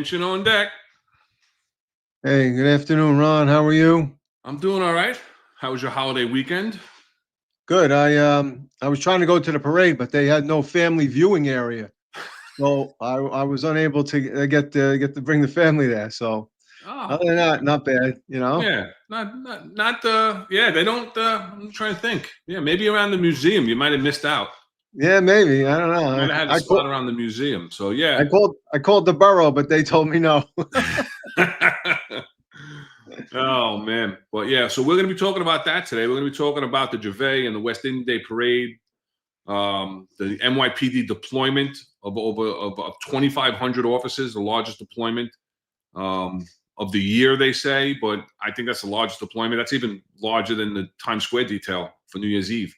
Tension on deck. Hey, good afternoon, Ron. How are you? I'm doing all right. How was your holiday weekend? Good. I was trying to go to the parade, but they had no family viewing area, so I was unable to get to bring the family there. So other than that, not bad. Yeah, yeah. They don't. I'm trying to think. Yeah, maybe around the museum you might have missed out. Yeah, maybe. I don't know. You might have had a spot around the museum. So yeah. I called the borough, but they told me no. Oh man. Well, yeah. So we're going to be talking about that today. We're going to be talking about the Juve and the West Indian Day Parade, the NYPD deployment of 2,500 officers, the largest deployment of the year, they say. But I think that's the largest deployment. That's even larger than the Times Square detail for New Year's Eve.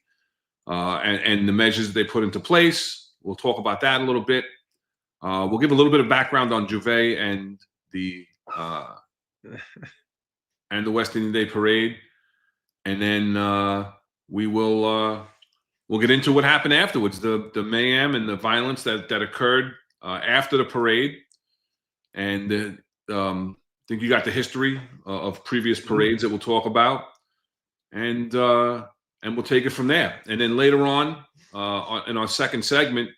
And the measures they put into place. We'll talk about that a little bit. We'll give a little bit of background on Juve and the West Indian Day Parade, and then we'll get into what happened afterwards, the mayhem and the violence that occurred after the parade. And I think you got the history of previous parades that we'll talk about, and we'll take it from there. And then later on in our second segment,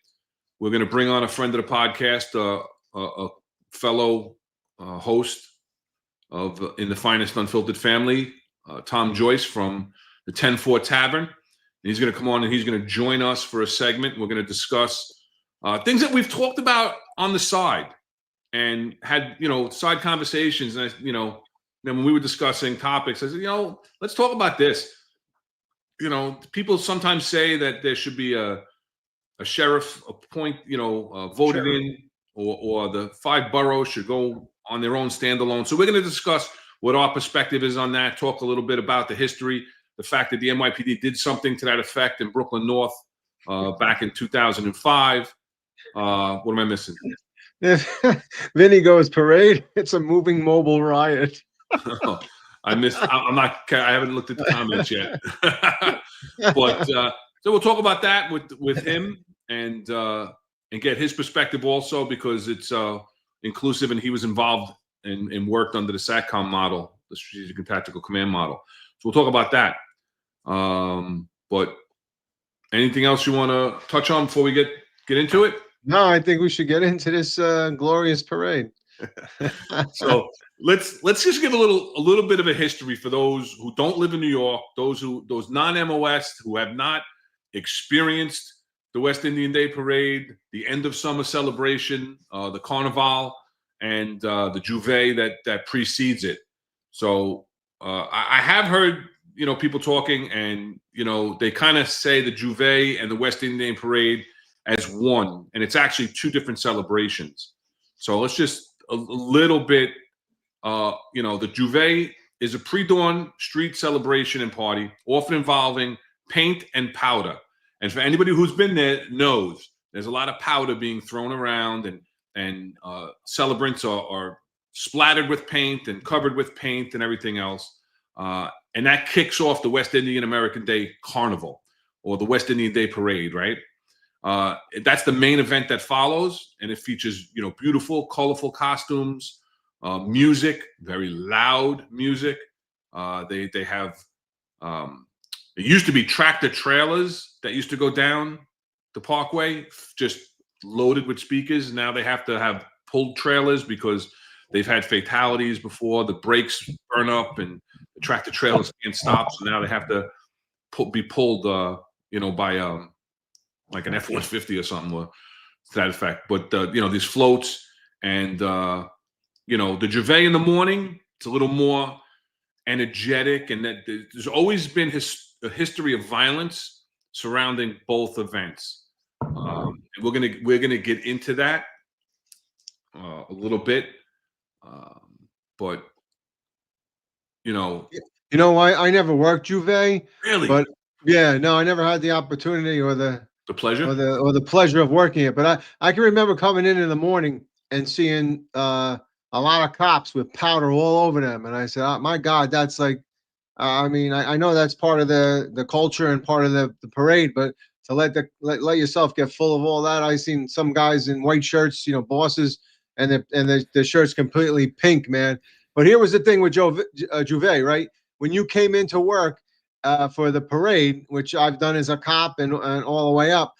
we're going to bring on a friend of the podcast, a fellow host in the Finest Unfiltered family, Tom Joyce from the 10-4 Tavern. And he's going to come on and he's going to join us for a segment. We're going to discuss things that we've talked about on the side and had, side conversations. And, then when we were discussing topics, I said, let's talk about this. People sometimes say that there should be a sheriff voted in, or the 5 boroughs should go on their own standalone. So we're going to discuss what our perspective is on that, talk a little bit about the history, the fact that the NYPD did something to that effect in Brooklyn North back in 2005. What am I missing? If Vinny goes parade, it's a moving mobile riot. I haven't looked at the comments yet. But so we'll talk about that with him and get his perspective also, because it's inclusive, and he was involved and worked under the Satcom model, the Strategic and Tactical Command model. So we'll talk about that. But anything else you want to touch on before we get into it? No, I think we should get into this glorious parade. So let's just give a little bit of a history for those who don't live in New York, those non-MOS who have not experienced the West Indian Day Parade, the end of summer celebration, the Carnival, and the Juve that precedes it. So I have heard people talking, and they kind of say the Juve and the West Indian Parade as one, and it's actually 2 different celebrations. So let's just a little bit. The Juve is a pre-dawn street celebration and party, often involving paint and powder. And for anybody who's been there knows there's a lot of powder being thrown around, and celebrants are splattered with paint and covered with paint and everything else. And that kicks off the West Indian American Day Carnival, or the West Indian Day Parade, right? That's the main event that follows, and it features beautiful, colorful costumes, music, very loud music. They have it used to be tractor trailers that used to go down the Parkway, just loaded with speakers. Now they have to have pulled trailers because they've had fatalities before. The brakes burn up and the tractor trailers can't stop, so now they have to be pulled, by like an F-150 or something to that effect. But these floats and the Juve in the morning, it's a little more energetic, and that there's always been a history of violence surrounding both events. And we're gonna get into that a little bit, but you know. You know, I never worked Juve, Really? but yeah, no, I never had the opportunity or the The pleasure? pleasure of working it. But I can remember coming in the morning and seeing a lot of cops with powder all over them, and I said, oh, "My God, that's like." I mean, I know that's part of the culture and part of the parade, but to let yourself get full of all that, I seen some guys in white shirts, you know, bosses, and the shirts completely pink, man. But here was the thing with Juve, right? When you came into work for the parade, which I've done as a cop and all the way up,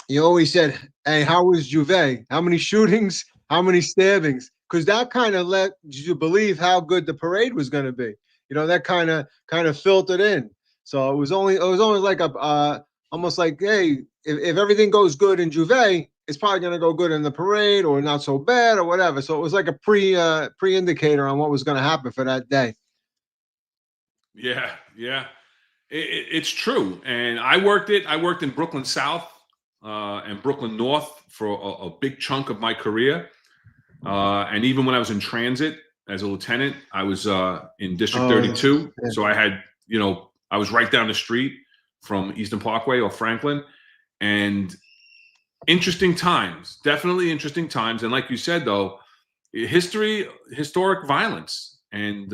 you always said, "Hey, how was Juve? How many shootings? How many stabbings?" Because that kind of let you believe how good the parade was going to be. You know, that kind of filtered in. So it was only like a almost like, hey, if everything goes good in Juve, it's probably going to go good in the parade or not so bad or whatever. So it was like a pre indicator on what was going to happen for that day. Yeah, yeah. It's true. And I worked it. I worked in Brooklyn South and Brooklyn North for a big chunk of my career. And even when I was in transit as a lieutenant, I was in District 32. Yeah. So I had, I was right down the street from Eastern Parkway or Franklin. And interesting times, definitely interesting times. And like you said, though, historic violence. And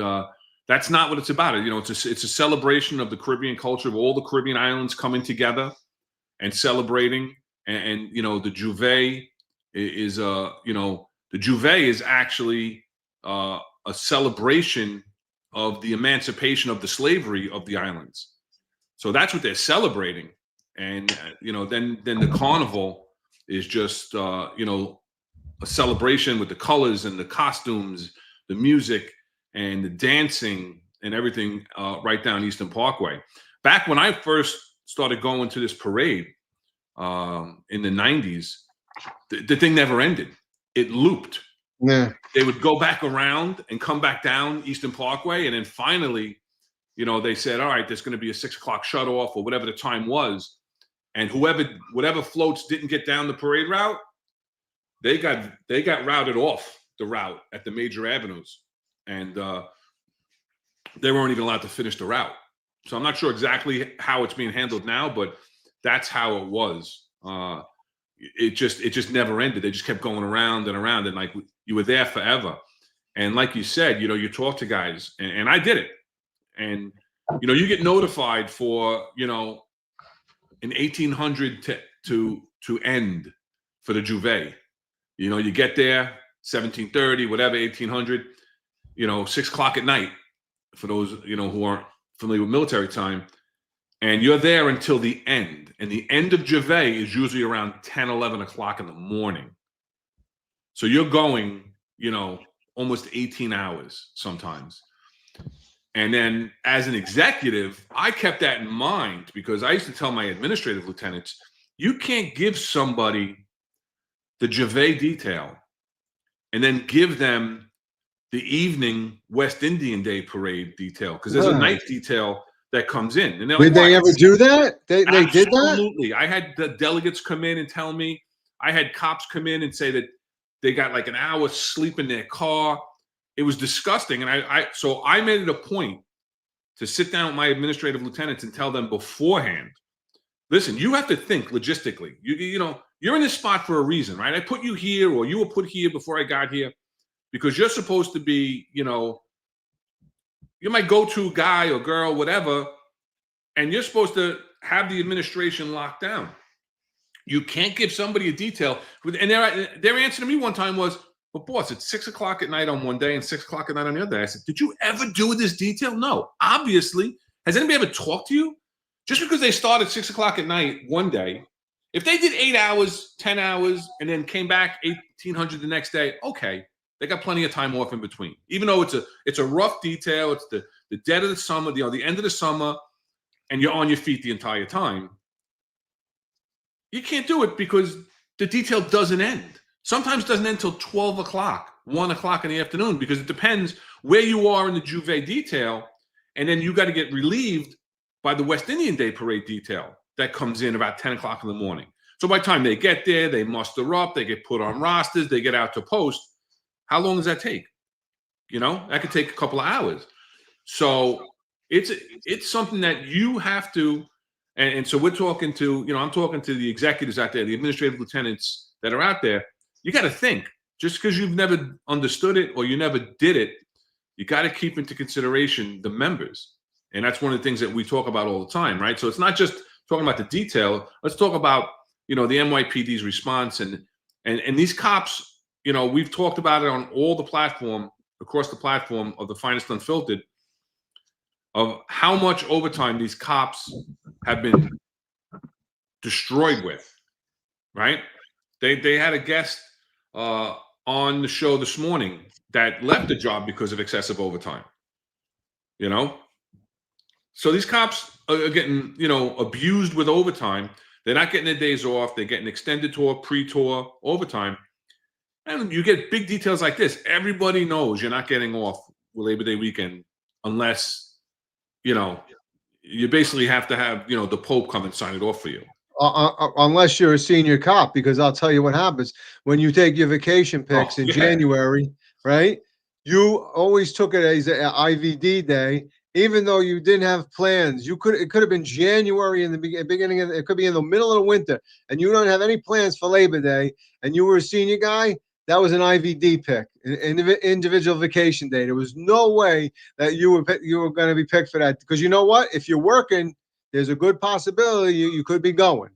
that's not what it's about. It's a celebration of the Caribbean culture, of all the Caribbean islands coming together and celebrating. And the Juve is the Juve is actually a celebration of the emancipation of the slavery of the islands. So that's what they're celebrating. And then the carnival is just a celebration with the colors and the costumes, the music, and the dancing and everything right down Eastern Parkway. Back when I first started going to this parade in the 90s, the thing never ended. It looped. Yeah. They would go back around and come back down Eastern Parkway. And then finally, they said, all right, there's going to be a 6 o'clock shut off or whatever the time was. And whatever floats didn't get down the parade route, they got routed off the route at the major avenues. And they weren't even allowed to finish the route. So I'm not sure exactly how it's being handled now, but that's how it was. It just never ended. They just kept going around and around, and like you were there forever. And like you said, you talk to guys, and I did it. And you get notified for an 1800 to end for the Juve. You get there 1730, whatever, 1800. 6 o'clock at night for those who aren't familiar with military time. And you're there until the end. And the end of Juve is usually around 10, 11 o'clock in the morning. So you're going, almost 18 hours sometimes. And then as an executive, I kept that in mind because I used to tell my administrative lieutenants, you can't give somebody the Juve detail and then give them the evening West Indian Day parade detail because there's a night detail that comes in. And did they ever do that? They did that? Absolutely. I had the delegates come in and tell me. I had cops come in and say that they got like an hour sleep in their car. It was disgusting. And so I made it a point to sit down with my administrative lieutenants and tell them beforehand, listen, you have to think logistically. You're in this spot for a reason, right? I put you here, or you were put here before I got here because you're supposed to be, you're my go-to guy or girl, whatever, and you're supposed to have the administration locked down. You can't give somebody a detail. And their answer to me one time was, but boss, it's 6 o'clock at night on one day and 6 o'clock at night on the other day. I said, did you ever do this detail? No, obviously. Has anybody ever talked to you? Just because they started 6 o'clock at night one day, if they did 8 hours, 10 hours, and then came back 1800 the next day, okay, they got plenty of time off in between. Even though it's a rough detail, it's the dead of the summer, the end of the summer, and you're on your feet the entire time. You can't do it because the detail doesn't end. Sometimes it doesn't end until 12 o'clock, 1 o'clock in the afternoon, because it depends where you are in the Juve detail. And then you got to get relieved by the West Indian Day parade detail that comes in about 10 o'clock in the morning. So by the time they get there, they muster up, they get put on rosters, they get out to post. How long does that take? That could take a couple of hours. So it's something that you have to, and so we're talking to, I'm talking to the executives out there, the administrative lieutenants that are out there. You got to think, just because you've never understood it or you never did it, you got to keep into consideration the members. And that's one of the things that we talk about all the time, right? So it's not just talking about the detail. Let's talk about, the NYPD's response and these cops, we've talked about it on all the platform, across the platform of the Finest Unfiltered, of how much overtime these cops have been destroyed with, right? They had a guest on the show this morning that left the job because of excessive overtime, So these cops are getting, abused with overtime. They're not getting their days off. They're getting extended tour, pre-tour, overtime. And you get big details like this. Everybody knows you're not getting off Labor Day weekend unless, you basically have to have, the Pope come and sign it off for you. Unless you're a senior cop, because I'll tell you what happens when you take your vacation pics in January, right? You always took it as an IVD day, even though you didn't have plans. It could have been January in the beginning it could be in the middle of the winter, and you don't have any plans for Labor Day, and you were a senior guy. That was an IVD pick, an individual vacation day. There was no way that you were going to be picked for that, because you know what? If you're working, there's a good possibility you could be going.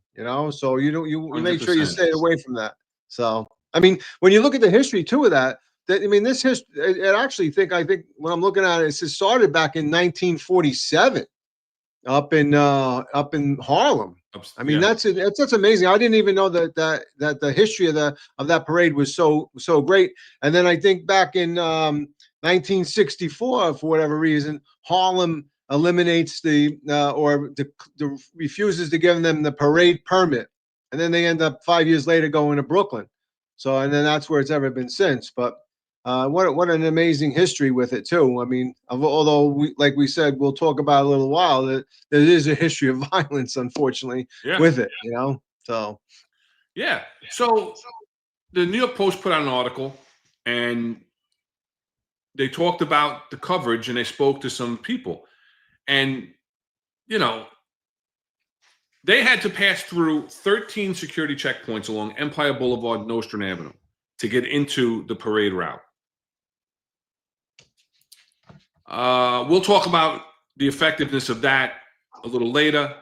So you make sure you stay away from that. So I mean, when you look at the history too of that, this history, I think when I'm looking at it, it started back in 1947, up in Harlem. I mean, that's amazing. I didn't even know that the history of that parade was so great. And then I think back in 1964, for whatever reason, Harlem eliminates refuses to give them the parade permit, and then they end up 5 years later going to Brooklyn. So, and then that's where it's ever been since. But what an amazing history with it too. I mean, although like we said, we'll talk about it a little while, that there is a history of violence, unfortunately, with it. So yeah. So the New York Post put out an article, and they talked about the coverage, and they spoke to some people, and they had to pass through 13 security checkpoints along Empire Boulevard and Nostrand Avenue to get into the parade route. We'll talk about the effectiveness of that a little later.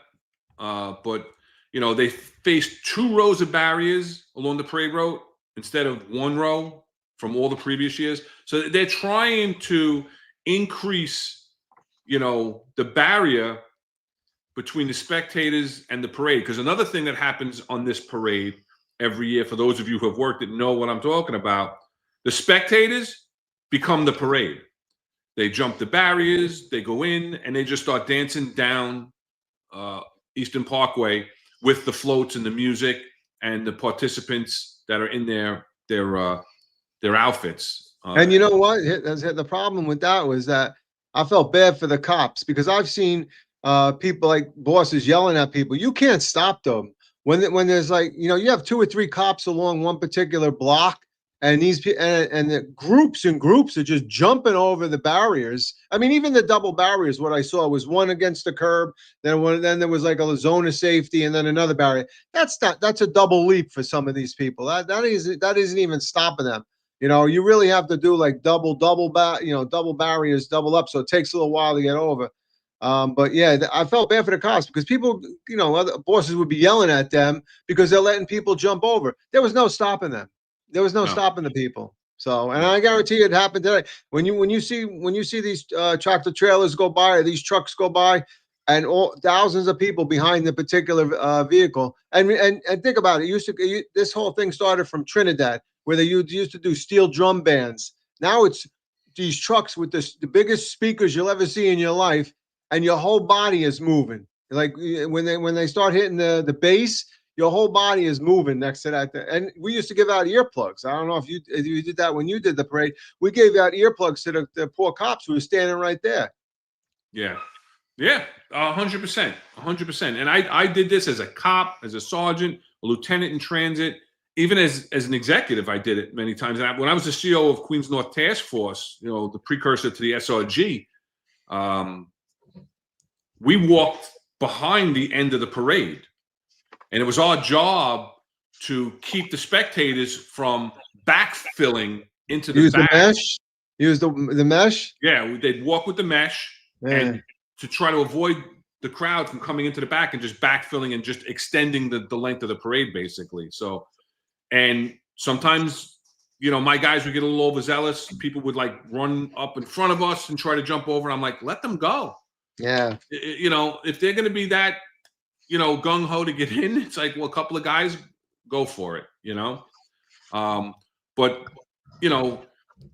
But, they faced 2 rows of barriers along the parade route instead of 1 row from all the previous years. So they're trying to increase, the barrier between the spectators and the parade. Because another thing that happens on this parade every year, for those of you who have worked it know what I'm talking about, the spectators become the parade. They jump the barriers, they go in, and they just start dancing down Eastern Parkway with the floats and the music and the participants that are in their outfits. And you know what? The problem with that was that I felt bad for the cops, because I've seen people like bosses yelling at people. You can't stop them when there's you have 2 or 3 cops along one particular block, and these and the groups and groups are just jumping over the barriers. I mean, even the double barriers, what I saw was one against the curb, then there was like a zone of safety, and then another barrier. That's a double leap for some of these people. That isn't even stopping them. You really have to do like double barriers, double up. So it takes a little while to get over. But yeah, I felt bad for the cops, because people, other bosses would be yelling at them because they're letting people jump over. There was no stopping them. There was no stopping the people. So, and I guarantee it happened today. When you see these tractor trailers go by, or these trucks go by, and thousands of people behind the particular vehicle, and think about it. This whole thing started from Trinidad, where they used to do steel drum bands. Now it's these trucks with the biggest speakers you'll ever see in your life, and your whole body is moving. Like when they start hitting the bass, your whole body is moving next to that. And we used to give out earplugs. I don't know if you did that when you did the parade. We gave out earplugs to the poor cops who were standing right there. Yeah. 100%. And I did this as a cop, as a sergeant, a lieutenant in transit, even as an executive. I did it many times. And when I was the CEO of Queens North Task Force, the precursor to the SRG, we walked behind the end of the parade, and it was our job to keep the spectators from backfilling into the Use back. the mesh. Use the mesh. Yeah, they'd walk with the mesh, Yeah. and to try to avoid the crowd from coming into the back and just backfilling and just extending the length of the parade, basically. So, and sometimes, my guys would get a little overzealous. People would like run up in front of us and try to jump over. And I'm like, let them go. Yeah. If they're going to be that, gung ho to get in, it's like, well, a couple of guys go for it, But,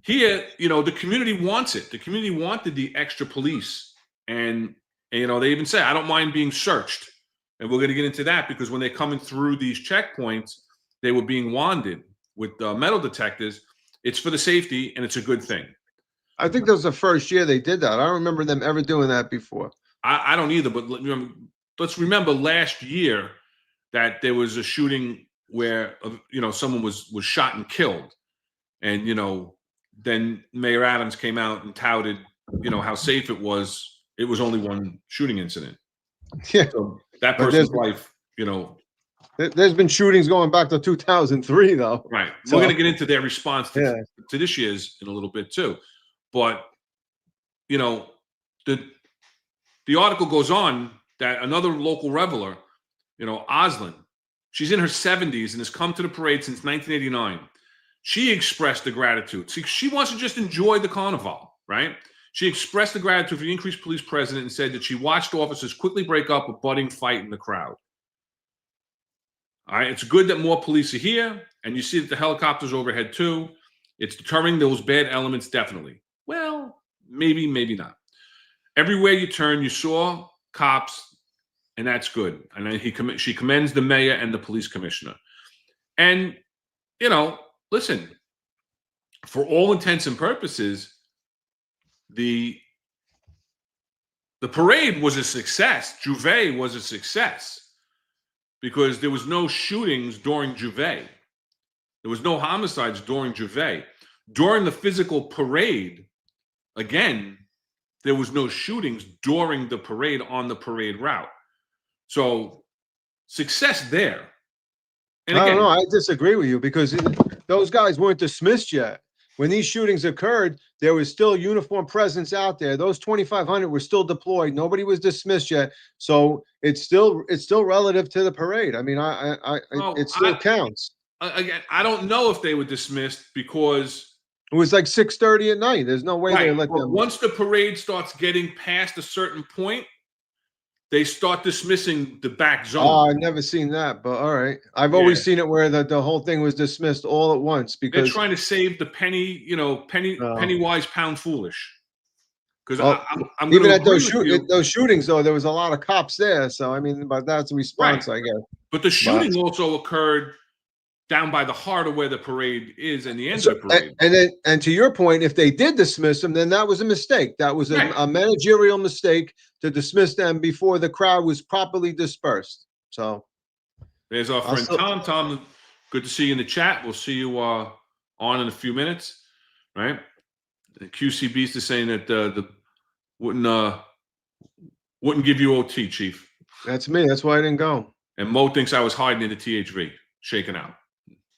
here, the community wants it. The community wanted the extra police. And they even say, I don't mind being searched. And we're going to get into that because when they're coming through these checkpoints, they were being wanded with metal detectors. It's for the safety, and it's a good thing. I think that was the first year they did that. I don't remember them ever doing that before. I don't either, but let's remember last year that there was a shooting where, someone was shot and killed. And, then Mayor Adams came out and touted, how safe it was. It was only one shooting incident. Yeah. So that person's life, There's been shootings going back to 2003, though. Right. So, we're going to get into their response to this year's in a little bit, too. But, the article goes on that another local reveler, Oslin, she's in her 70s and has come to the parade since 1989. She expressed the gratitude. See, she wants to just enjoy the carnival, right? She expressed the gratitude for the increased police presence and said that she watched officers quickly break up a budding fight in the crowd. All right, it's good that more police are here, and you see that the helicopters overhead too. It's deterring those bad elements, definitely. Well, maybe, maybe not. Everywhere you turn, you saw cops, and that's good. And then she commends the mayor and the police commissioner. And, listen, for all intents and purposes, the parade was a success. Juve was a success because there was no shootings during Juve. There was no homicides during Juve. During the physical parade, again, there was no shootings during the parade on the parade route. So success there. And I don't know. I disagree with you because those guys weren't dismissed yet. When these shootings occurred, there was still uniform presence out there. Those 2,500 were still deployed. Nobody was dismissed yet. So it's still relative to the parade. I mean, it still counts. Again, I don't know if they were dismissed because it was like 6:30 at night. There's no way they let them. Once the parade starts getting past a certain point, they start dismissing the back zone. Oh, I've never seen that, but all right. I've always seen it where the whole thing was dismissed all at once because they're trying to save the penny, penny wise, pound foolish. Because I'm even at those shootings, though, there was a lot of cops there. So I mean, but that's a response, I guess. But the shooting also occurred down by the heart of where the parade is and the end of the parade. And to your point, if they did dismiss them, then that was a mistake. That was a managerial mistake to dismiss them before the crowd was properly dispersed. So there's our friend Tom. Tom, good to see you in the chat. We'll see you on in a few minutes, right? The QC Beast is saying that the wouldn't give you OT, Chief. That's me. That's why I didn't go. And Mo thinks I was hiding in the THV, shaking out.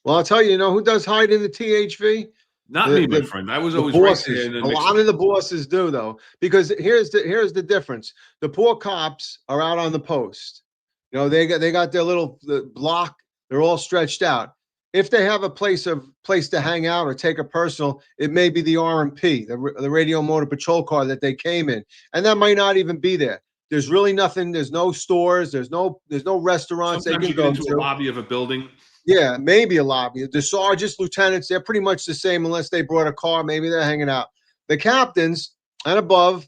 Well, I'll tell you, who does hide in the THV? Not me, my friend. I was always bosses. Right there. A lot of the bosses do, though, because here's the difference. The poor cops are out on the post. They got their little block. They're all stretched out. If they have a place to hang out or take a personal, it may be the RMP, the Radio Motor Patrol car that they came in, and that might not even be there. There's really nothing. There's no stores. There's no restaurants. Sometimes they can you get into a lobby of a building. Yeah, maybe a lobby. The sergeants, lieutenants, they're pretty much the same unless they brought a car. Maybe they're hanging out. The captains and above,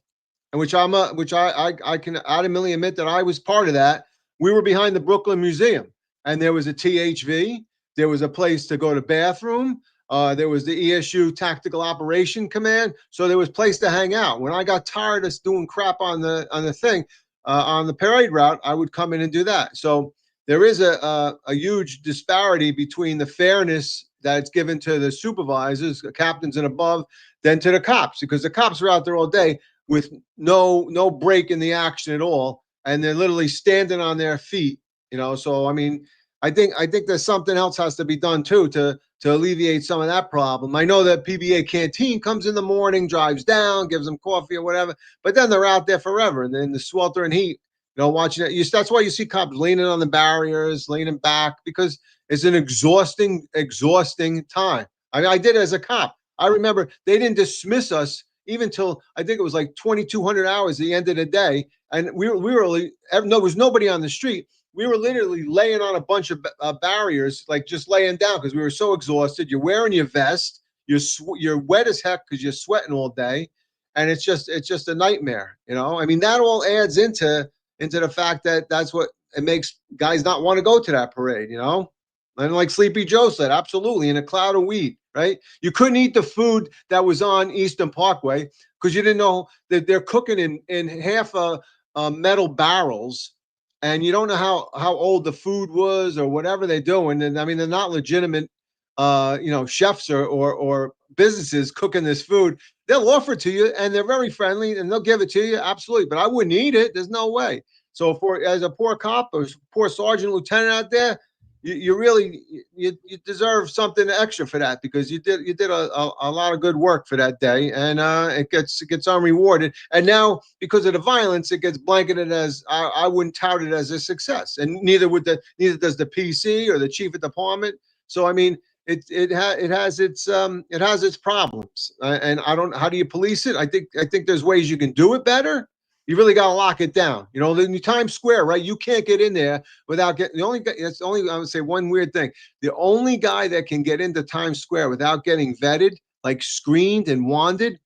and which I can adamantly admit that I was part of that. We were behind the Brooklyn Museum, and there was a THV. There was a place to go to bathroom. There was the ESU Tactical Operation Command. So there was a place to hang out. When I got tired of doing crap on the parade route, I would come in and do that. So there is a huge disparity between the fairness that's given to the supervisors, the captains and above, than to the cops, because the cops are out there all day. with no break in the action at all, and they're literally standing on their feet. So I mean, I think there's something else has to be done too to alleviate some of that problem. I know that PBA canteen comes in the morning, drives down, gives them coffee or whatever, but then they're out there forever, and then the sweltering heat. Watching it. That's why you see cops leaning on the barriers, leaning back, because it's an exhausting time. I mean, I did it as a cop. I remember they didn't dismiss us even till I think it was like 2,200 hours at the end of the day, and we were there was nobody on the street. We were literally laying on a bunch of barriers, like just laying down because we were so exhausted. You're wearing your vest, you're wet as heck because you're sweating all day, and it's just a nightmare. I mean, that all adds into the fact that that's what it makes guys not want to go to that parade. And like Sleepy Joe said, absolutely, in a cloud of weed, right? You couldn't eat the food that was on Eastern Parkway because you didn't know that they're cooking in half metal barrels, and you don't know how old the food was or whatever they're doing. And I mean, they're not legitimate, chefs or businesses cooking this food. They'll offer it to you, and they're very friendly, and they'll give it to you, absolutely. But I wouldn't eat it. There's no way. So as a poor cop or poor sergeant, lieutenant out there, you really deserve something extra for that, because you did a lot of good work for that day, and it gets unrewarded. And now because of the violence, it gets blanketed as I wouldn't tout it as a success, and neither does the PC or the chief of department. So I mean, it has its problems, and I don't. How do you police it? I think there's ways you can do it better. You really got to lock it down. In Times Square, right? You can't get in there without getting it's only, I would say, one weird thing. The only guy that can get into Times Square without getting vetted, like screened and wanded,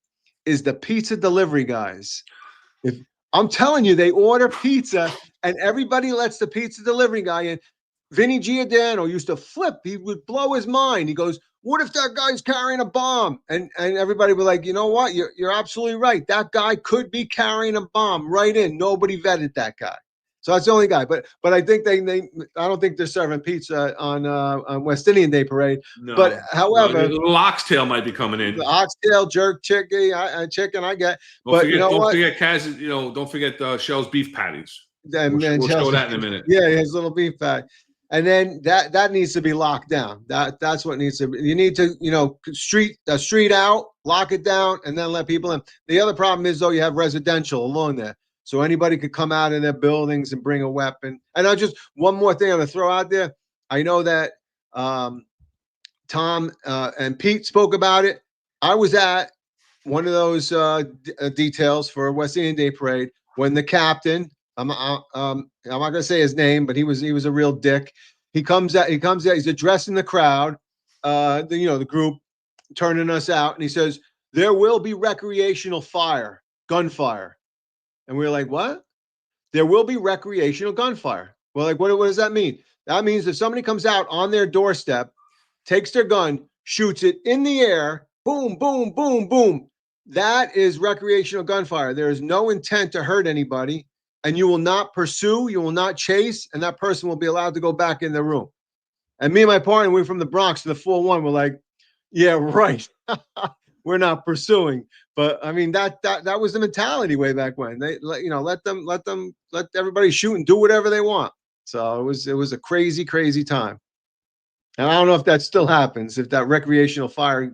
is the pizza delivery guys. If I'm telling you, they order pizza and everybody lets the pizza delivery guy in. Vinny Giordano used to flip. He would blow his mind. He goes, "What if that guy's carrying a bomb?" And everybody would be like, "You know what? You're absolutely right. That guy could be carrying a bomb right in. Nobody vetted that guy." So that's the only guy. But I think I don't think they're serving pizza on West Indian Day Parade. No, but however, the little oxtail might be coming in. The oxtail, jerk, chicken, I get. Don't forget Kaz. Don't forget Shell's beef patties. We'll show that in a minute. Yeah, his little beef patty. And then that needs to be locked down. That's what needs to be. You need to, street out, lock it down, and then let people in. The other problem is, though, you have residential along there. So anybody could come out of their buildings and bring a weapon. And one more thing I'm going to throw out there. I know that Tom and Pete spoke about it. I was at one of those details for West Indian Day Parade when the captain, I'm not going to say his name, but he was a real dick. He comes out. He's addressing the crowd, the group, turning us out, and he says, "There will be recreational gunfire," and we're like, "What?" There will be recreational gunfire. We're like, what does that mean? That means if somebody comes out on their doorstep, takes their gun, shoots it in the air, boom, boom, boom, boom. That is recreational gunfire. There is no intent to hurt anybody. And you will not pursue, you will not chase, and that person will be allowed to go back in the room. And me and my partner, we're from the Bronx to the 4-1. We're like, yeah, right. We're not pursuing. But I mean, that was the mentality way back when. They let everybody shoot and do whatever they want. So it was a crazy, crazy time. And I don't know if that still happens, if that recreational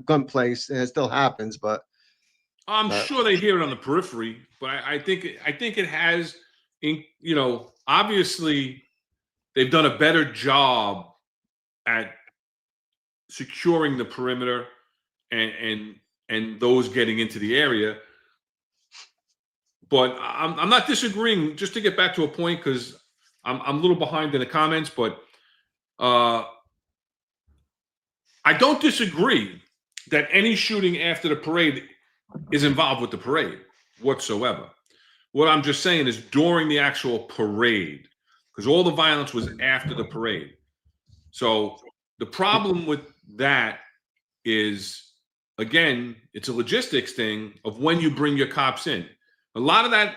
gun place still happens, but I'm sure they hear it on the periphery. But I think it has. Obviously, they've done a better job at securing the perimeter and those getting into the area. But I'm not disagreeing. Just to get back to a point, because I'm a little behind in the comments, but I don't disagree that any shooting after the parade is involved with the parade whatsoever. What I'm just saying is during the actual parade, because all the violence was after the parade. So the problem with that is, again, it's a logistics thing of when you bring your cops in. A lot of that,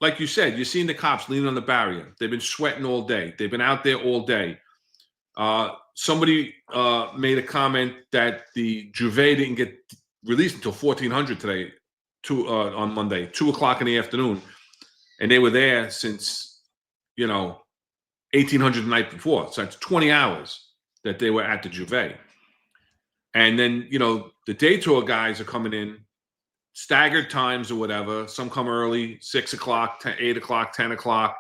like you said, you're seeing the cops leaning on the barrier. They've been sweating all day. They've been out there all day. Somebody made a comment that the Juve didn't get released until 1400 today. on Monday, 2:00 in the afternoon, and they were there since 1800 the night before. So it's 20 hours that they were at the Juve. And then the day tour guys are coming in staggered times or whatever. Some come early, 6 o'clock, 8 o'clock, 10 o'clock.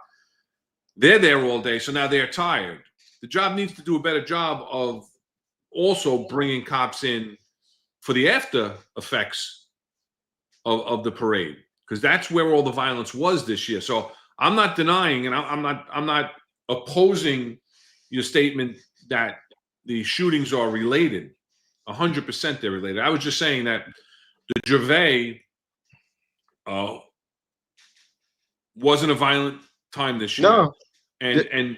They're there all day, so now they're tired. The job needs to do a better job of also bringing cops in for the after effects of the parade, because that's where all the violence was this year. So I'm not denying, and I'm not opposing your statement that the shootings are related. 100% they're related. I was just saying that the Gervais wasn't a violent time this year. No. And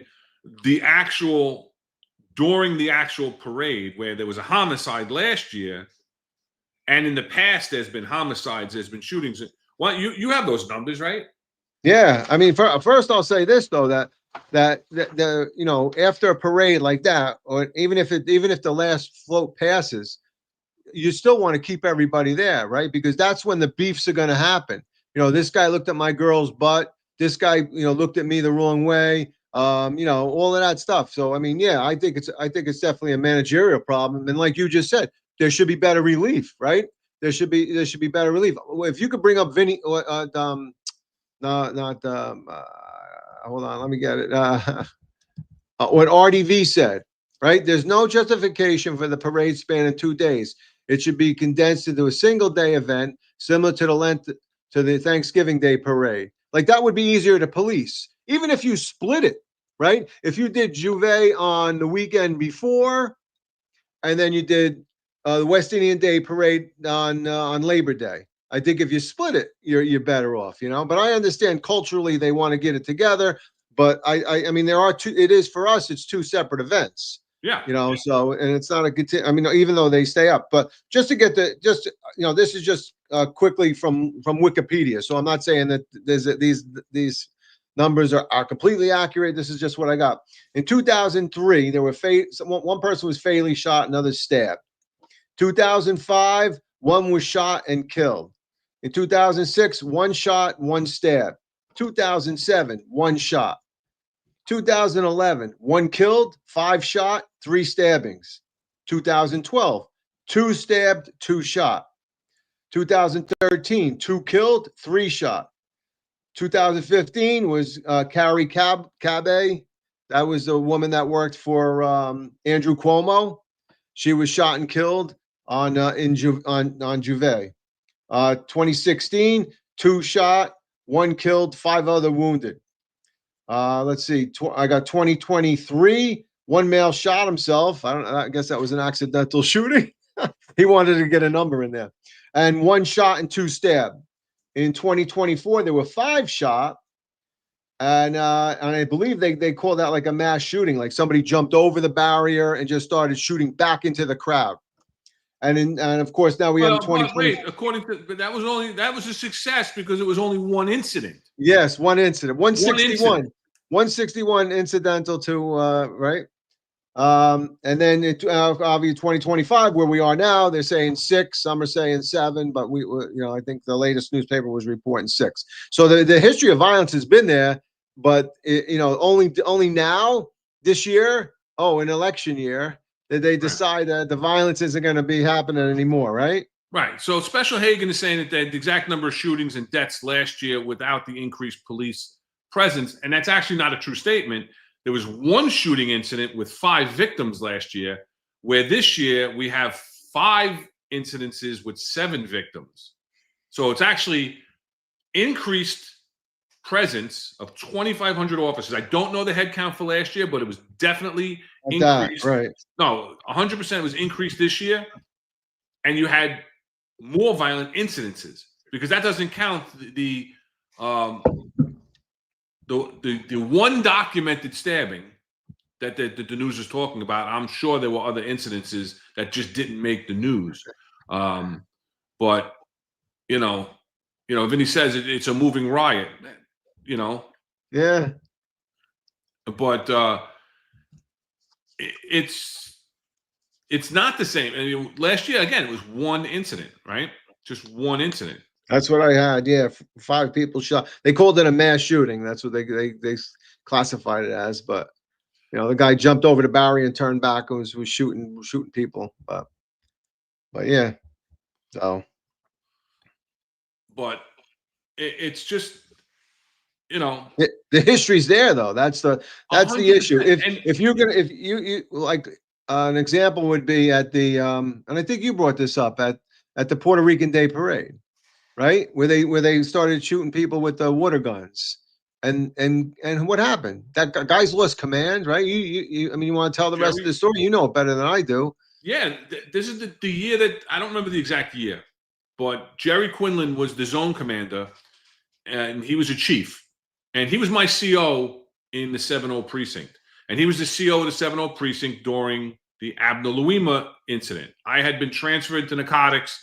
during the actual parade, where there was a homicide last year, and in the past there's been homicides, there's been shootings. Well, you have those numbers, right? Yeah, I mean, first I'll say this though, that after a parade like that, or even if the last float passes, you still want to keep everybody there, right? Because that's when the beefs are going to happen. This guy looked at my girl's butt. This guy, looked at me the wrong way. All of that stuff. So, I mean, yeah, I think it's definitely a managerial problem. And like you just said, there should be better relief, right? There should be better relief. If you could bring up Vinny, hold on, let me get it. What RDV said, right? There's no justification for the parade spanning 2 days. It should be condensed into a single day event, similar to the length to the Thanksgiving Day parade. Like, that would be easier to police, even if you split it, right? If you did Juve on the weekend before, and then you did the West Indian Day parade on Labor Day. I think if you split it, you're better off, But I understand culturally they want to get it together. But I mean, there are two. It is, for us, it's two separate events. Yeah. So, and it's not a good. I mean, even though they stay up, but just to get this is just quickly from Wikipedia. So I'm not saying that these numbers are completely accurate. This is just what I got. In 2003, there were one person was fatally shot, another stabbed. 2005, one was shot and killed. In 2006, one shot, one stabbed. 2007, one shot. 2011, one killed, 5 shot, 3 stabbings. 2012, 2 stabbed, 2 shot. 2013, 2 killed, 3 shot. 2015 was Carrie Cabay. That was a woman that worked for Andrew Cuomo. She was shot and killed on Juve. 2016, 2 shot, 1 killed, 5 other wounded. Let's see. I got 2023. 1 male shot himself. I guess that was an accidental shooting. He wanted to get a number in there. And 1 shot and 2 stabbed. In 2024, there were 5 shot. And I believe they call that like a mass shooting, like somebody jumped over the barrier and just started shooting back into the crowd. And of course now we have 2020. But that was a success because it was only one incident. Yes, one incident. 161. 161 incidental to right. And then obviously 2025, where we are now, they're saying 6. Some are saying 7, but I think the latest newspaper was reporting 6. So the history of violence has been there, but only now this year, an election year, that they decide that the violence isn't going to be happening anymore, right? Right. So Special Hagen is saying that the exact number of shootings and deaths last year without the increased police presence, and that's actually not a true statement. There was 1 shooting incident with 5 victims last year, where this year we have 5 incidences with 7 victims. So it's actually increased presence of 2,500 officers. I don't know the head count for last year, but it was definitely increased. Right. No, 100% was increased this year. And you had more violent incidences, because that doesn't count the 1 documented stabbing that the news is talking about. I'm sure there were other incidences that just didn't make the news. But Vinny says it's a moving riot. Yeah. But it's not the same. I mean, last year again, it was 1 incident, right? Just 1 incident. That's what I had. Yeah, 5 people shot. They called it a mass shooting. That's what they classified it as. But the guy jumped over the barrier and turned back and was shooting people. But yeah, so But it's just the history's there though. That's the 100%. issue. And If you're gonna if you like an example would be at the and I think you brought this up at the Puerto Rican Day Parade, right? Where they started shooting people with the water guns. And what happened? That guy's lost command, right? I mean, you want to tell the rest of Jerry, the story? You know it better than I do. yeah, this is the year that I don't remember the exact year, but Jerry Quinlan was the zone commander, and he was a chief, and he was my CO in the 70 precinct, and he was the CO of the 70 precinct during the Abner Louima incident. I had been transferred to narcotics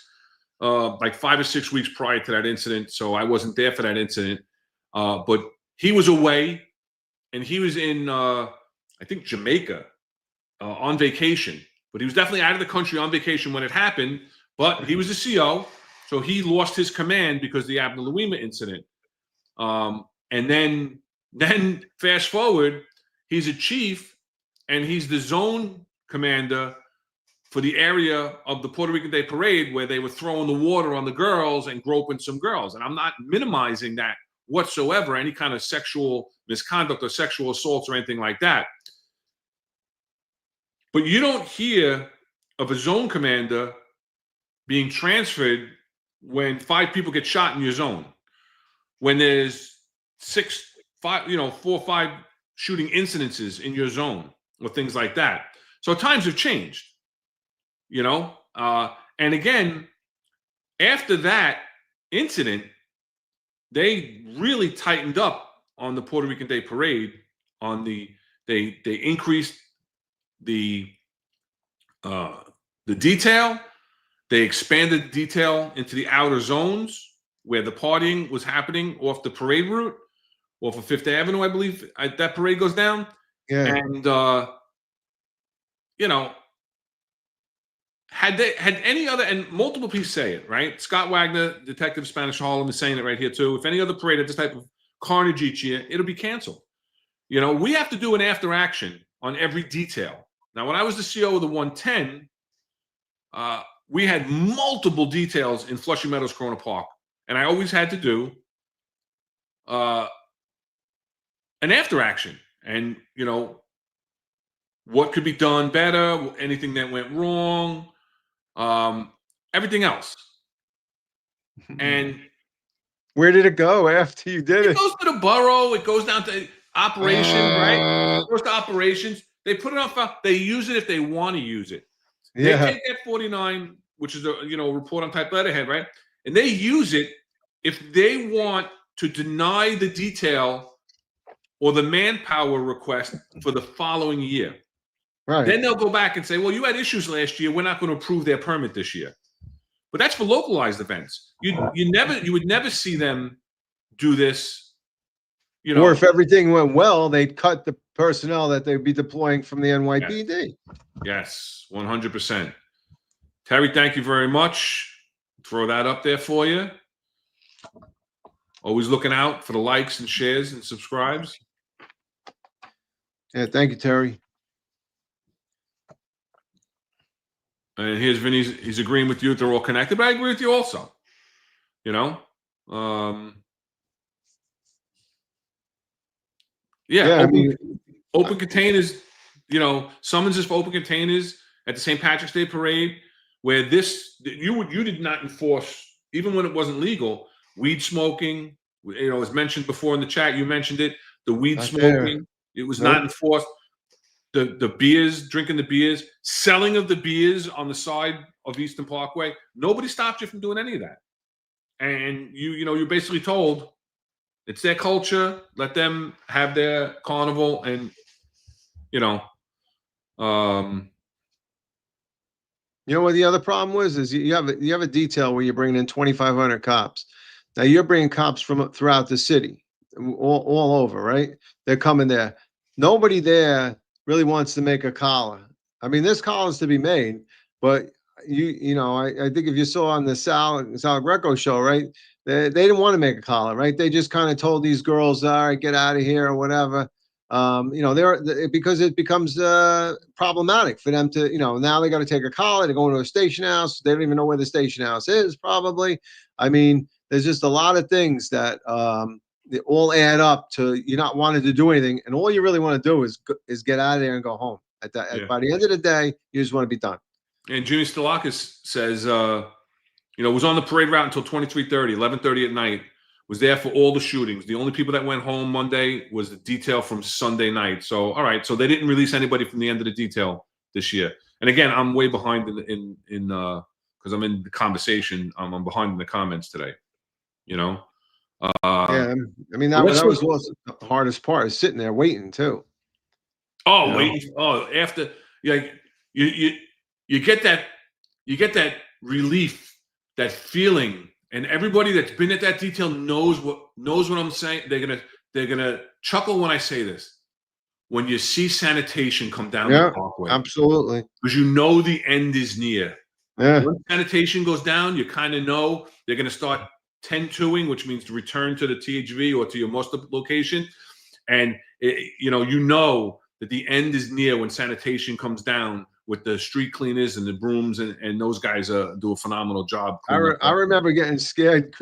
like 5 or 6 weeks prior to that incident, so I wasn't there for that incident. But he was away, and he was in I think Jamaica on vacation. But he was definitely out of the country on vacation when it happened. But he was a CO, so he lost his command because of the Abner Louima incident. And then fast forward, he's a chief, and he's the zone commander for the area of the Puerto Rican Day Parade where they were throwing the water on the girls and groping some girls. And I'm not minimizing that whatsoever, any kind of sexual misconduct or sexual assaults or anything like that. But you don't hear of a zone commander being transferred when 5 people get shot in your zone, when there's 4 or 5 shooting incidences in your zone or things like that. So times have changed, and again, after that incident, they really tightened up on the Puerto Rican Day Parade. They increased the detail. They expanded the detail into the outer zones where the partying was happening off the parade route, off of Fifth Avenue, I believe that parade goes down. Yeah. And had any other, and multiple people say it, right? Scott Wagner, detective Spanish Harlem, is saying it right here too. If any other parade had this type of carnage each year, it'll be canceled. We have to do an after action on every detail. Now, when I was the CO of the 110, we had multiple details in Flushing Meadows, Corona Park, and I always had to do an after action, and what could be done better, anything that went wrong, everything else. And where did it go after you did it? It goes to the borough. It goes down to operations, right? It goes to operations. They put it on. They use it if they want to use it. They take that 49, which is a report on type letterhead, right? And they use it if they want to deny the detail or the manpower request for the following year. Right. Then they'll go back and say, well, you had issues last year. We're not going to approve their permit this year. But that's for localized events. You would never see them do this. Or if everything went well, they'd cut the personnel that they'd be deploying from the NYPD. Yes, 100%. Terry, thank you very much. Throw that up there for you. Always looking out for the likes and shares and subscribes. Yeah, thank you, Terry. And here's Vinny. He's agreeing with you. They're all connected, but I agree with you also. Yeah, open containers, summonses for open containers at the St. Patrick's Day Parade, where you did not enforce, even when it wasn't legal, weed smoking. As mentioned before in the chat, you mentioned it. The weed not smoking, it was not enforced. The beers, drinking the beers, selling of the beers on the side of Eastern Parkway. Nobody stopped you from doing any of that. And you're basically told it's their culture. Let them have their carnival, and what the other problem was is you have a detail where you're bringing in 2,500 cops. Now you're bringing cops from throughout the city, all over, right? They're coming there. Nobody there really wants to make a collar. I mean, there's collars to be made, but I think if you saw on the Sal Greco show, right? they didn't want to make a collar, right? They just kind of told these girls, all right, get out of here or whatever. Because it becomes problematic for them to, now they got to take a collar. They're going to a station house. They don't even know where the station house is, probably. I mean, there's just a lot of things that they all add up to you not wanting to do anything, and all you really want to do is get out of there and go home. By the end of the day, you just want to be done. And Junior Stalakis says, was on the parade route until 23:30, 11:30 at night. Was there for all the shootings. The only people that went home Monday was the detail from Sunday night. So, all right. So they didn't release anybody from the end of the detail this year. And again, I'm way behind in because I'm in the conversation. I'm behind in the comments today. Yeah, I mean that was also the hardest part, is sitting there waiting too. Oh, waiting. Oh, after you get that relief, that feeling. And everybody that's been at that detail knows what I'm saying. They're gonna chuckle when I say this. When you see sanitation come down the parkway, absolutely, because the end is near. Yeah. When sanitation goes down, you kind of know they're gonna start 10-2ing, which means to return to the THV or to your muster location, and that the end is near when sanitation comes down, with the street cleaners and the brooms, and those guys do a phenomenal job. I remember getting scared.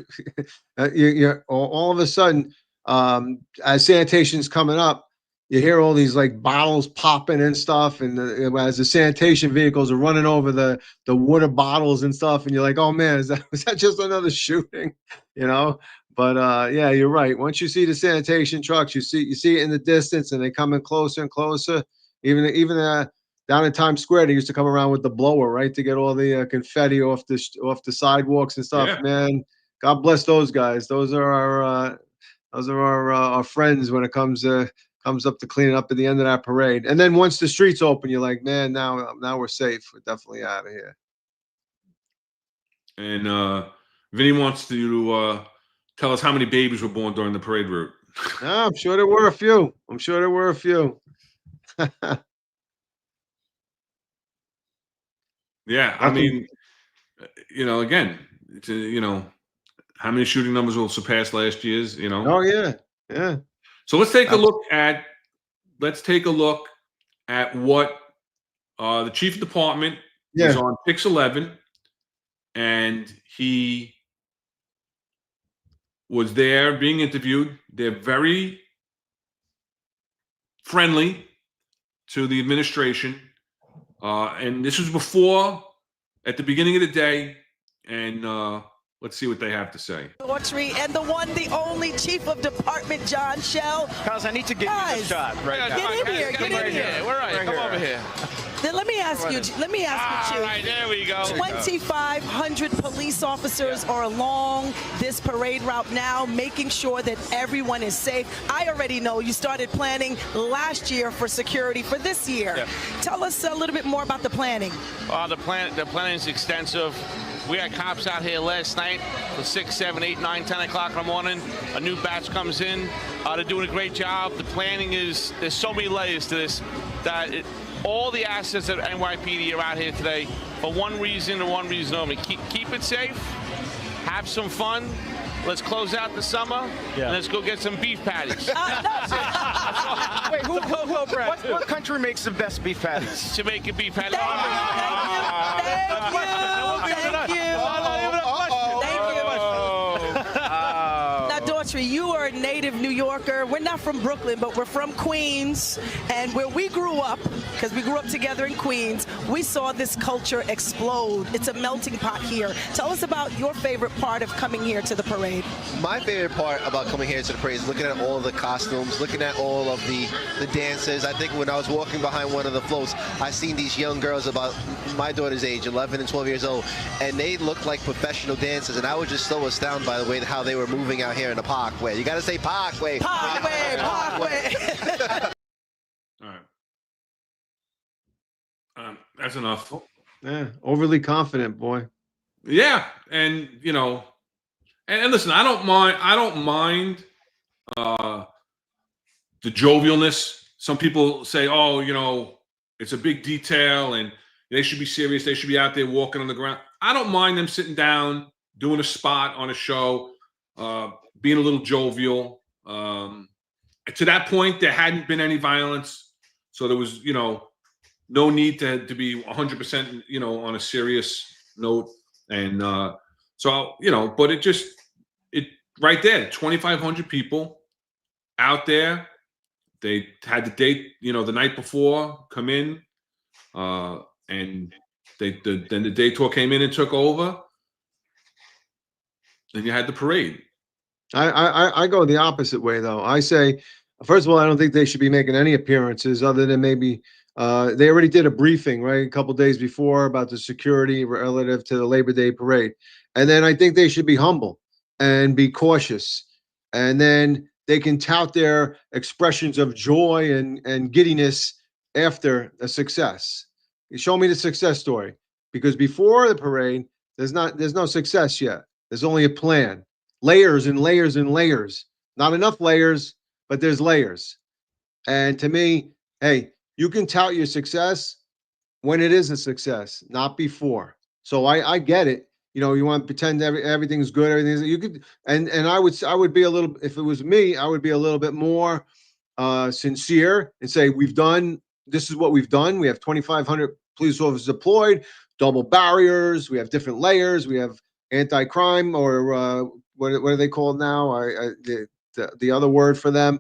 All of a sudden, as sanitation's coming up, you hear all these like bottles popping and stuff, and as the sanitation vehicles are running over the water bottles and stuff, and you're like, oh man, was that just another shooting? But yeah, you're right. Once you see the sanitation trucks, you see it in the distance, and they coming closer and closer. Even down in Times Square, they used to come around with the blower, right, to get all the confetti off the sidewalks and stuff. Yeah. Man, God bless those guys. Those are our friends when it comes up to cleaning up at the end of that parade. And then once the streets open, you're like, man, now we're safe. We're definitely out of here. And Vinny wants to tell us how many babies were born during the parade route. I'm sure there were a few. Yeah, I mean, again, it's how many shooting numbers will surpass last year's? Oh yeah. So let's take a look at what the chief of department was on Pix 11, and he was there being interviewed. They're very friendly to the administration. And this was before, at the beginning of the day, and let's see what they have to say. Autry and the one, the only chief of department, John Shell. Cause I need to give you a shot right now. Get in here. Where are you? Come over here. Then let me ask you, Chief. All right, there we go. 2,500 police officers are along this parade route now, making sure that everyone is safe. I already know you started planning last year for security for this year. Yeah. Tell us a little bit more about the planning. The planning is extensive. We had cops out here last night for 6, 7, 8, 9, 10 o'clock in the morning. A new batch comes in. They're doing a great job. The planning there's so many layers to this that all the assets of NYPD are out here today for one reason and one reason only. Keep it safe, have some fun. Let's close out the summer, and let's go get some beef patties. Wait, what country makes the best beef patties? Jamaican beef patties. Thank you. Now, Daughtry, you are a native New Yorker. We're not from Brooklyn, but we're from Queens. And where we grew up, because we grew up together in Queens, we saw this culture explode. It's a melting pot here. Tell us about your favorite part of coming here to the parade. My favorite part about coming here to the parade is looking at all of the costumes, looking at all of the dances. I think when I was walking behind one of the floats, I seen these young girls about my daughter's age, 11 and 12 years old, and they looked like professional dancers, and I was just so astounded by the way how they were moving out here in the parkway. You got to say parkway. Parkway. All right. That's enough. Yeah, overly confident, boy. Yeah, and and listen, I don't mind the jovialness. Some people say, oh, it's a big detail and they should be serious. They should be out there walking on the ground. I don't mind them sitting down, doing a spot on a show. being a little jovial. To that point, there hadn't been any violence, so there was, no need to be 100%, on a serious note. And so, but it right there, 2,500 people out there. They had the date, the night before come in, and then the day tour came in and took over. Then you had the parade. I go the opposite way, though. I say, first of all, I don't think they should be making any appearances other than maybe they already did a briefing, right, a couple days before about the security relative to the Labor Day parade. And then I think they should be humble and be cautious. And then they can tout their expressions of joy and giddiness after a success. Show me the success story, because before the parade, there's no success yet. There's only a plan. Layers and layers and layers. Not enough layers, but there's layers. And to me, hey, you can tout your success when it is a success, not before. So I get it. You want to pretend everything's good, everything's you could, and I would be a little, if it was me, I would be a little bit more sincere and say, this is what we've done. We have 2,500 police officers deployed, double barriers. We have different layers. We have anti-crime, or what are they called now? The other word for them,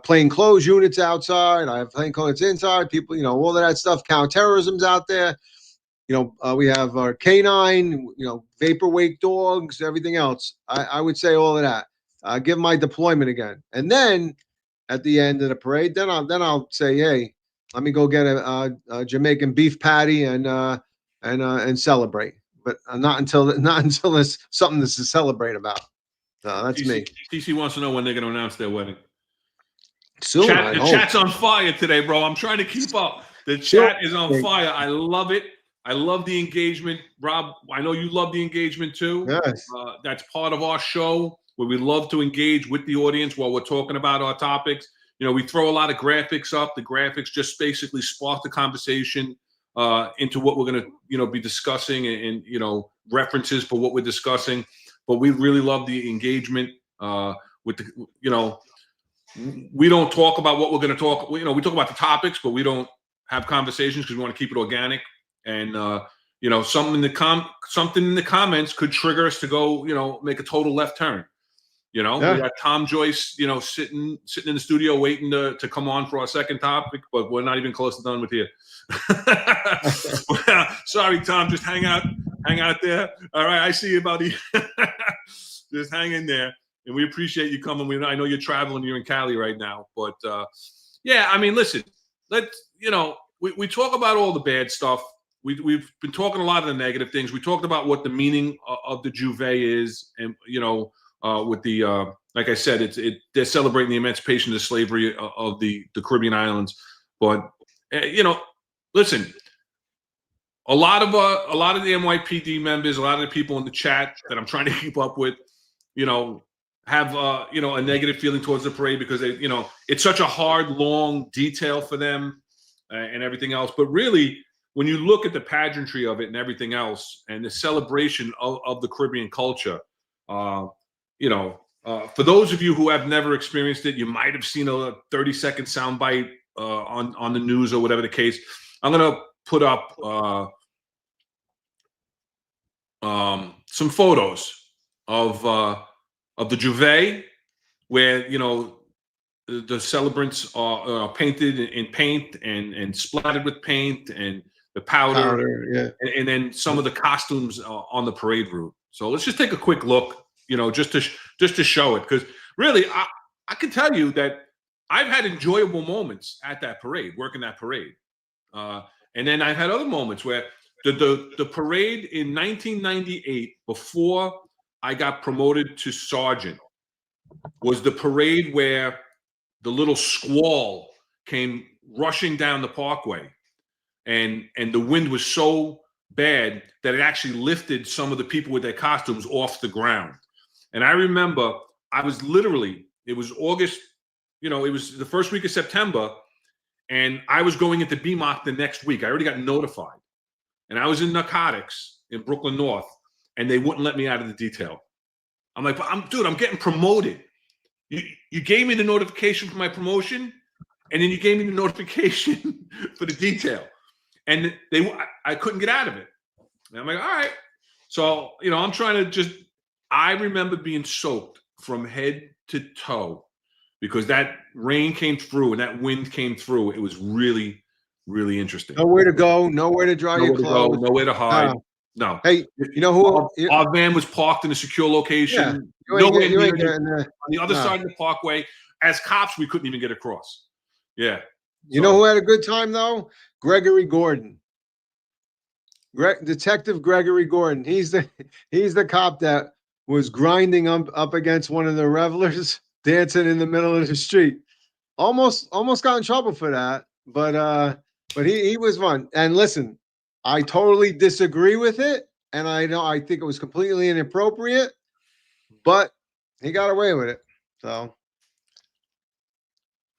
plain clothes units outside. I have plain clothes inside. People, all of that stuff. Counterterrorism's out there. We have our canine, vapor wake dogs, everything else. I would say all of that. Give my deployment again, and then at the end of the parade, then I'll say, hey, let me go get a Jamaican beef patty and celebrate. But not until there's something to celebrate about. That's me. TC wants to know when they're going to announce their wedding. Soon, the chat's on fire today, bro. I'm trying to keep up. The chat is on fire. I love it. I love the engagement. Rob, I know you love the engagement too. Yes. That's part of our show, where we love to engage with the audience while we're talking about our topics. We throw a lot of graphics up. The graphics just basically spark the conversation into what we're going to, be discussing and references for what we're discussing. But we really love the engagement with the, we don't talk about what we're going to talk. We talk about the topics, but we don't have conversations because we want to keep it organic. And something in the comments could trigger us to go, make a total left turn. Yeah. We got Tom Joyce, sitting in the studio waiting to come on for our second topic, but we're not even close to done with you. Sorry, Tom, just hang out there. All right, I see you, buddy. Just hang in there, and we appreciate you coming. I know you're traveling. You're in Cali right now, but yeah, I mean, listen, we talk about all the bad stuff. We've been talking a lot of the negative things. We talked about what the meaning of the Juve is, and with the like I said, they're celebrating the emancipation of the slavery of the Caribbean islands. But listen, a lot of the NYPD members, a lot of the people in the chat that I'm trying to keep up with, have a negative feeling towards the parade because they, it's such a hard, long detail for them and everything else. But really, when you look at the pageantry of it and everything else, and the celebration of the Caribbean culture, for those of you who have never experienced it, you might have seen a 30-second soundbite on the news or whatever the case. I'm gonna put up some photos of the Juve, where the celebrants are painted in paint and splattered with paint and the powder, yeah. and then some of the costumes on the parade route. So let's just take a quick look, just to show it, because really, I can tell you that I've had enjoyable moments at that parade, working that parade, and then I've had other moments where the parade in 1998, before I got promoted to sergeant, was the parade where the little squall came rushing down the parkway. And the wind was so bad that it actually lifted some of the people with their costumes off the ground. And I remember it was August, it was the first week of September, and I was going into BMOC the next week. I already got notified. And I was in narcotics in Brooklyn North, and they wouldn't let me out of the detail. I'm like, dude, I'm getting promoted. You gave me the notification for my promotion, and then you gave me the notification for the detail, and I couldn't get out of it. And I'm like, all right. So, I'm trying to I remember being soaked from head to toe because that rain came through and that wind came through. It was really, really interesting. Nowhere to go, nowhere to dry your clothes. Nowhere to hide. No. Hey, you know who? Our van was parked in a secure location. Nowhere on the other side of the parkway. As cops, we couldn't even get across. Yeah. You know who had a good time though? Gregory Gordon. Detective Gregory Gordon. He's the cop that was grinding up against one of the revelers dancing in the middle of the street. Almost got in trouble for that, but he was fun. And listen, I totally disagree with it, and I think it was completely inappropriate, but he got away with it. So,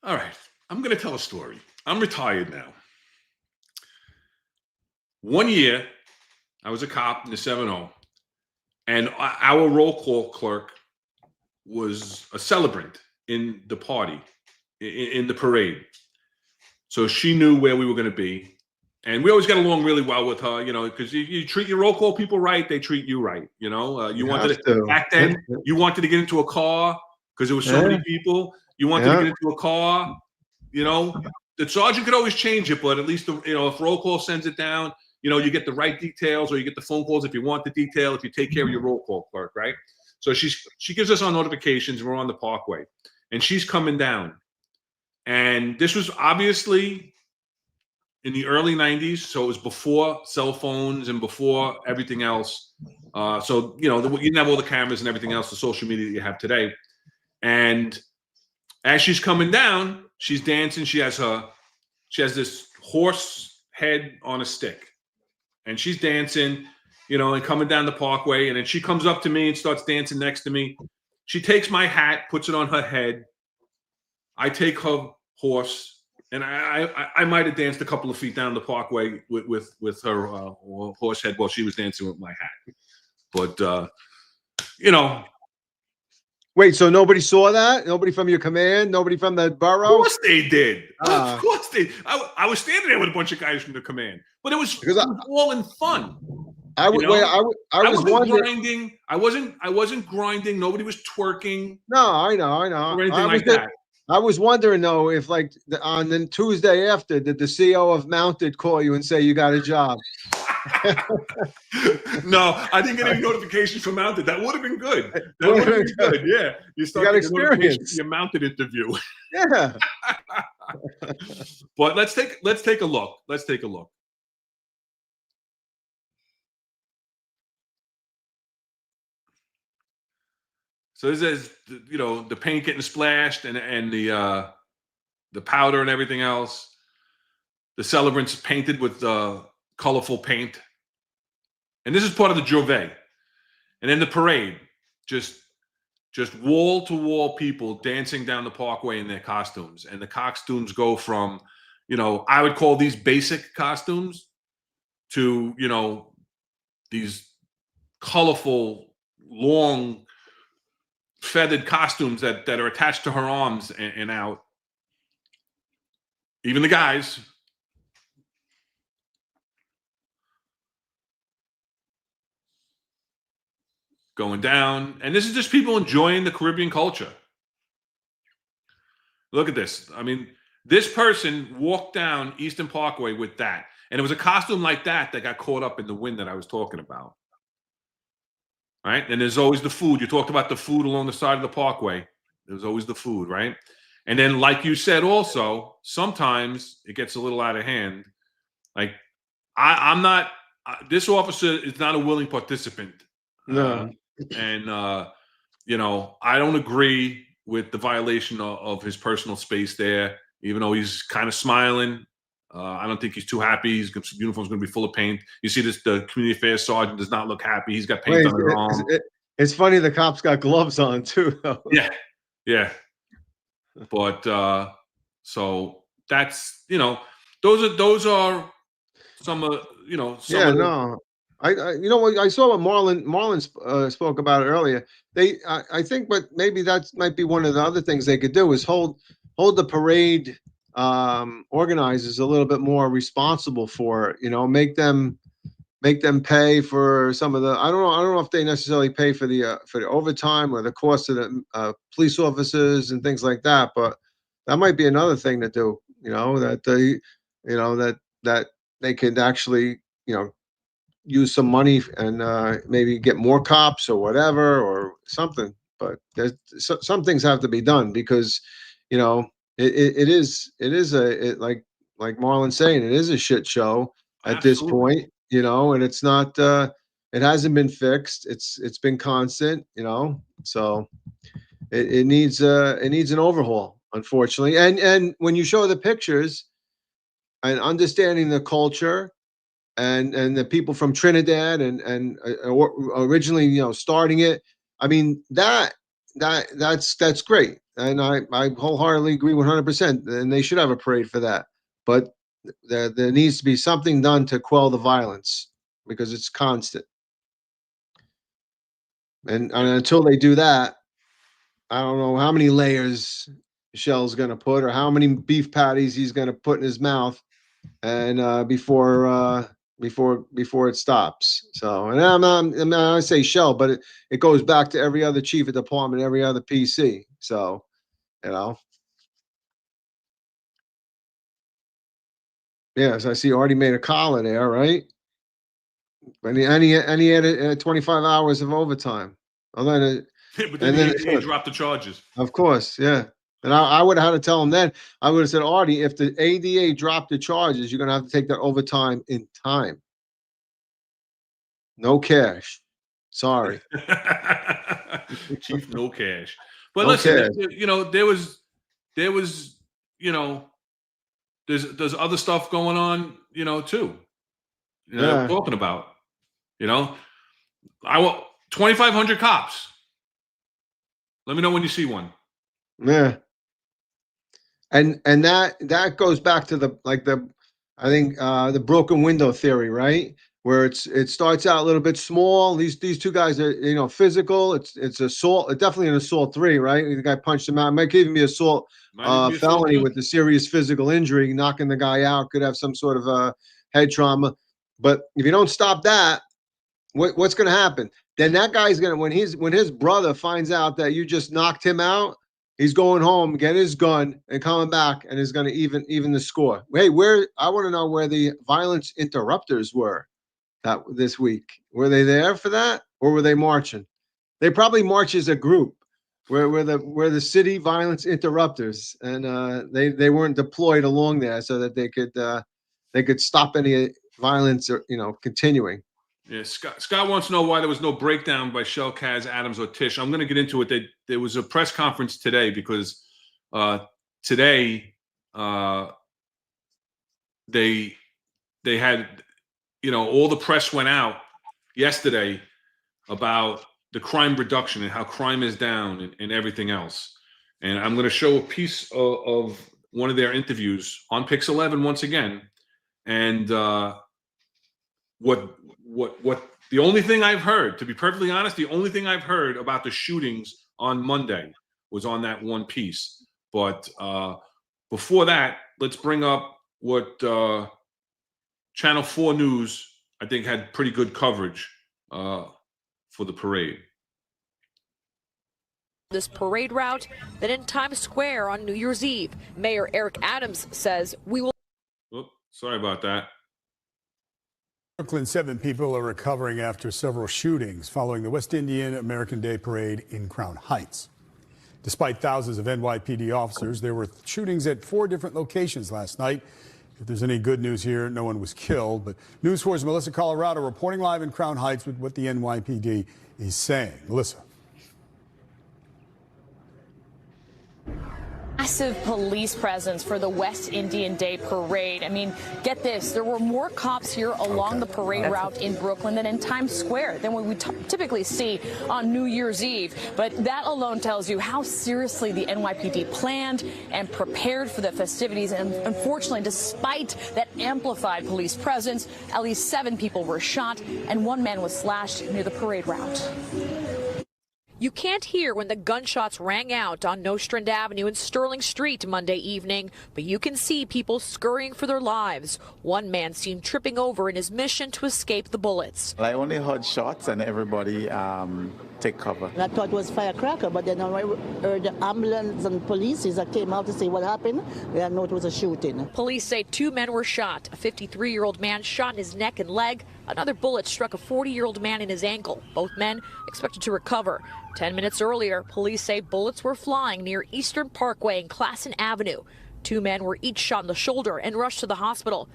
all right, I'm going to tell a story. I'm retired now. One year, I was a cop in the 7-0, and our roll call clerk was a celebrant in the party, in the parade. So she knew where we were going to be. And we always got along really well with her, because you treat your roll call people right, they treat you right. Back then, you wanted to get into a car because there was so many people. You wanted to get into a car, the sergeant could always change it, but at least, if roll call sends it down, you get the right details, or you get the phone calls if you want the detail, if you take care of your roll call clerk, right? So she gives us our notifications. We're on the parkway, and she's coming down. And this was obviously in the early 90s, so it was before cell phones and before everything else. So, you didn't have all the cameras and everything else, the social media that you have today. And as she's coming down, she's dancing. She has this horse head on a stick. And she's dancing, and coming down the parkway. And then she comes up to me and starts dancing next to me. She takes my hat, puts it on her head. I take her horse, and I might have danced a couple of feet down the parkway with her horse head while she was dancing with my hat. But, Wait, so nobody saw that? Nobody from your command? Nobody from the borough? Of course they did. Of course they. I was standing there with a bunch of guys from the command, but it was all in fun. I was wasn't grinding. I wasn't grinding. Nobody was twerking. No, I know. Or anything like that. I was wondering though if, like, on the Tuesday after, did the CO of Mounted call you and say you got a job? No, I didn't get any notifications from Mounted. That would have been good. That would have been good. Yeah, you got experience. Your Mounted interview. Yeah. But let's take a look. Let's take a look. So this is, the paint getting splashed and the powder and everything else. The celebrants painted with colorful paint. And this is part of the Jovet. And then the parade, just wall to wall people dancing down the parkway in their costumes. And the costumes go from, I would call these basic costumes to, these colorful, long, feathered costumes that are attached to her arms and out. Even the guys. Going down. And this is just people enjoying the Caribbean culture. Look at this. I mean, this person walked down Eastern Parkway with that. And it was a costume like that got caught up in the wind that I was talking about. Right? And there's always the food. You talked about the food along the side of the parkway. There's always the food, right? And then, like you said also, sometimes it gets a little out of hand. Like, I'm not, this officer is not a willing participant. No. And, I don't agree with the violation of his personal space there, even though he's kind of smiling. I don't think he's too happy. His uniform's going to be full of paint. You see this, the community affairs sergeant does not look happy. He's got paint on his arm. It's funny the cops got gloves on too. Yeah. But so that's, those are some of, yeah, no. You know what, I saw what Marlon spoke about it earlier. I think, but maybe that might be one of the other things they could do is hold the parade organizers a little bit more responsible for it. You know, make them pay for some of the. I don't know if they necessarily pay for the overtime or the cost of the police officers and things like that. But that might be another thing to do. You know, that that they could actually, use some money and maybe get more cops or whatever or something. But there's some things have to be done because, it is like Marlon's saying, it is a shit show at this Absolutely. point, and it's not, it hasn't been fixed. It's been constant, so it needs an overhaul, unfortunately. And when you show the pictures and understanding the culture and the people from Trinidad and originally, starting it. I mean, that's great. And I wholeheartedly agree 100%. And they should have a parade for that. But there needs to be something done to quell the violence because it's constant. And until they do that, I don't know how many layers Michelle's going to put or how many beef patties he's going to put in his mouth and before it stops. So, and I say Shell, but it goes back to every other chief of department, every other PC. So, yes, I see Artie made a collar there, right? And he had 25 hours of overtime. But then he dropped the charges. Of course, yeah. And I would have had to tell him then. I would have said, Artie, if the ADA dropped the charges, you're going to have to take that overtime in time. No cash. Sorry. Chief, no cash. But No listen, cash. there was, there's other stuff going on, too. Yeah. Talking about, I want 2,500 cops. Let me know when you see one. Yeah. And that goes back to the broken window theory, right? Where it starts out a little bit small. These two guys are, physical. It's assault, definitely an assault 3, right? The guy punched him out. It might even be assault felony with a serious physical injury, knocking the guy out, could have some sort of head trauma. But if you don't stop that, what's going to happen? Then that guy's going to, when his brother finds out that you just knocked him out, he's going home, get his gun, and coming back, and is going to even the score. Hey, I want to know where the violence interrupters were this week. Were they there for that, or were they marching? They probably march as a group. Where the city violence interrupters, and they weren't deployed along there so that they could stop any violence or continuing. Yeah, Scott wants to know why there was no breakdown by Shell, Kaz, Adams, or Tish. I'm going to get into it. There was a press conference today because today they had, all the press went out yesterday about the crime reduction and how crime is down and everything else. And I'm going to show a piece of one of their interviews on Pix 11 once again. And what the only thing I've heard, to be perfectly honest, the only thing I've heard about the shootings on Monday was on that one piece. But before that, let's bring up what Channel 4 News, I think, had pretty good coverage for the parade. This parade route that in Times Square on New Year's Eve, Mayor Eric Adams says we will. Oops, sorry about that. Brooklyn, 7 people are recovering after several shootings following the West Indian American Day Parade in Crown Heights. Despite thousands of NYPD officers, there were shootings at 4 different locations last night. If there's any good news here, no one was killed. But News 4's Melissa Colorado reporting live in Crown Heights with what the NYPD is saying. Melissa. A massive police presence for the West Indian Day Parade. I mean, get this, there were more cops here along the parade route in Brooklyn than in Times Square than what we typically see on New Year's Eve. But that alone tells you how seriously the NYPD planned and prepared for the festivities. And unfortunately, despite that amplified police presence, at least 7 people were shot and 1 man was slashed near the parade route. You can't hear when the gunshots rang out on Nostrand Avenue and Sterling Street Monday evening, but you can see people scurrying for their lives. One man seemed tripping over in his mission to escape the bullets. I only heard shots and everybody take cover. I thought it was firecracker, but then I heard the ambulance and police that came out to see what happened. I know it was a shooting. Police say 2 men were shot. A 53-year-old man shot in his neck and leg. Another bullet struck a 40-year-old man in his ankle. Both men expected to recover. 10 minutes earlier, police say bullets were flying near Eastern Parkway and Classen Avenue. 2 men were each shot in the shoulder and rushed to the hospital.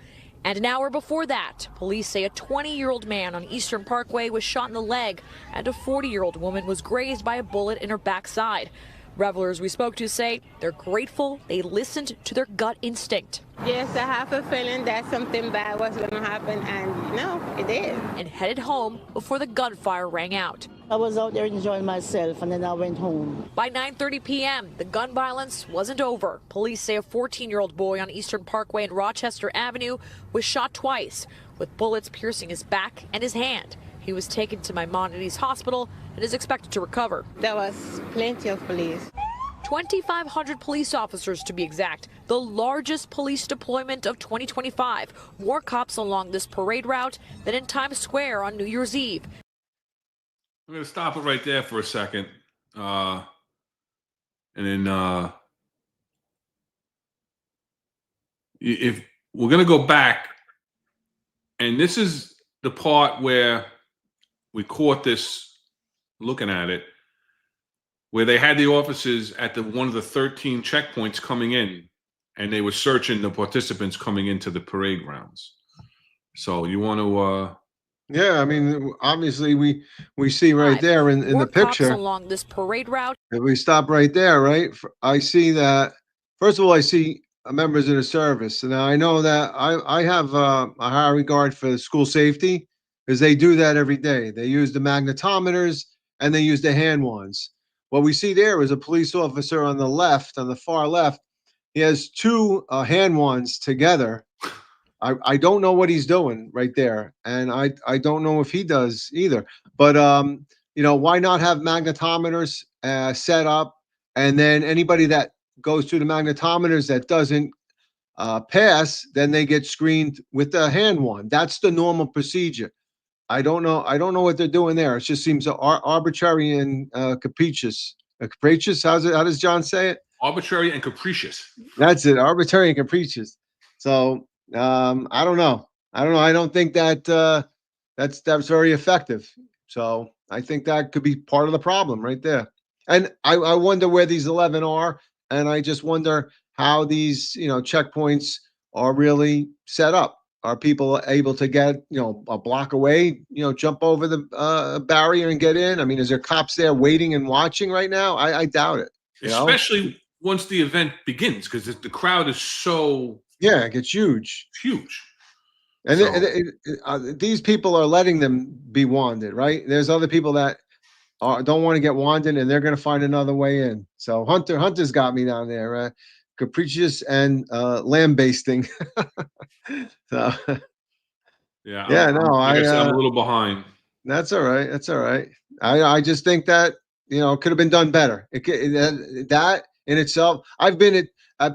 And an hour before that, police say a 20-year-old man on Eastern Parkway was shot in the leg, and a 40-year-old woman was grazed by a bullet in her backside. Revelers we spoke to say they're grateful they listened to their gut instinct. Yes, I have a feeling that something bad was going to happen, and no, it did. And headed home before the gunfire rang out. I was out there enjoying myself, and then I went home. By 9:30 p.m., the gun violence wasn't over. Police say a 14-year-old boy on Eastern Parkway and Rochester Avenue was shot twice, with bullets piercing his back and his hand. He was taken to Maimonides Hospital and is expected to recover. There was plenty of police. 2,500 police officers to be exact, the largest police deployment of 2025. More cops along this parade route than in Times Square on New Year's Eve. I'm going to stop it right there for a second. And then if we're going to go back, and this is the part where we caught this looking at it, where they had the officers at one of the 13 checkpoints coming in, and they were searching the participants coming into the parade grounds. So you want to yeah, I mean, obviously we see right there in the picture along this parade route. If we stop right there, right, I see that, first of all, I see members of the service. Now I know that I have a high regard for school safety, because they do that every day. They use the magnetometers and they use the hand wands. What we see there is a police officer on the left, on the far left. He has 2 hand wands together. I don't know what he's doing right there, and I don't know if he does either. But you know, why not have magnetometers set up, and then anybody that goes through the magnetometers that doesn't pass, then they get screened with the hand wand. That's the normal procedure. I don't know what they're doing there. It just seems arbitrary and capricious. Capricious? How does John say it? arbitrary and capricious. That's it. Arbitrary and capricious. So I don't know. I don't think that that's very effective. So I think that could be part of the problem right there. And I wonder where these 11 are. And I just wonder how these, checkpoints are really set up. Are people able to get, a block away, jump over the barrier and get in? I mean, is there cops there waiting and watching right now? I doubt it. Especially once the event begins, because the crowd is so... Yeah, it gets huge. It's huge. And these people are letting them be wanded, right? There's other people that don't want to get wanded, and they're going to find another way in. So Hunter's got me down there, capricious and lambasting. So yeah, no, I guess I'm a little behind. That's all right. That's all right. I just think that it could have been done better. That in itself, I've been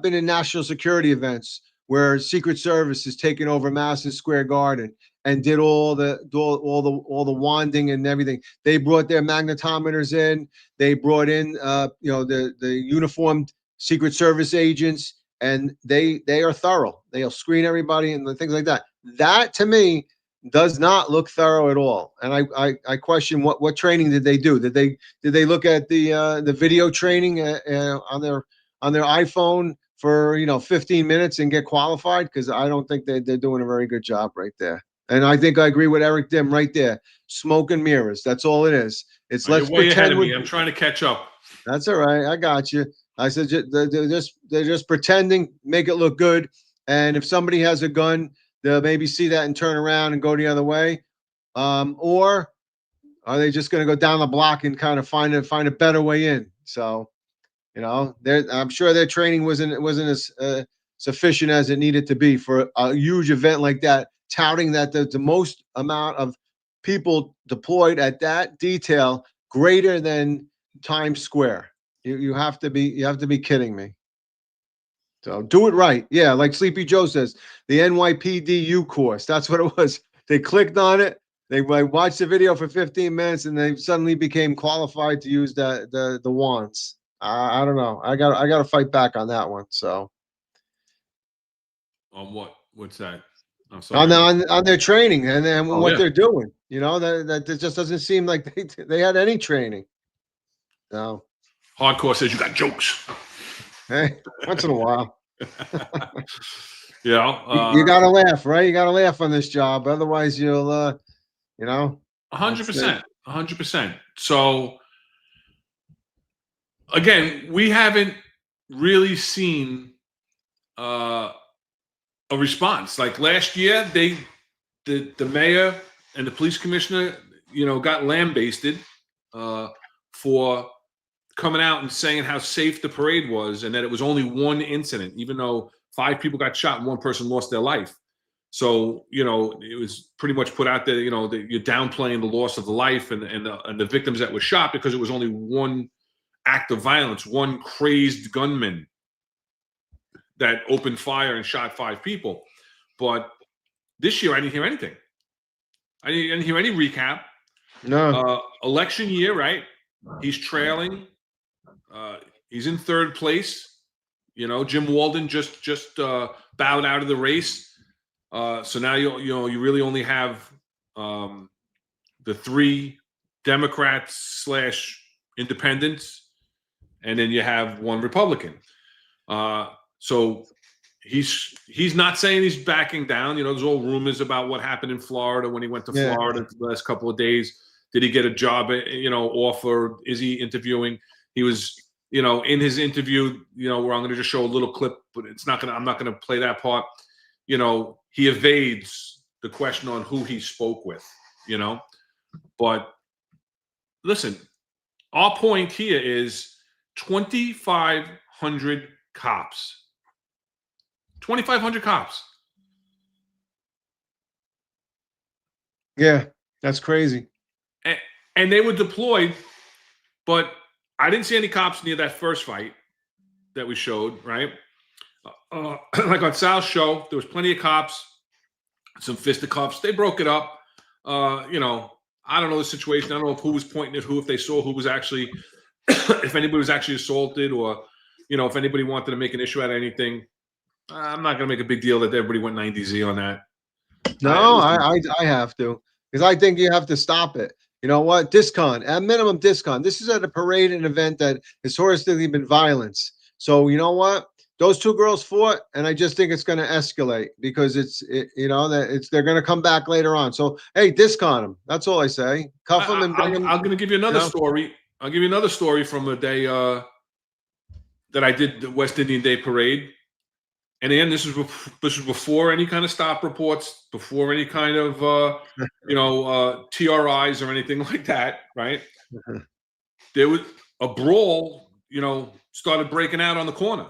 in national security events where Secret Service has taken over Madison Square Garden and did all the wanding and everything. They brought their magnetometers in. They brought in the uniformed Secret Service agents, and they are thorough. They'll screen everybody and things like that. That to me does not look thorough at all. And I question what training did they do? Did they look at the video training on their iPhone for 15 minutes and get qualified? Because I don't think they're doing a very good job right there. And I think I agree with Eric Dim right there. Smoke and mirrors. That's all it is. It's let's you're way pretend ahead of me. I'm trying to catch up. That's all right. I got you. I said they're just pretending, make it look good. And if somebody has a gun, they'll maybe see that and turn around and go the other way. Or are they just going to go down the block and kind of find a better way in? So, I'm sure their training wasn't as sufficient as it needed to be for a huge event like that, touting that the most amount of people deployed at that detail greater than Times Square. You have to be kidding me. So do it right. Yeah, like Sleepy Joe says, the NYPD U course. That's what it was. They clicked on it. They watched the video for 15 minutes, and they suddenly became qualified to use the wands. I don't know. I got to fight back on that one. So on what? What's that? I'm sorry. On their training and then what they're doing. That it just doesn't seem like they had any training. No. Hardcore says you got jokes. Hey, once in a while. You got to laugh, right? You got to laugh on this job. Otherwise, you'll, 100%. 100%. So, again, we haven't really seen a response. Like last year, the mayor and the police commissioner, got lambasted for coming out and saying how safe the parade was and that it was only one incident, even though 5 people got shot and 1 person lost their life. So, it was pretty much put out there, that you're downplaying the loss of the life and the victims that were shot because it was only one act of violence, one crazed gunman that opened fire and shot 5 people. But this year, I didn't hear anything. I didn't hear any recap. No. Election year, right? He's trailing. He's in 3rd place. Jim Walden just bowed out of the race. So now you really only have the 3 Democrats / independents, and then you have 1 Republican. So he's not saying he's backing down. There's all rumors about what happened in Florida when he went to Florida the last couple of days. Did he get a job, offer? Is he interviewing? He was, in his interview, where I'm going to just show a little clip, but I'm not going to play that part. He evades the question on who he spoke with, But listen, our point here is 2,500 cops. 2,500 cops. Yeah, that's crazy. And they were deployed, but I didn't see any cops near that first fight that we showed, right? Like on Sal's show, there was plenty of cops, some fisticuffs. They broke it up. I don't know the situation. I don't know who was pointing at who, if they saw who was actually, if anybody was actually assaulted or, if anybody wanted to make an issue out of anything. I'm not going to make a big deal that everybody went 90Z on that. No, I have to, because I think you have to stop it. You know what? Discon, at minimum discon. This is at a parade and event that historically been violence. So you know what? Those 2 girls fought, and I just think it's going to escalate because they're going to come back later on. So hey, discon them. That's all I say. Cuff them and bring them. I'm going to give you another story. I'll give you another story from a day that I did the West Indian Day Parade. And again, this was before any kind of stop reports, before any kind of TRIs or anything like that, right? There was a brawl, started breaking out on the corner.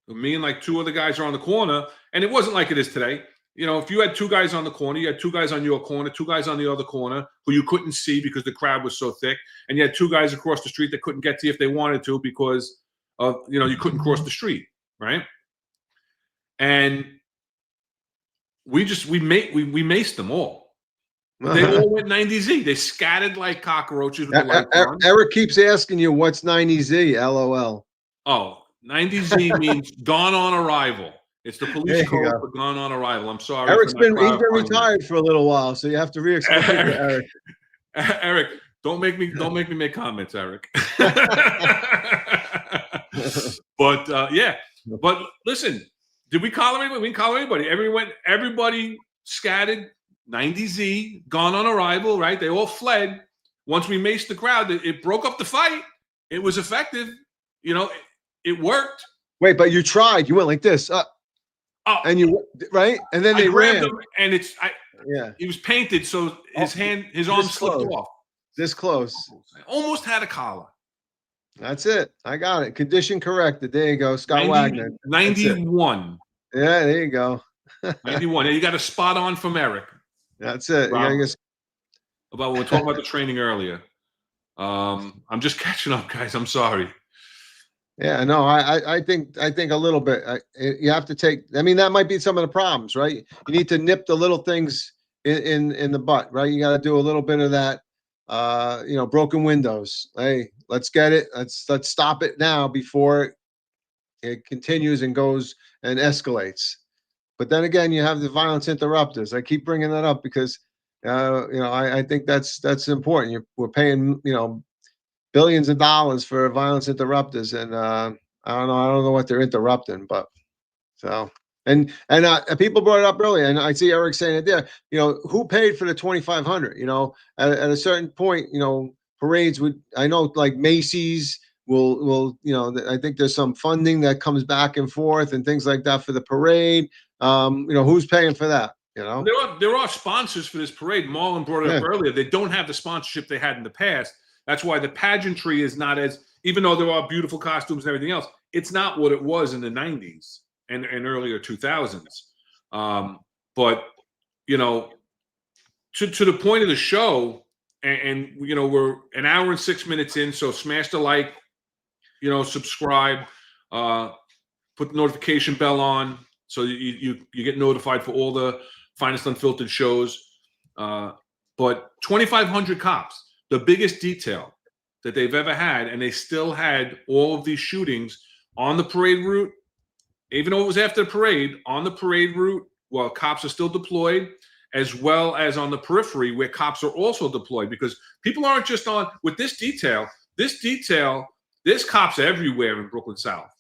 Me and like 2 other guys are on the corner, and it wasn't like it is today. If you had 2 guys on the corner, you had 2 guys on your corner, 2 guys on the other corner who you couldn't see because the crowd was so thick, and you had 2 guys across the street that couldn't get to you if they wanted to because of you couldn't cross the street, right? And we maced them all. They all went 90Z. They scattered like cockroaches with the lights on. Eric keeps asking you what's 90Z. LOL. Oh, 90Z means gone on arrival. It's the police code for gone on arrival. I'm sorry. He's been retired for a little while, so you have to re-explain to Eric. Eric, don't make me make comments, Eric. But listen. Did we call anybody? We didn't call anybody. Everybody scattered, 90Z, gone on arrival, right? They all fled. Once we maced the crowd, it broke up the fight. It was effective. it worked. Wait, but you tried. You went like this, and you right, and then they grabbed ran. him, and he was painted, so his arm slipped off. This close. I almost had a collar. That's it. I got it. Condition corrected. There you go, Scott Wagner. 91. Yeah, there you go. 91. And you got a spot on from Eric. That's it. About we were talking about the training earlier. I'm just catching up, guys. I'm sorry. Yeah, no, I think a little bit. You have to take. I mean, that might be some of the problems, right? You need to nip the little things in the butt, right? You got to do a little bit of that. Broken windows. Hey, let's get it. Let's stop it now before it continues and goes and escalates. But then again, you have the violence interrupters. I keep bringing that up because I think that's important. We're paying billions of dollars for violence interrupters, and I don't know what they're interrupting, but so and people brought it up earlier, and I see Eric saying it there. Who paid for the 2,500? At a certain point, parades would. I know like Macy's will I think there's some funding that comes back and forth and things like that for the parade. Who's paying for that? There are sponsors for this parade. Marlon brought it up earlier. They don't have the sponsorship they had in the past. That's why the pageantry is not even though there are beautiful costumes and everything else, it's not what it was in the 90s and earlier 2000s. But to the point of the show, and we're an hour and 6 minutes in, so smash the like, subscribe, put the notification bell on so you get notified for all the Finest Unfiltered shows. But 2,500 cops. The biggest detail that they've ever had, and they still had all of these shootings on the parade route, even though it was after the parade, on the parade route, while cops are still deployed, as well as on the periphery where cops are also deployed, because people aren't just on with this detail, there's cops everywhere in Brooklyn South.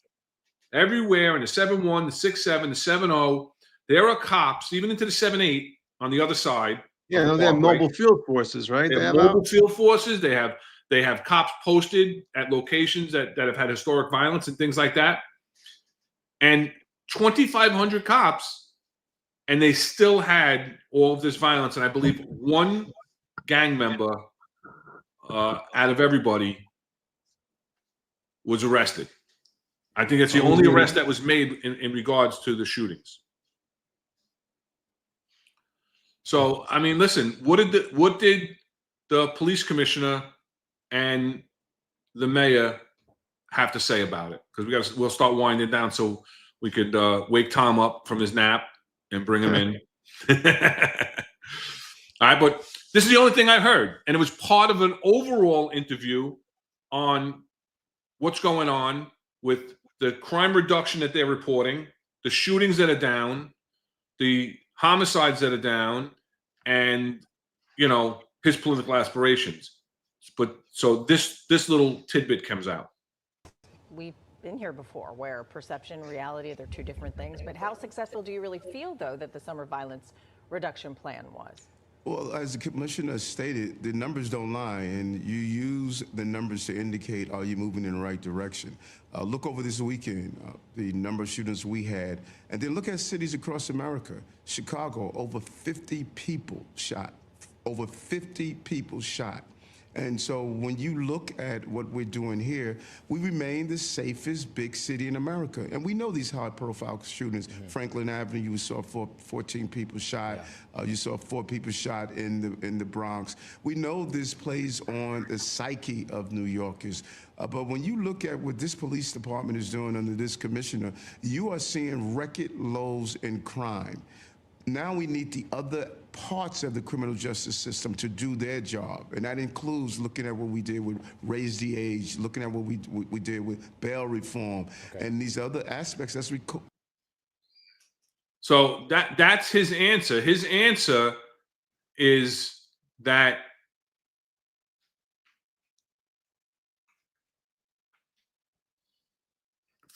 Everywhere in the 7-1, the 6-7, the 7-0, there are cops, even into the 7-8 on the other side. Yeah, they have mobile field forces, right? They have mobile field forces. They have cops posted at locations that have had historic violence and things like that. And 2,500 cops, and they still had all of this violence. And I believe one gang member out of everybody was arrested. I think that's the only arrest that was made in regards to the shootings. So, I mean, listen, what did the police commissioner and the mayor have to say about it? Because we'll start winding down so we could wake Tom up from his nap and bring him in. All right, but this is the only thing I heard, and it was part of an overall interview on what's going on with the crime reduction that they're reporting, the shootings that are down, the homicides that are down, and his political aspirations. But so this little tidbit comes out. We've been here before, where perception and reality, they're two different things. But how successful do you really feel, though, that the summer violence reduction plan was? Well, as the commissioner stated, the numbers don't lie, and you use the numbers to indicate are you moving in the right direction. Look over this weekend, the number of shootings we had, and then look at cities across America. Chicago, over 50 people shot. Over 50 people shot. And so when you look at what we're doing here, we remain the safest big city in America. And we know these high-profile shootings. Franklin Avenue, you saw 14 people shot. You saw 4 people shot in the Bronx. We know this plays on the psyche of New Yorkers. But when you look at what this police department is doing under this commissioner, you are seeing record lows in crime. Now we need the other parts of the criminal justice system to do their job, and that includes looking at what we did with raise the age, looking at what we did with bail reform, and these other aspects. So that's his answer. His answer is that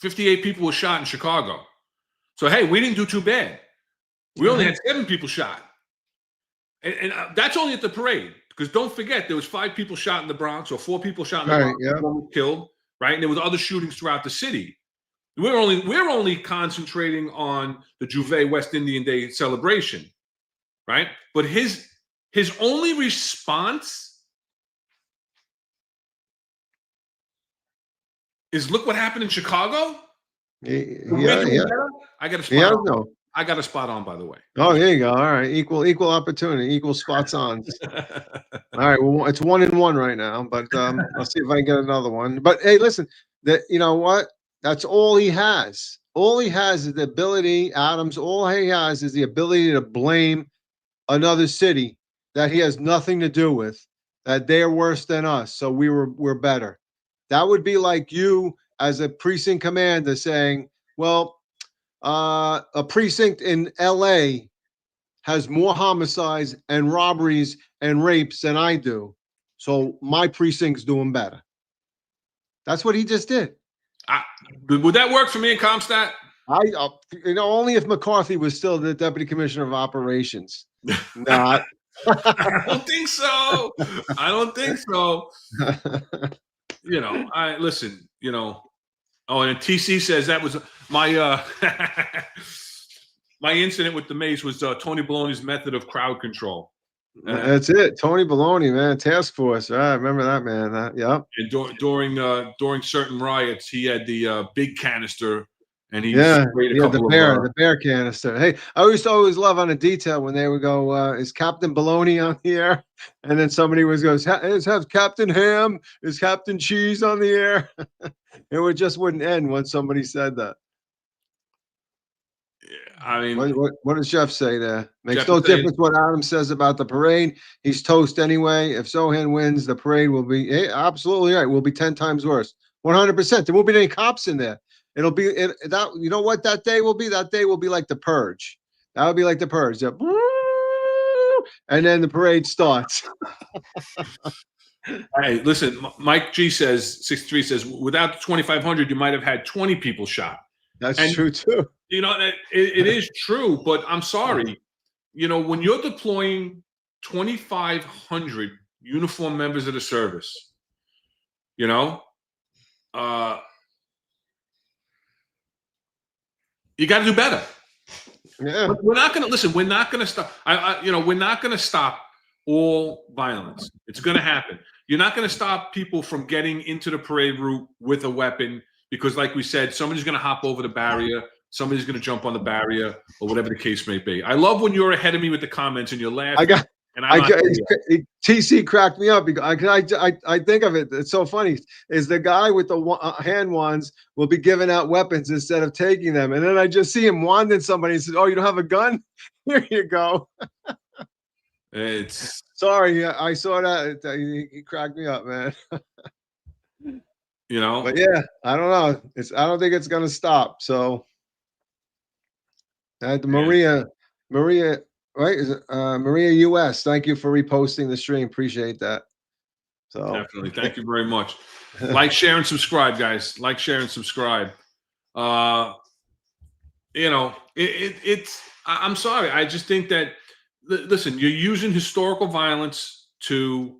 $58 people were shot in Chicago. So hey, we didn't do too bad. We only had 7 people shot. And that's only at the parade. Because don't forget, there was 5 people shot in the Bronx, or 4 people shot in the Bronx, one was killed, right? And there was other shootings throughout the city. We're only concentrating on the Juve West Indian Day celebration, right? But his only response is, look what happened in Chicago. Yeah. I got a spot on. No. I got a spot on, by the way. Oh, there you go. All right. Equal opportunity, equal spots on. All right. Well, it's 1-1 right now, but I'll see if I can get another one. But hey, listen, you know what? That's all he has. All he has is the ability, Adams, all he has is the ability to blame another city that he has nothing to do with, that they're worse than us, so we're better. That would be like you as a precinct commander saying, well, a precinct in LA has more homicides and robberies and rapes than I do, so my precinct's doing better. That's what he just did. Would that work for me in Comstat? Only if McCarthy was still the deputy commissioner of operations. Not. I don't think so. Listen. Oh, and TC says that was my my incident with the mace was Tony Baloney's method of crowd control. That's it, Tony Baloney, man, task force. I remember that, man. Yep. And during certain riots, he had the big canister, and he sprayed the bear canister. Hey, I used to always love on a detail when they would go, "Is Captain Baloney on the air?" And then somebody goes, "Have Captain Ham? Is Captain Cheese on the air?" It wouldn't end once somebody said that. I mean, what does Jeff say there? Makes no difference what Adam says about the parade. He's toast anyway. If Sohan wins, the parade will be absolutely right. Will be 10 times worse. 100%. There won't be any cops in there. It'll be that. You know what that day will be? That day will be like the purge. That would be like the purge. Yeah. And then the parade starts. Hey, listen. Mike G says 63 says without the 2,500, you might have had 20 people shot. That's true too. It is true, but I'm sorry. When you're deploying 2,500 uniformed members of the service, you got to do better. Yeah. We're not going to listen. We're not going to stop. We're not going to stop all violence. It's going to happen. You're not going to stop people from getting into the parade route with a weapon because, like we said, somebody's going to hop over the barrier. Somebody's going to jump on the barrier or whatever the case may be. I love when you're ahead of me with the comments and you're laughing. TC cracked me up because I think of it. It's so funny. Is the guy with the hand wands will be giving out weapons instead of taking them, and then I just see him wanding somebody and says, "Oh, you don't have a gun? Here you go." It's sorry, I saw that. He cracked me up, man. But yeah, I don't know. I don't think it's going to stop. So. Maria, right? Is it Maria US? Thank you for reposting the stream. Appreciate that. So definitely, thank you very much. Like, share, and subscribe, guys. Like, share, and subscribe. It's. I'm sorry. I just think that. Listen, you're using historical violence to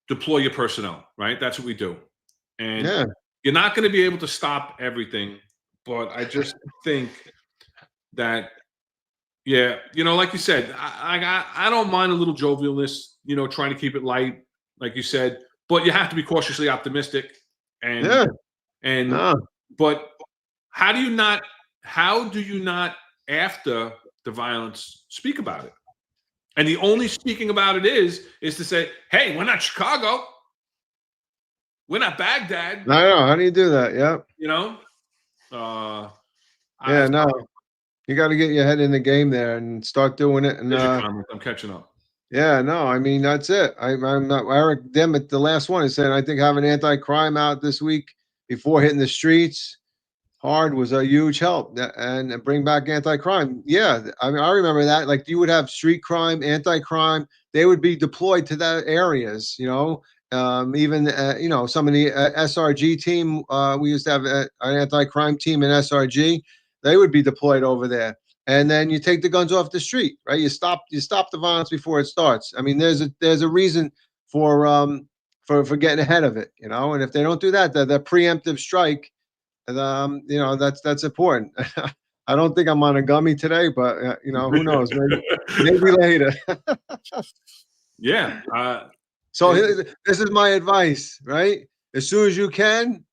deploy your personnel, right? That's what we do, and you're not going to be able to stop everything. But I just think. That, like you said, I don't mind a little jovialness, trying to keep it light, like you said, but you have to be cautiously optimistic. But how do you not after the violence speak about it? And the only speaking about it is to say, hey, we're not Chicago. We're not Baghdad. I know. How do you do that? Yep. You got to get your head in the game there and start doing it. And I'm catching up. Yeah, no, I mean that's it. I'm not Eric Demmett. The last one is saying I think having anti-crime out this week before hitting the streets hard was a huge help and bring back anti-crime. Yeah, I mean I remember that. Like you would have street crime, anti-crime. They would be deployed to that areas. Even some of the SRG team. We used to have an anti-crime team in SRG. They would be deployed over there, and then you take the guns off the street, right? You stop the violence before it starts. I mean, there's a reason for getting ahead of it, And if they don't do that, the preemptive strike, And that's important. I don't think I'm on a gummy today, but who knows? Maybe later. Yeah. So this is my advice, right? As soon as you can,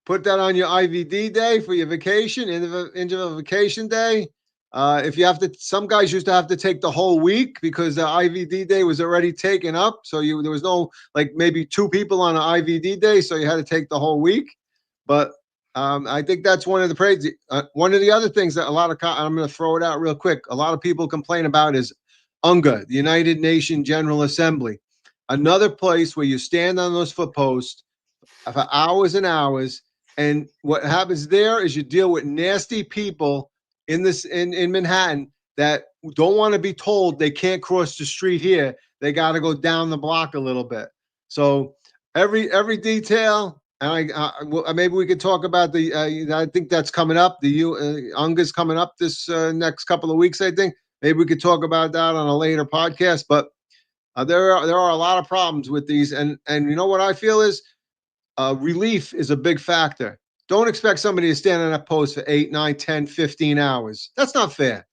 put that on your IVD day for your vacation, individual vacation day. If you have to, some guys used to have to take the whole week because the IVD day was already taken up. So there was no, like maybe 2 people on an IVD day, so you had to take the whole week. But I think that's one of the parades. One of the other things that I'm going to throw it out real quick. A lot of people complain about is UNGA, the United Nations General Assembly, another place where you stand on those foot posts for hours and hours. And what happens there is you deal with nasty people in Manhattan that don't want to be told they can't cross the street here. They got to go down the block a little bit. So every detail. And maybe we could talk about I think that's coming up. The UNGA's coming up this next couple of weeks, I think. Maybe we could talk about that on a later podcast. But there are a lot of problems with these. And you know what I feel is relief is a big factor. Don't expect somebody to stand on a post for 8, 9, 10, 15 hours. That's not fair.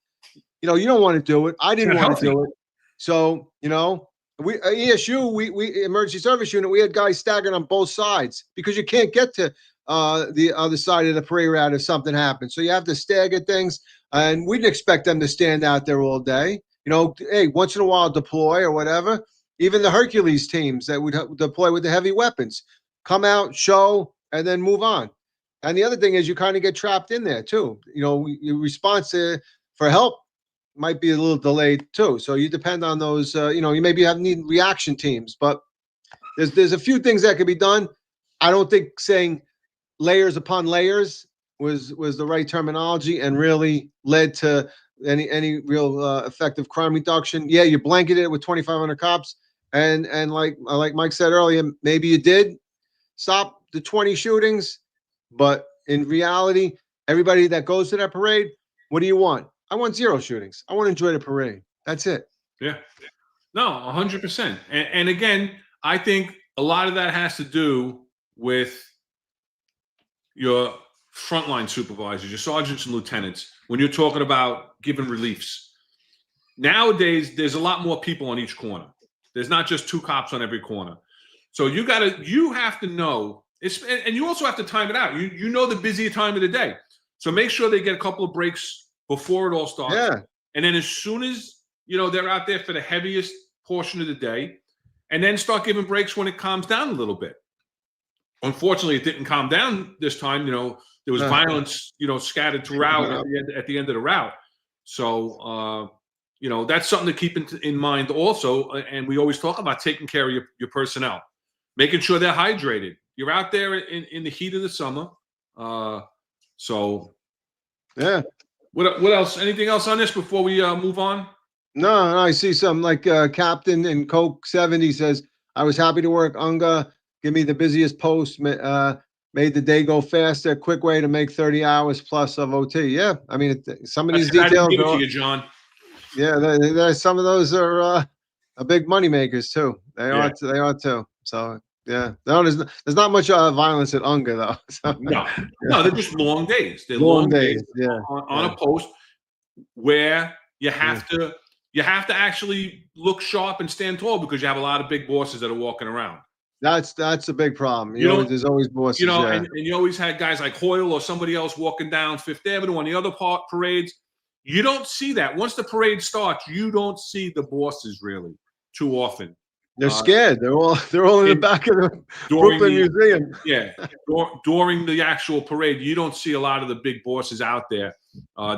You don't want to do it. I didn't want to do it. So, we ESU, we emergency service unit, we had guys staggered on both sides because you can't get to the other side of the parade route if something happens. So you have to stagger things, and we didn't expect them to stand out there all day. Hey, once in a while deploy or whatever. Even the Hercules teams that would deploy with the heavy weapons come out, show, and then move on. And the other thing is you kind of get trapped in there too. Your response for help might be a little delayed too. So you depend on those, you maybe need reaction teams, but there's a few things that could be done. I don't think saying layers upon layers was the right terminology and really led to any real effective crime reduction. Yeah, you blanketed it with 2,500 cops. And like Mike said earlier, maybe you did stop the 20 shootings, but in reality, everybody that goes to that parade, what do you want? I want 0 shootings. I want to enjoy the parade. That's it. Yeah. No, 100%. And again, I think a lot of that has to do with your frontline supervisors, your sergeants and lieutenants, when you're talking about giving reliefs. Nowadays, there's a lot more people on each corner. There's not just 2 cops on every corner. So you have to know, and you also have to time it out. You know the busier time of the day. So make sure they get a couple of breaks before it all starts. Yeah. And then as soon as, they're out there for the heaviest portion of the day, and then start giving breaks when it calms down a little bit. Unfortunately, it didn't calm down this time. There was violence, scattered throughout at the end of the route. So, that's something to keep in mind also. And we always talk about taking care of your personnel, making sure they're hydrated. You're out there in the heat of the summer. So, yeah. What else? Anything else on this before we move on? No, I see some like Captain in Coke 70 says, I was happy to work UNGA. Give me the busiest post. Made the day go faster. Quick way to make 30 hours plus of OT. Yeah, I mean, some of these details. Give it to you, John. Yeah, some of those are big money makers too. They are too. So yeah, no, there's not much violence at UNGA though. So, no, they're just long days. They're long days. Yeah, on a post where you have to actually look sharp and stand tall because you have a lot of big bosses that are walking around. That's a big problem. There's always bosses. And you always had guys like Hoyle or somebody else walking down Fifth Avenue on the other parades. You don't see that. Once the parade starts, you don't see the bosses really too often. They're scared. They're all in the back of the Brooklyn Museum. Yeah. During the actual parade, you don't see a lot of the big bosses out there.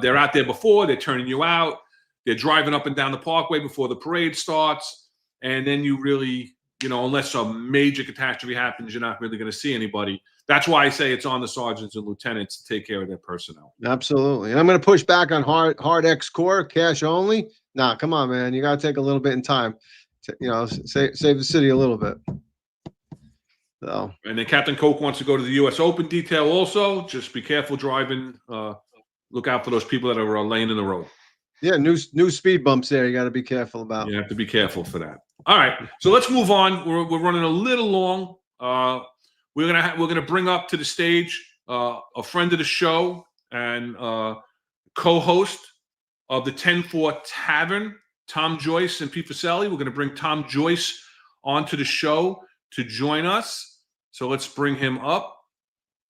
They're out there before. They're turning you out. They're driving up and down the parkway before the parade starts. And then you really, unless a major catastrophe happens, you're not really going to see anybody. That's why I say it's on the sergeants and lieutenants to take care of their personnel. Absolutely. And I'm going to push back on hard X core, cash only. Nah, come on, man. You got to take a little bit in time to, save the city a little bit. So. And then Captain Coke wants to go to the U.S. Open detail also. Just be careful driving. Look out for those people that are laying in the road. Yeah, new speed bumps there. You got to be careful about. You have to be careful for that. All right, so let's move on. We're running a little long. we're gonna bring up to the stage a friend of the show and co-host of the 10-4 Tavern, Tom Joyce and Pete Faselli. We're gonna bring Tom Joyce onto the show to join us. So let's bring him up.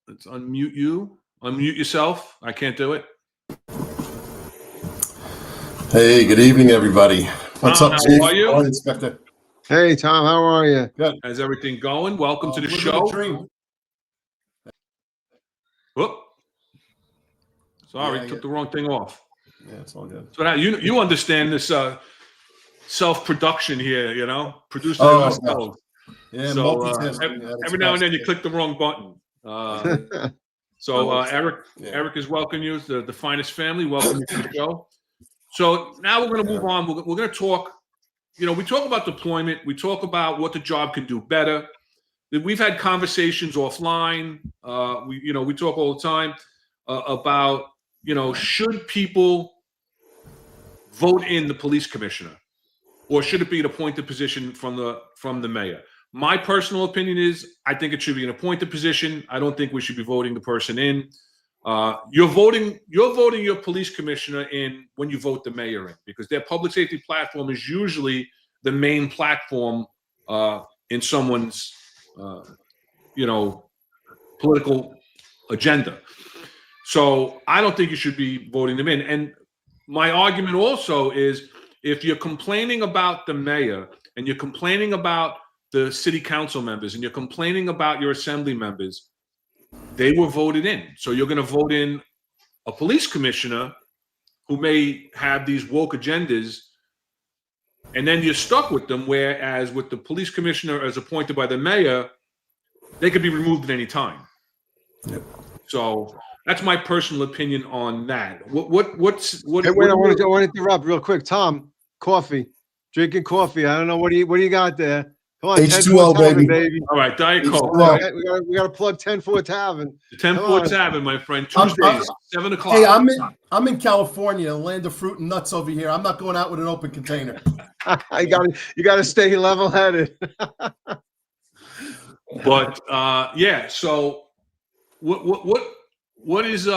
Let's unmute you. Unmute yourself. I can't do it. Hey, good evening, everybody. What's up, Chief? How are you? Inspector. Hey, Tom, how are you? Good. How's everything going? Welcome to the Living show. the dream. Whoop. Sorry, Yeah, took the wrong thing off. Yeah, it's all good. So now you understand this self-production here, you know, producing Oh, ourselves. Yeah, So multitasking at its every now and then you best. click the wrong button. Eric is welcoming you, the Finest family. Welcome you to the show. So now we're going to move on. We're going to talk. You know, we talk about deployment. We talk about what the job can do better. We've had conversations offline. We talk all the time about, should people vote in the police commissioner, or should it be an appointed position from the mayor? My personal opinion is I think it should be an appointed position. I don't think we should be voting the person in. You're voting your police commissioner in when you vote the mayor in, because their public safety platform is usually the main platform in someone's political agenda. So I don't think you should be voting them in. And my argument also is, if you're complaining about the mayor and you're complaining about the city council members and you're complaining about your assembly members, they were voted in. So you're going to vote in a police commissioner who may have these woke agendas, and then you're stuck with them. Whereas with the police commissioner as appointed by the mayor, they could be removed at any time. Yep. So that's my personal opinion on that. Hey, wait, I want to interrupt real quick. Tom, drinking coffee. I don't know. What do you got there? Come on, H2O, 10-4 baby. All right, Diet Coke. We got to plug 10-4 Tavern. The 10-4 Tavern, my friend. Tuesdays, 7 o'clock. Hey, I'm in California, the land of fruit and nuts over here. I'm not going out with an open container. You got to stay level-headed. But yeah. So what is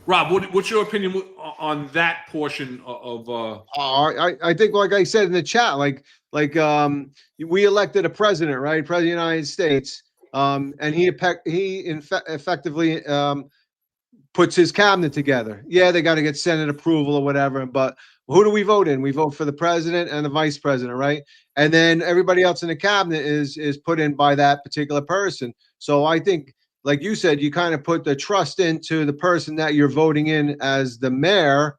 Rob? What's your opinion on that portion of? I think, like I said in the chat, like we elected a president, right? President of the United States, and he effectively puts his cabinet together. Yeah, they got to get Senate approval or whatever, but who do we vote in? We vote for the president and the vice president, right? And then everybody else in the cabinet is put in by that particular person. So I think, like you said, you kind of put the trust into the person that you're voting in as the mayor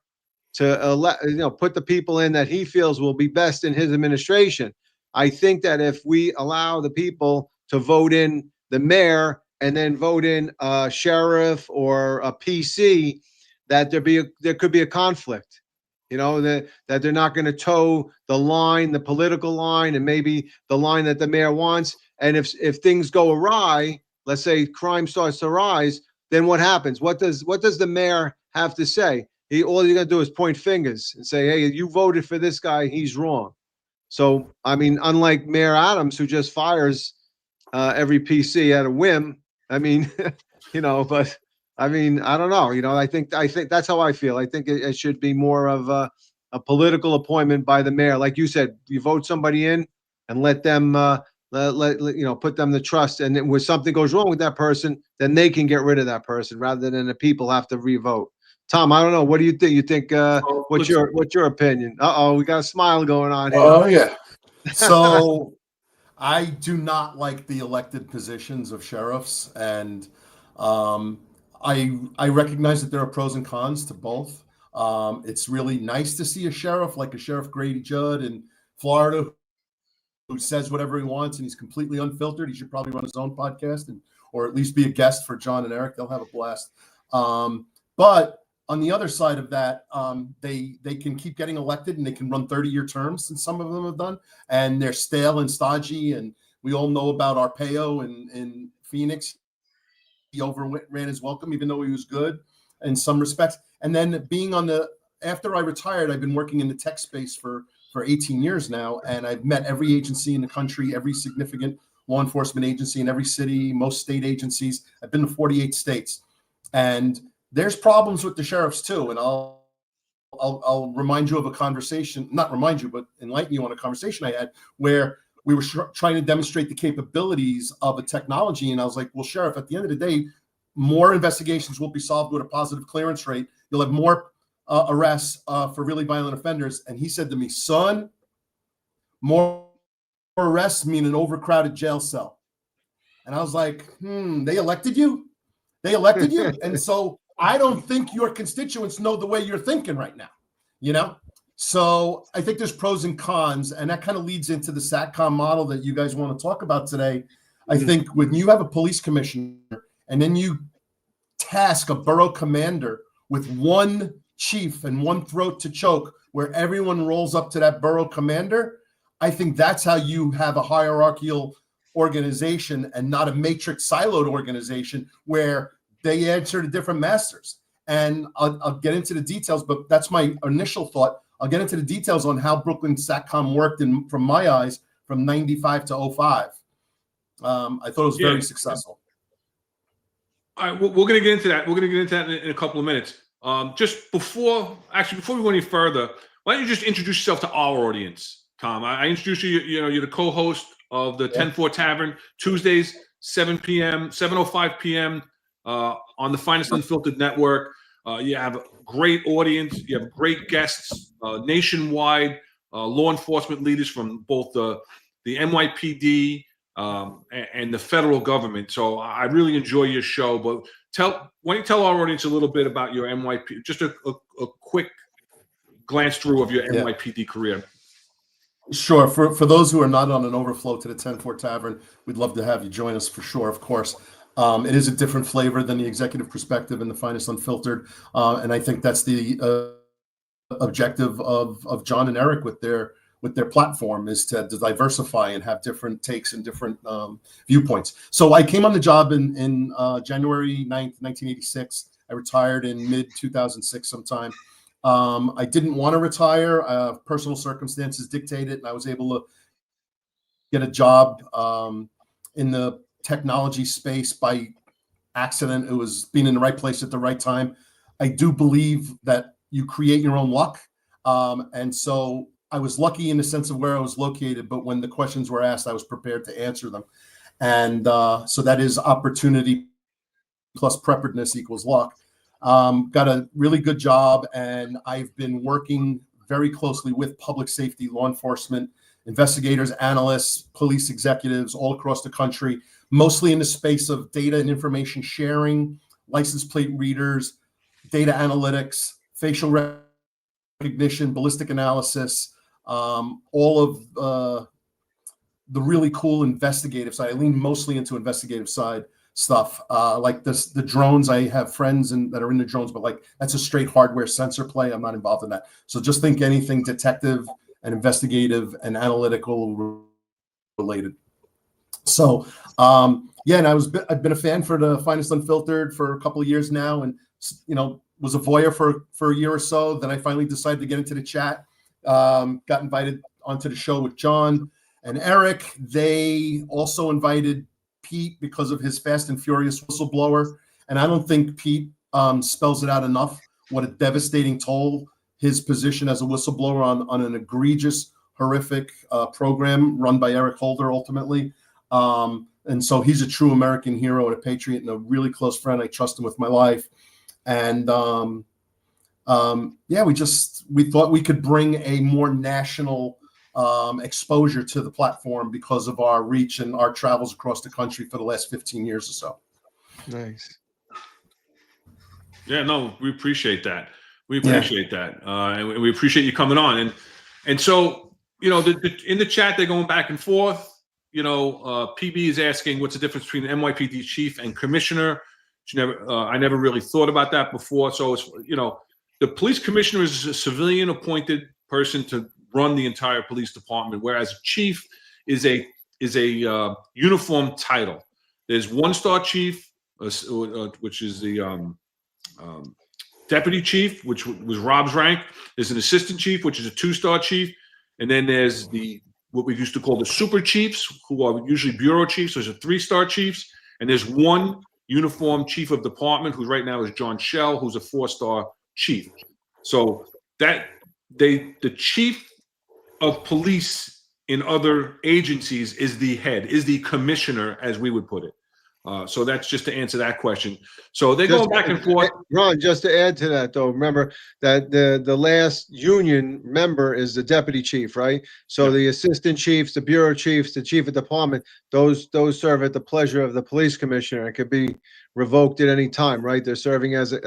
to put the people in that he feels will be best in his administration. I think that if we allow the people to vote in the mayor and then vote in a sheriff or a PC, that there could be a conflict. That they're not going to toe the line, the political line, and maybe the line that the mayor wants. And if things go awry, let's say crime starts to rise, then what happens? What does the mayor have to say? All he's going to do is point fingers and say, hey, you voted for this guy, he's wrong. So, I mean, unlike Mayor Adams, who just fires every PC at a whim, I mean, but I mean, I don't know. I think that's how I feel. I think it should be more of a political appointment by the mayor. Like you said, you vote somebody in and let them put them to trust. And then when something goes wrong with that person, then they can get rid of that person rather than the people have to revote. Tom, I don't know. What do you think? You think what's your opinion? We got a smile going on here. Oh yeah. So I do not like the elected positions of sheriffs, and I recognize that there are pros and cons to both. It's really nice to see a sheriff like a Sheriff Grady Judd in Florida who says whatever he wants and he's completely unfiltered. He should probably run his own podcast or at least be a guest for John and Eric. They'll have a blast. But on the other side of that, they can keep getting elected and they can run 30-year terms, and some of them have done, and they're stale and stodgy. And we all know about Arpaio in Phoenix. He overran his welcome, even though he was good in some respects. And then after I retired, I've been working in the tech space for 18 years now, and I've met every agency in the country, every significant law enforcement agency in every city, most state agencies. I've been to 48 states, and there's problems with the sheriffs too. And I'll remind you of a conversation, not remind you, but enlighten you on a conversation I had where we were trying to demonstrate the capabilities of a technology. And I was like, well, Sheriff, at the end of the day, more investigations will be solved with a positive clearance rate. You'll have more arrests for really violent offenders. And he said to me, son, more arrests mean an overcrowded jail cell. And I was like, they elected you? They elected you? And so I don't think your constituents know the way you're thinking right now, you know? So I think there's pros and cons, and that kind of leads into the Satcom model that you guys want to talk about today. I think when you have a police commissioner and then you task a borough commander with one chief and one throat to choke where everyone rolls up to that borough commander, I think that's how you have a hierarchical organization and not a matrix siloed organization where they answer to different masters. And I'll get into the details, but that's my initial thought. I'll get into the details on how Brooklyn Satcom worked from my eyes from 95 to 05. I thought it was very successful. All right, we're going to get into that. We're going to get into that in a couple of minutes. Just before we go any further, why don't you just introduce yourself to our audience, Tom? I introduced you. You're the co-host of the 10-4 Tavern, Tuesdays, 7:05 p.m. On the Finest Unfiltered Network. You have a great audience. You have great guests nationwide, law enforcement leaders from both the NYPD and the federal government. So I really enjoy your show. But why don't you tell our audience a little bit about your NYPD, just a quick glance through of your NYPD career. Sure. For those who are not on an overflow to the 10-4 Tavern, we'd love to have you join us for sure, of course. It is a different flavor than the executive perspective and the Finest Unfiltered. And I think that's the objective of John and Eric with their platform, is to diversify and have different takes and different viewpoints. So I came on the job in January 9th, 1986. I retired in mid-2006 sometime. I didn't want to retire. Personal circumstances dictated, and I was able to get a job in the technology space by accident. It was being in the right place at the right time. I do believe that you create your own luck. And so I was lucky in the sense of where I was located, but when the questions were asked, I was prepared to answer them. And so that is opportunity plus preparedness equals luck. Got a really good job, and I've been working very closely with public safety, law enforcement, investigators, analysts, police executives all across the country, mostly in the space of data and information sharing, license plate readers, data analytics, facial recognition, ballistic analysis, all of the really cool investigative side. I lean mostly into investigative side stuff, like the drones. I have friends that are in the drones, but like that's a straight hardware sensor play. I'm not involved in that. So just think anything detective and investigative and analytical related. So and I've been a fan for the Finest Unfiltered for a couple of years now, and was a voyeur for a year or so. Then I finally decided to get into the chat. Got invited onto the show with John and Eric. They also invited Pete because of his Fast and Furious whistleblower, and I don't think Pete spells it out enough what a devastating toll his position as a whistleblower on an egregious, horrific program run by Eric Holder ultimately. And so he's a true American hero and a patriot and a really close friend. I trust him with my life. And we thought we could bring a more national exposure to the platform because of our reach and our travels across the country for the last 15 years or so. Nice. Yeah, no, we appreciate that. We appreciate that. And we appreciate you coming on. And so, in the chat, they're going back and forth. PB is asking what's the difference between an NYPD chief and commissioner. I never really thought about that before. So it's, the police commissioner is a civilian appointed person to run the entire police department, whereas a chief is a uniform title. There's one-star chief, which is the deputy chief, which was Rob's rank. There's an assistant chief, which is a two-star chief, and then there's the what we used to call the super chiefs, who are usually bureau chiefs. There's a 3-star chiefs, and there's one uniform chief of department, who right now is John Shell, who's a 4-star chief. So that the chief of police in other agencies is the head, is the commissioner, as we would put it. So that's just to answer that question. So they go back and forth. Ron, just to add to that, though, remember that the last union member is the deputy chief, right? So the assistant chiefs, the bureau chiefs, the chief of department, those serve at the pleasure of the police commissioner. It could be revoked at any time, right? They're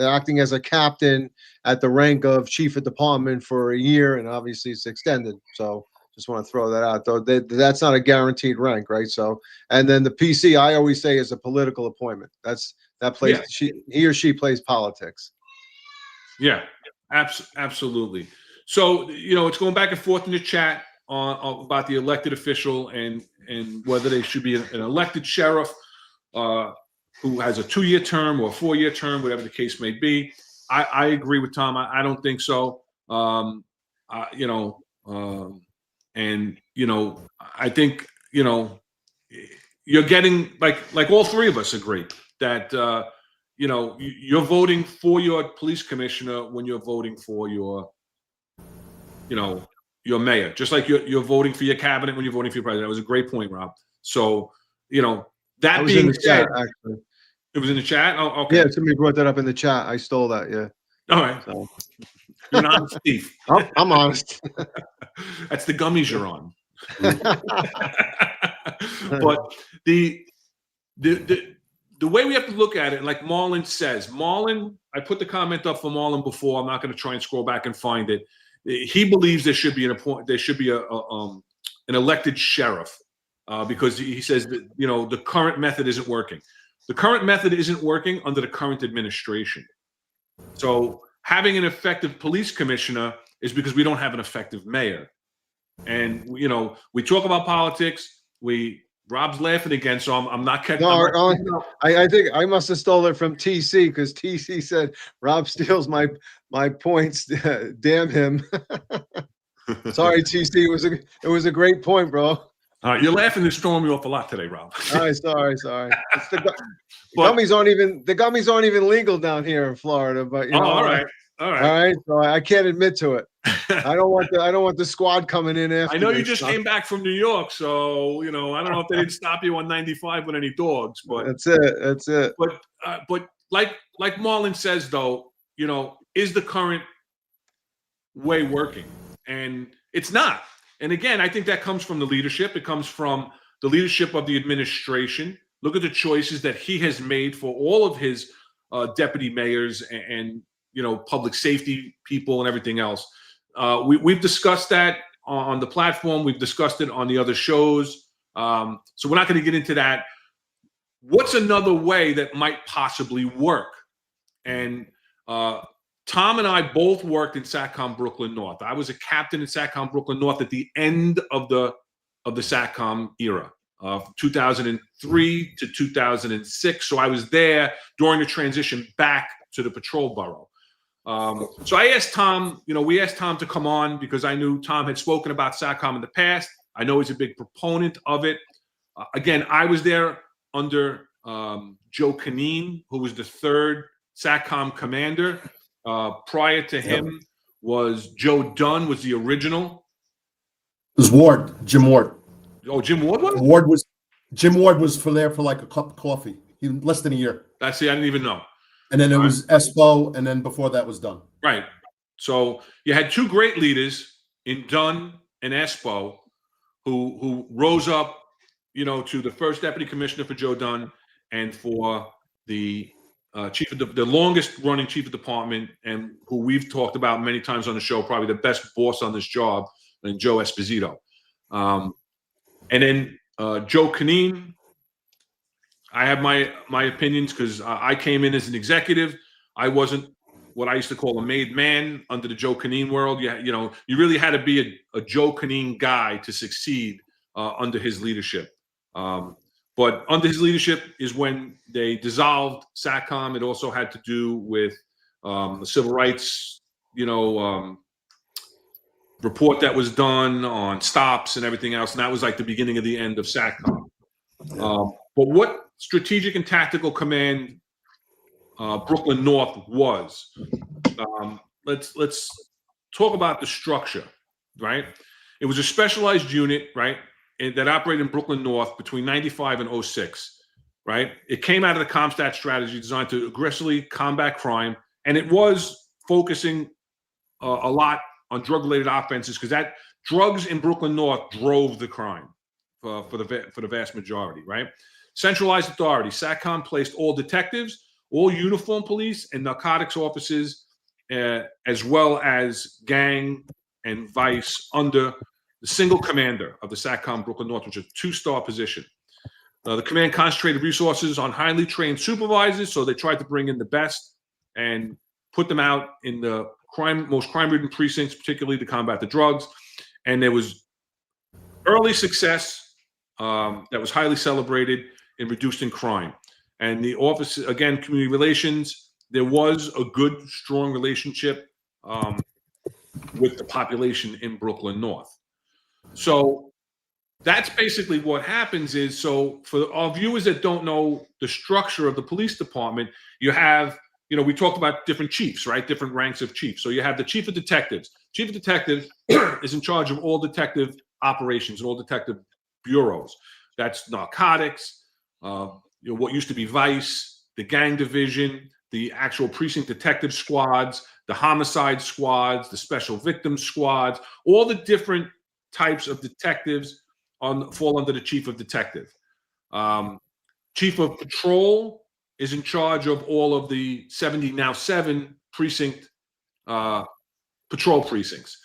acting as a captain at the rank of chief of department for a year, and obviously it's extended. So just want to throw that out, though. That's not a guaranteed rank, right? So, and then the PC, I always say, is a political appointment. That plays. He or she plays politics. Yeah, absolutely. So it's going back and forth in the chat about the elected official and whether they should be an elected sheriff who has a 2-year term or a 4-year term, whatever the case may be. I agree with Tom. I don't think so. I think you're getting like all three of us agree that you're voting for your police commissioner when you're voting for your mayor, just like you're voting for your cabinet when you're voting for your president. That was a great point, Rob. So that being said, actually, it was in the chat. Oh, okay. Yeah, somebody brought that up in the chat. I stole that. Yeah. All right. So. You're an honest thief. I'm honest. That's the gummies you're on. But the way we have to look at it, like Marlon says, I put the comment up for Marlon before. I'm not going to try and scroll back and find it. He believes there should be an elected sheriff because he says that the current method isn't working. The current method isn't working under the current administration. So having an effective police commissioner is because we don't have an effective mayor. And, we talk about politics. Rob's laughing again, so I'm not catching. No, I think I must have stole it from TC because TC said Rob steals my points. Damn him. Sorry, TC. It was a great point, bro. All right, you're laughing and throwing me off a lot today, Rob. All right, sorry. It's the gummies aren't even legal down here in Florida, but all right. So I can't admit to it. I don't want the squad coming in after. I know you just came back from New York, so I don't know if they didn't stop you on 95 with any dogs, but that's it. But like Marlon says, though, is the current way working? And it's not. And again, I think that comes from the leadership. It comes from the leadership of the administration. Look at the choices that he has made for all of his deputy mayors and public safety people and everything else. We've discussed that on the platform. We've discussed it on the other shows. So we're not going to get into that. What's another way that might possibly work? And Tom and I both worked in Satcom Brooklyn North. I was a captain in Satcom Brooklyn North at the end of the Satcom era, 2003 to 2006. So I was there during the transition back to the patrol borough. So I asked Tom, we asked Tom to come on because I knew Tom had spoken about Satcom in the past. I know he's a big proponent of it. Again, I was there under Joe Canine, who was the third Satcom commander. Prior to him was Joe Dunn, was the original. It was Ward, Jim Ward. Oh, Jim Ward was? Jim Ward was there for like a cup of coffee. Less than a year. I didn't even know. And then it was Espo, and then before that was Dunn. Right. So you had two great leaders in Dunn and Espo who rose up, to the first deputy commissioner for Joe Dunn and for the chief of the longest running chief of department, and who we've talked about many times on the show, probably the best boss on this job, and Joe Esposito. And then Joe Canine. I have my opinions because I came in as an executive. I wasn't what I used to call a made man under the Joe Canine world. You really had to be a Joe Canine guy to succeed under his leadership. But under his leadership is when they dissolved Satcom. It also had to do with the civil rights, report that was done on stops and everything else, and that was like the beginning of the end of Satcom. But what Strategic and Tactical Command Brooklyn North was, let's talk about the structure, right? It was a specialized unit, right, that operated in Brooklyn North between 95 and 06, right? It came out of the CompStat strategy designed to aggressively combat crime, and it was focusing a lot on drug-related offenses because that drugs in Brooklyn North drove the crime for the vast majority, right? Centralized authority. Satcom placed all detectives, all uniformed police, and narcotics officers, as well as gang and vice under the single commander of the Satcom Brooklyn North, which is a 2-star position. The command concentrated resources on highly trained supervisors, so they tried to bring in the best and put them out in the most crime-ridden precincts, particularly to combat the drugs. And there was early success that was highly celebrated in reducing crime. And the office, again, community relations, there was a good, strong relationship with the population in Brooklyn North. So that's basically what happens is, so for our viewers that don't know the structure of the police department, you have, we talked about different chiefs, right? Different ranks of chiefs. So you have the chief of detectives. Chief of detectives is in charge of all detective operations and all detective bureaus. That's narcotics, what used to be vice, the gang division, the actual precinct detective squads, the homicide squads, the special victims squads, all the different types of detectives fall under the chief of detective. Chief of patrol is in charge of all of the 7 precinct patrol precincts.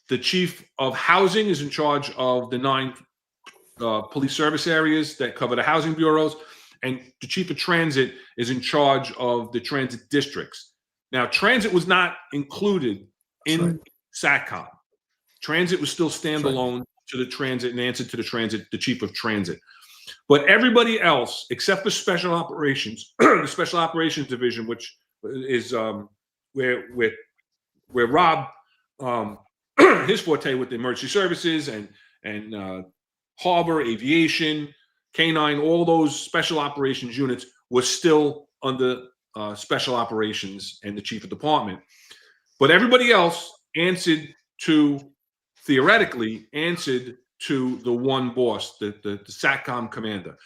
The chief of housing is in charge of the 9 police service areas that cover the housing bureaus. And the chief of transit is in charge of the transit districts. Now, transit was not included in Satcom. Transit was still standalone to the transit and answered to the transit, the chief of transit. But everybody else, except for special operations, the special operations division, which is where Rob, his forte with the emergency services and harbor, aviation, K9, all those special operations units was still under special operations and the chief of department. But everybody else theoretically answered to the one boss, the Satcom commander.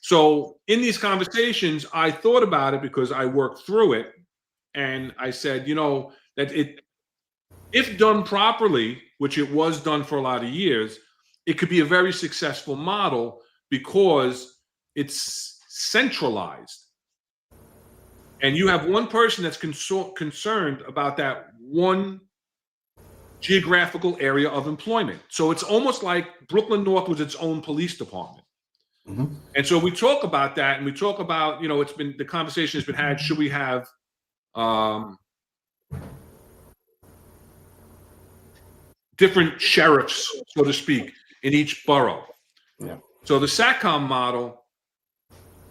So in these conversations, I thought about it because I worked through it, and I said, that if done properly, which it was done for a lot of years, it could be a very successful model because it's centralized. And you have one person that's concerned about that one geographical area of employment. So it's almost like Brooklyn North was its own police department. Mm-hmm. And so we talk about that, and we talk about, the conversation has been had, should we have different sheriffs, so to speak, in each borough? Yeah. So the Satcom model,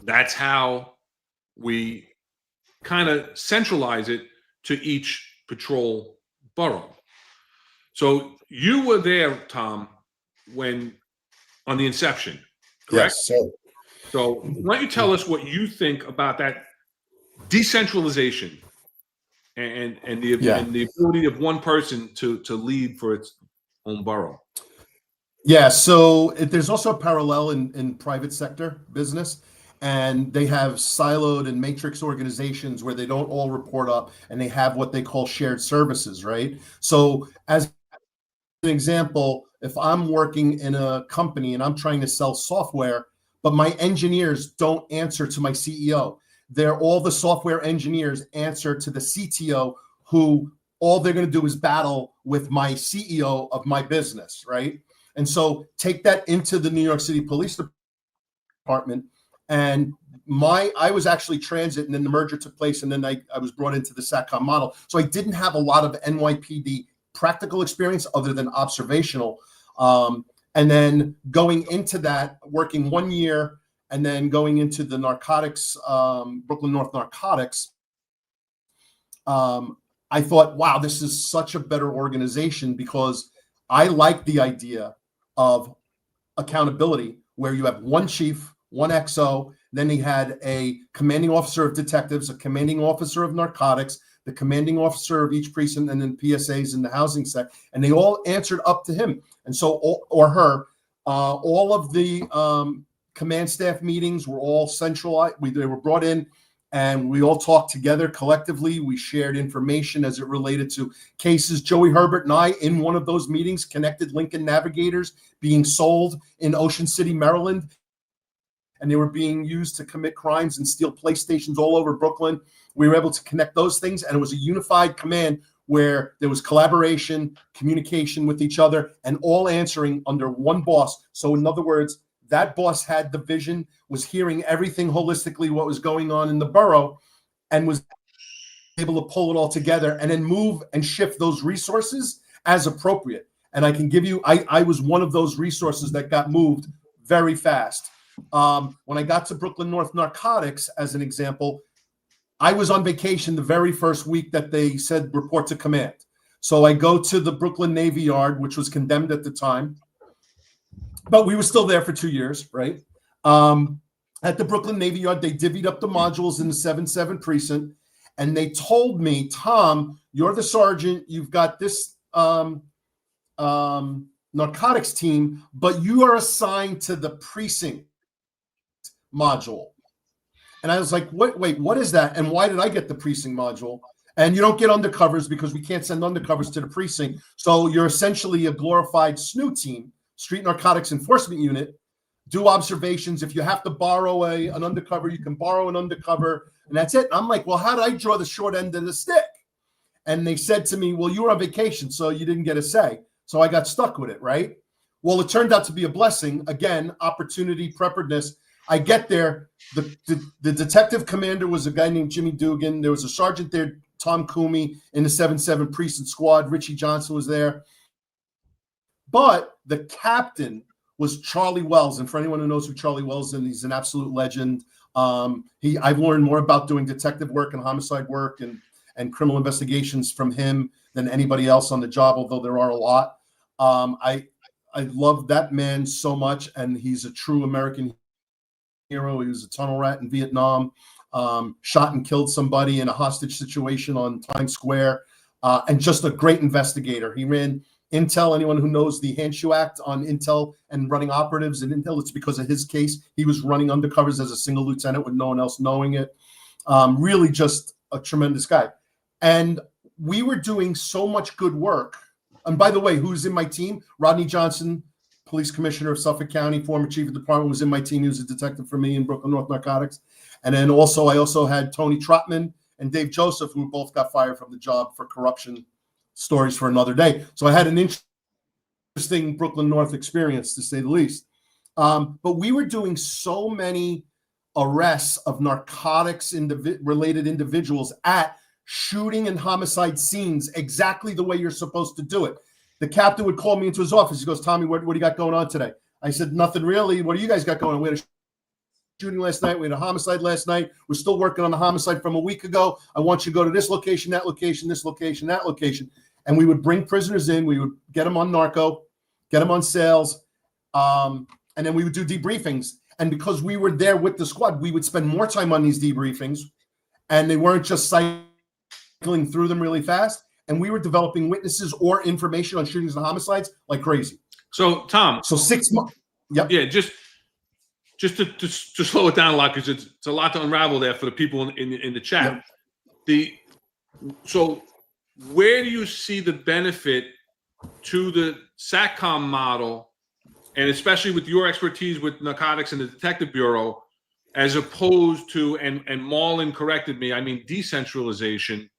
that's how we kind of centralize it to each patrol borough. So you were there, Tom, on the inception, correct? Yes, sir. So why don't you tell us what you think about that decentralization and the ability of one person to lead for its own borough? Yeah, so there's also a parallel in private sector business, and they have siloed and matrix organizations where they don't all report up, and they have what they call shared services, right? So as an example, if I'm working in a company and I'm trying to sell software, but my engineers don't answer to my CEO, all the software engineers answer to the CTO, who all they're going to do is battle with my CEO of my business, right? And so take that into the New York City Police Department. And I was actually transit, and then the merger took place, and then I was brought into the Satcom model. So I didn't have a lot of NYPD practical experience other than observational. And then going into that, working 1 year, and then going into the narcotics, Brooklyn North narcotics, I thought, wow, this is such a better organization, because I like the idea of accountability where you have one chief, one XO, then he had a commanding officer of detectives, a commanding officer of narcotics, the commanding officer of each precinct, and then PSAs in the housing sec, and they all answered up to him. And so, or her, all of the command staff meetings were all centralized. They were brought in, and we all talked together collectively. We shared information as it related to cases. Joey Herbert and I, in one of those meetings, connected Lincoln Navigators being sold in Ocean City, Maryland, and they were being used to commit crimes and steal PlayStations all over Brooklyn. We were able to connect those things, and it was a unified command where there was collaboration, communication with each other, and all answering under one boss. So in other words, that boss had the vision, was hearing everything holistically, what was going on in the borough, and was able to pull it all together and then move and shift those resources as appropriate. And I can give you, I was one of those resources that got moved very fast. When I got to Brooklyn North Narcotics, as an example, I was on vacation the very first week that they said report to command. So I go to the Brooklyn Navy Yard, which was condemned at the time, but we were still there for 2 years, right? At the Brooklyn Navy Yard, they divvied up the modules in the 7-7 precinct, and they told me, Tom, you're the sergeant, you've got this narcotics team, but you are assigned to the precinct module. And I was like, wait, what is that? And why did I get the precinct module? And you don't get undercovers because we can't send undercovers to the precinct. So you're essentially a glorified SNU team, Street Narcotics Enforcement Unit, do observations. If you have to borrow an undercover, you can borrow an undercover, and that's it. I'm like, well, how did I draw the short end of the stick? And they said to me, well, you were on vacation, so you didn't get a say. So I got stuck with it, right? Well, it turned out to be a blessing. Again, opportunity, preparedness. I get there. The detective commander was a guy named Jimmy Dugan. There was a sergeant there, Tom Coomey, in the 7-7 precinct squad. Richie Johnson was there. But the captain was Charlie Wells. And for anyone who knows who Charlie Wells is, he's an absolute legend. I've learned more about doing detective work and homicide work and criminal investigations from him than anybody else on the job, although there are a lot. I love that man so much, and he's a true American hero. He was a tunnel rat in Vietnam, shot and killed somebody in a hostage situation on Times Square, and just a great investigator. He ran Intel. Anyone who knows the Handshoe Act on Intel and running operatives in Intel, it's because of his case. He was running undercovers as a single lieutenant with no one else knowing it. Really just a tremendous guy. And we were doing so much good work. And by the way, who's in my team? Rodney Johnson, police commissioner of Suffolk County, former chief of department, was in my team. He was a detective for me in Brooklyn North Narcotics. And then I also had Tony Trotman and Dave Joseph, who both got fired from the job for corruption. Stories for another day. So I had an interesting Brooklyn North experience, to say the least. But we were doing so many arrests of narcotics related individuals at shooting and homicide scenes exactly the way you're supposed to do it. The captain would call me into his office. He goes, Tommy, what do you got going on today? I said, nothing really. What do you guys got going on? We had a shooting last night. We had a homicide last night. We're still working on the homicide from a week ago. I want you to go to this location, that location, this location, that location. And we would bring prisoners in. We would get them on narco, get them on sales, and then we would do debriefings. And because we were there with the squad, we would spend more time on these debriefings, and they weren't just cycling through them really fast. And we were developing witnesses or information on shootings and homicides like crazy. So, Tom. So 6 months. Yep. Yeah, just to slow it down a lot, because it's a lot to unravel there for the people in the chat. Yep. So where do you see the benefit to the Satcom model, and especially with your expertise with narcotics and the detective bureau, as opposed to, and Marlon corrected me, I mean decentralization.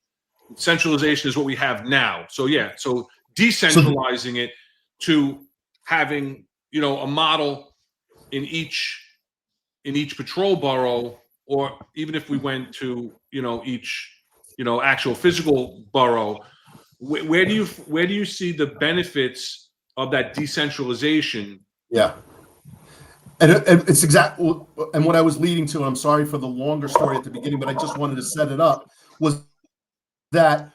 Centralization is what we have now. So yeah, so decentralizing it to having, a model in each patrol borough, or even if we went to, each actual physical borough, where do you see the benefits of that decentralization? Yeah. And it's exactly, and what I was leading to, and I'm sorry for the longer story at the beginning, but I just wanted to set it up, was that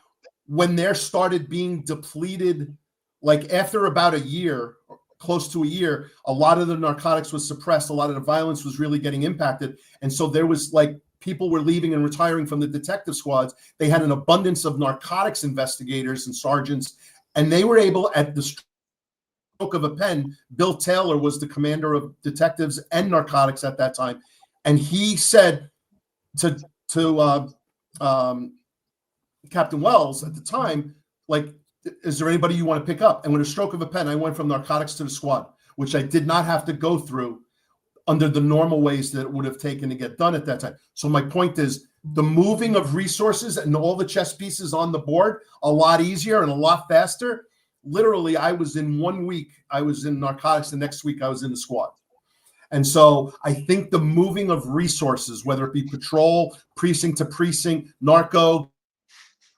when there started being depleted, like after about a year, close to a year, a lot of the narcotics was suppressed. A lot of the violence was really getting impacted. And so there was like people were leaving and retiring from the detective squads. They had an abundance of narcotics investigators and sergeants, and they were able, at the stroke of a pen, Bill Taylor was the commander of detectives and narcotics at that time. And he said to Captain Wells at the time, like, is there anybody you want to pick up? And with a stroke of a pen, I went from narcotics to the squad, which I did not have to go through under the normal ways that it would have taken to get done at that time. So my point is the moving of resources and all the chess pieces on the board, a lot easier and a lot faster. Literally, I was in 1 week, I was in narcotics. The next week I was in the squad. And so I think the moving of resources, whether it be patrol, precinct to precinct, narco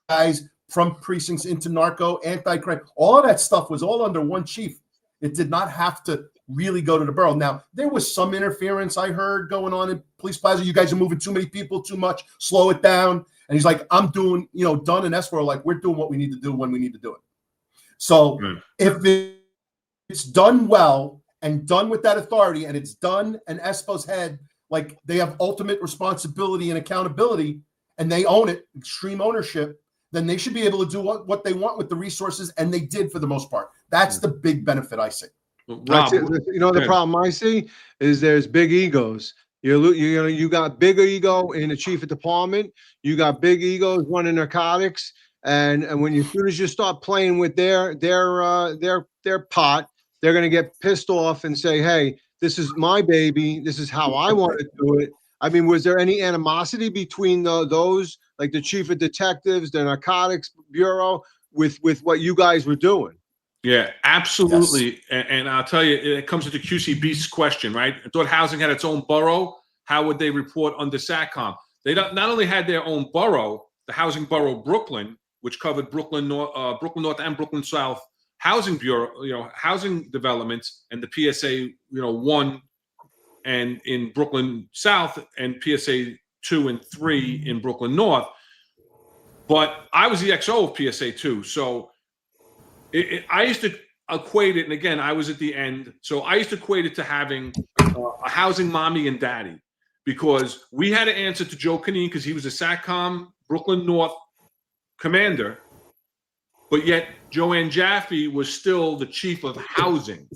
guys from precincts into narco, anti-crime, all of that stuff was all under one chief. It did not have to really go to the borough. Now, there was some interference I heard going on in Police Plaza. You guys are moving too many people, too much, slow it down. And he's like, I'm doing, Dunn and Esper, like, we're doing what we need to do when we need to do it. So if it's done well and done with that authority, and it's done and Espo's head, like, they have ultimate responsibility and accountability, and they own it, extreme ownership, then they should be able to do what they want with the resources, and they did for the most part. That's the big benefit I see. Rob, the problem I see is there's big egos. You got bigger ego in the chief of department. You got big egos running narcotics, and when as soon as you start playing with their pot, they're gonna get pissed off and say, "Hey, this is my baby. This is how I want to do it." I mean, was there any animosity between those, like the chief of detectives, the narcotics bureau, with what you guys were doing? Yeah, absolutely. Yes. And I'll tell you, it comes to the QCB's question, right? I thought housing had its own borough. How would they report under Satcom? They not only had their own borough, the Housing Borough Brooklyn, which covered Brooklyn North and Brooklyn South Housing Bureau, housing developments, and the PSA, 1 and in Brooklyn South, and PSA 2 and 3 in Brooklyn North. But I was the XO of PSA 2, so I used to equate it, and again, I was at the end, so I used to equate it to having a housing mommy and daddy, because we had to answer to Joe Canine because he was a Satcom Brooklyn North commander, but yet Joanne Jaffe was still the chief of housing.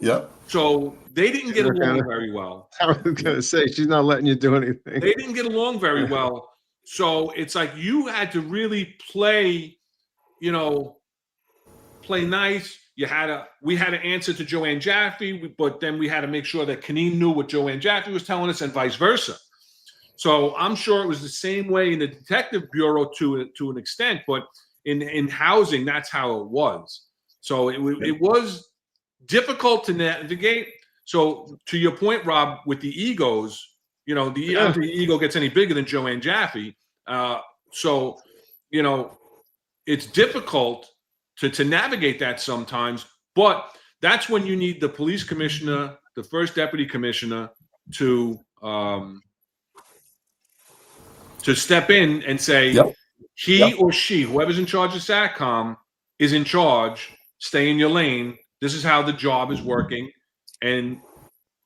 Yep. So they didn't get along very well. I was going to say, she's not letting you do anything. They didn't get along very well. So it's like you had to really play, play nice. We had to answer to Joanne Jaffe, but then we had to make sure that Canine knew what Joanne Jaffe was telling us, and vice versa. So I'm sure it was the same way in the detective bureau to an extent, but in housing, that's how it was. So it was difficult to navigate. So to your point, Rob, with the egos, the ego gets any bigger than Joanne Jaffe. So it's difficult to navigate that sometimes, but that's when you need the police commissioner, the first deputy commissioner, to step in and say, or she, whoever's in charge of Satcom, is in charge. Stay in your lane. This is how the job is working, and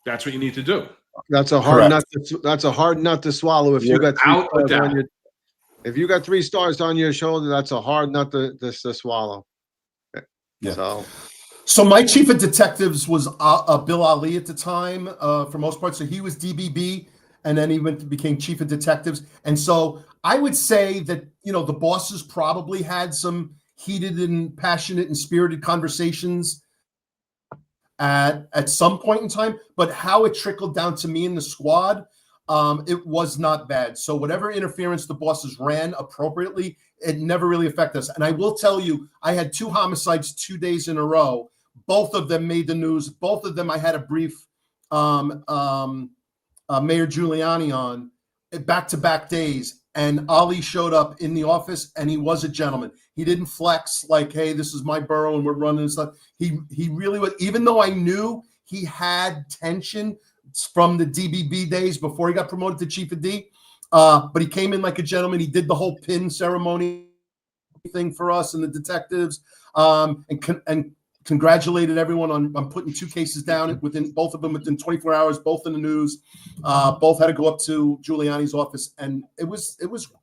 that's what you need to do. That's a hard nut. That's a hard nut to swallow. If you got 3 stars on your, if you got 3 stars on your shoulder, that's a hard nut to swallow. Yeah. So my chief of detectives was Bill Ali at the time, for most part. So he was DBB, and then he became chief of detectives. And so I would say that the bosses probably had some heated and passionate and spirited conversations at some point in time. But how it trickled down to me in the squad, it was not bad. So whatever interference the bosses ran appropriately, it never really affected us. And I will tell you, I had 2 homicides 2 days in a row. Both of them made the news. Both of them I had a brief Mayor Giuliani on back-to-back days. And Ali showed up in the office, and he was a gentleman. He didn't flex like, hey, this is my borough and we're running and stuff. He really was, even though I knew he had tension from the DBB days before he got promoted to chief of D. But he came in like a gentleman. He did the whole pin ceremony thing for us and the detectives, and congratulated everyone on putting 2 cases down within both of them within 24 hours, both in the news. Both had to go up to Giuliani's office, and it was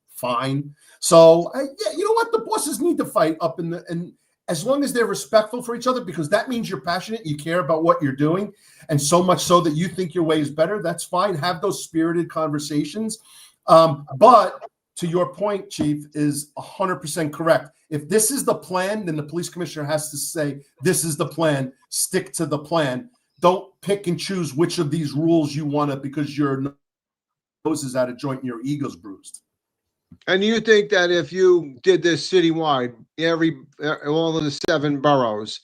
fine. So yeah, you know what? The bosses need to fight up and as long as they're respectful for each other, because that means you're passionate, you care about what you're doing, and so much so that you think your way is better. That's fine. Have those spirited conversations. But to your point, Chief, is 100% correct. If this is the plan, then the police commissioner has to say, this is the plan, stick to the plan. Don't pick and choose which of these rules you want to, because your nose is out of joint and your ego's bruised. And you think that if you did this citywide, all of the 7 boroughs,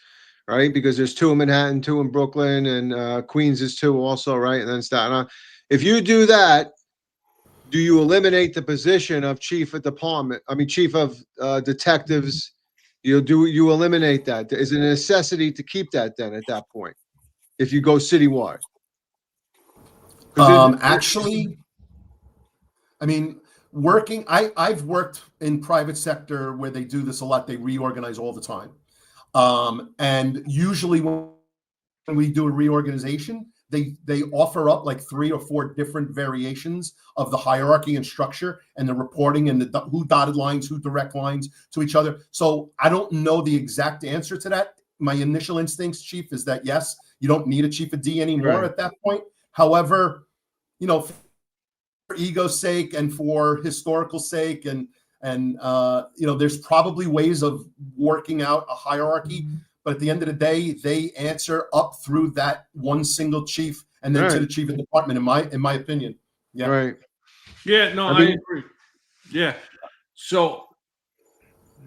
right? Because there's 2 in Manhattan, 2 in Brooklyn, and Queens is 2 also, right? And then Staten Island. If you do that, do you eliminate the position of chief of department? I mean, chief of detectives. You eliminate that? Is it a necessity to keep that then at that point, if you go citywide? Actually, I mean, I've worked in private sector where they do this a lot. They reorganize all the time. And usually when we do a reorganization, they offer up like 3 or 4 different variations of the hierarchy and structure and the reporting and who dotted lines, who direct lines to each other. So I don't know the exact answer to that. My initial instincts, Chief, is that yes, you don't need a chief of D anymore at that point. However, you know, for ego's sake and for historical sake and you know, there's probably ways of working out a hierarchy. But at the end of the day, they answer up through that one single chief and then to the chief of department, in my opinion. Yeah. Right. Yeah, no, I agree. Yeah. So,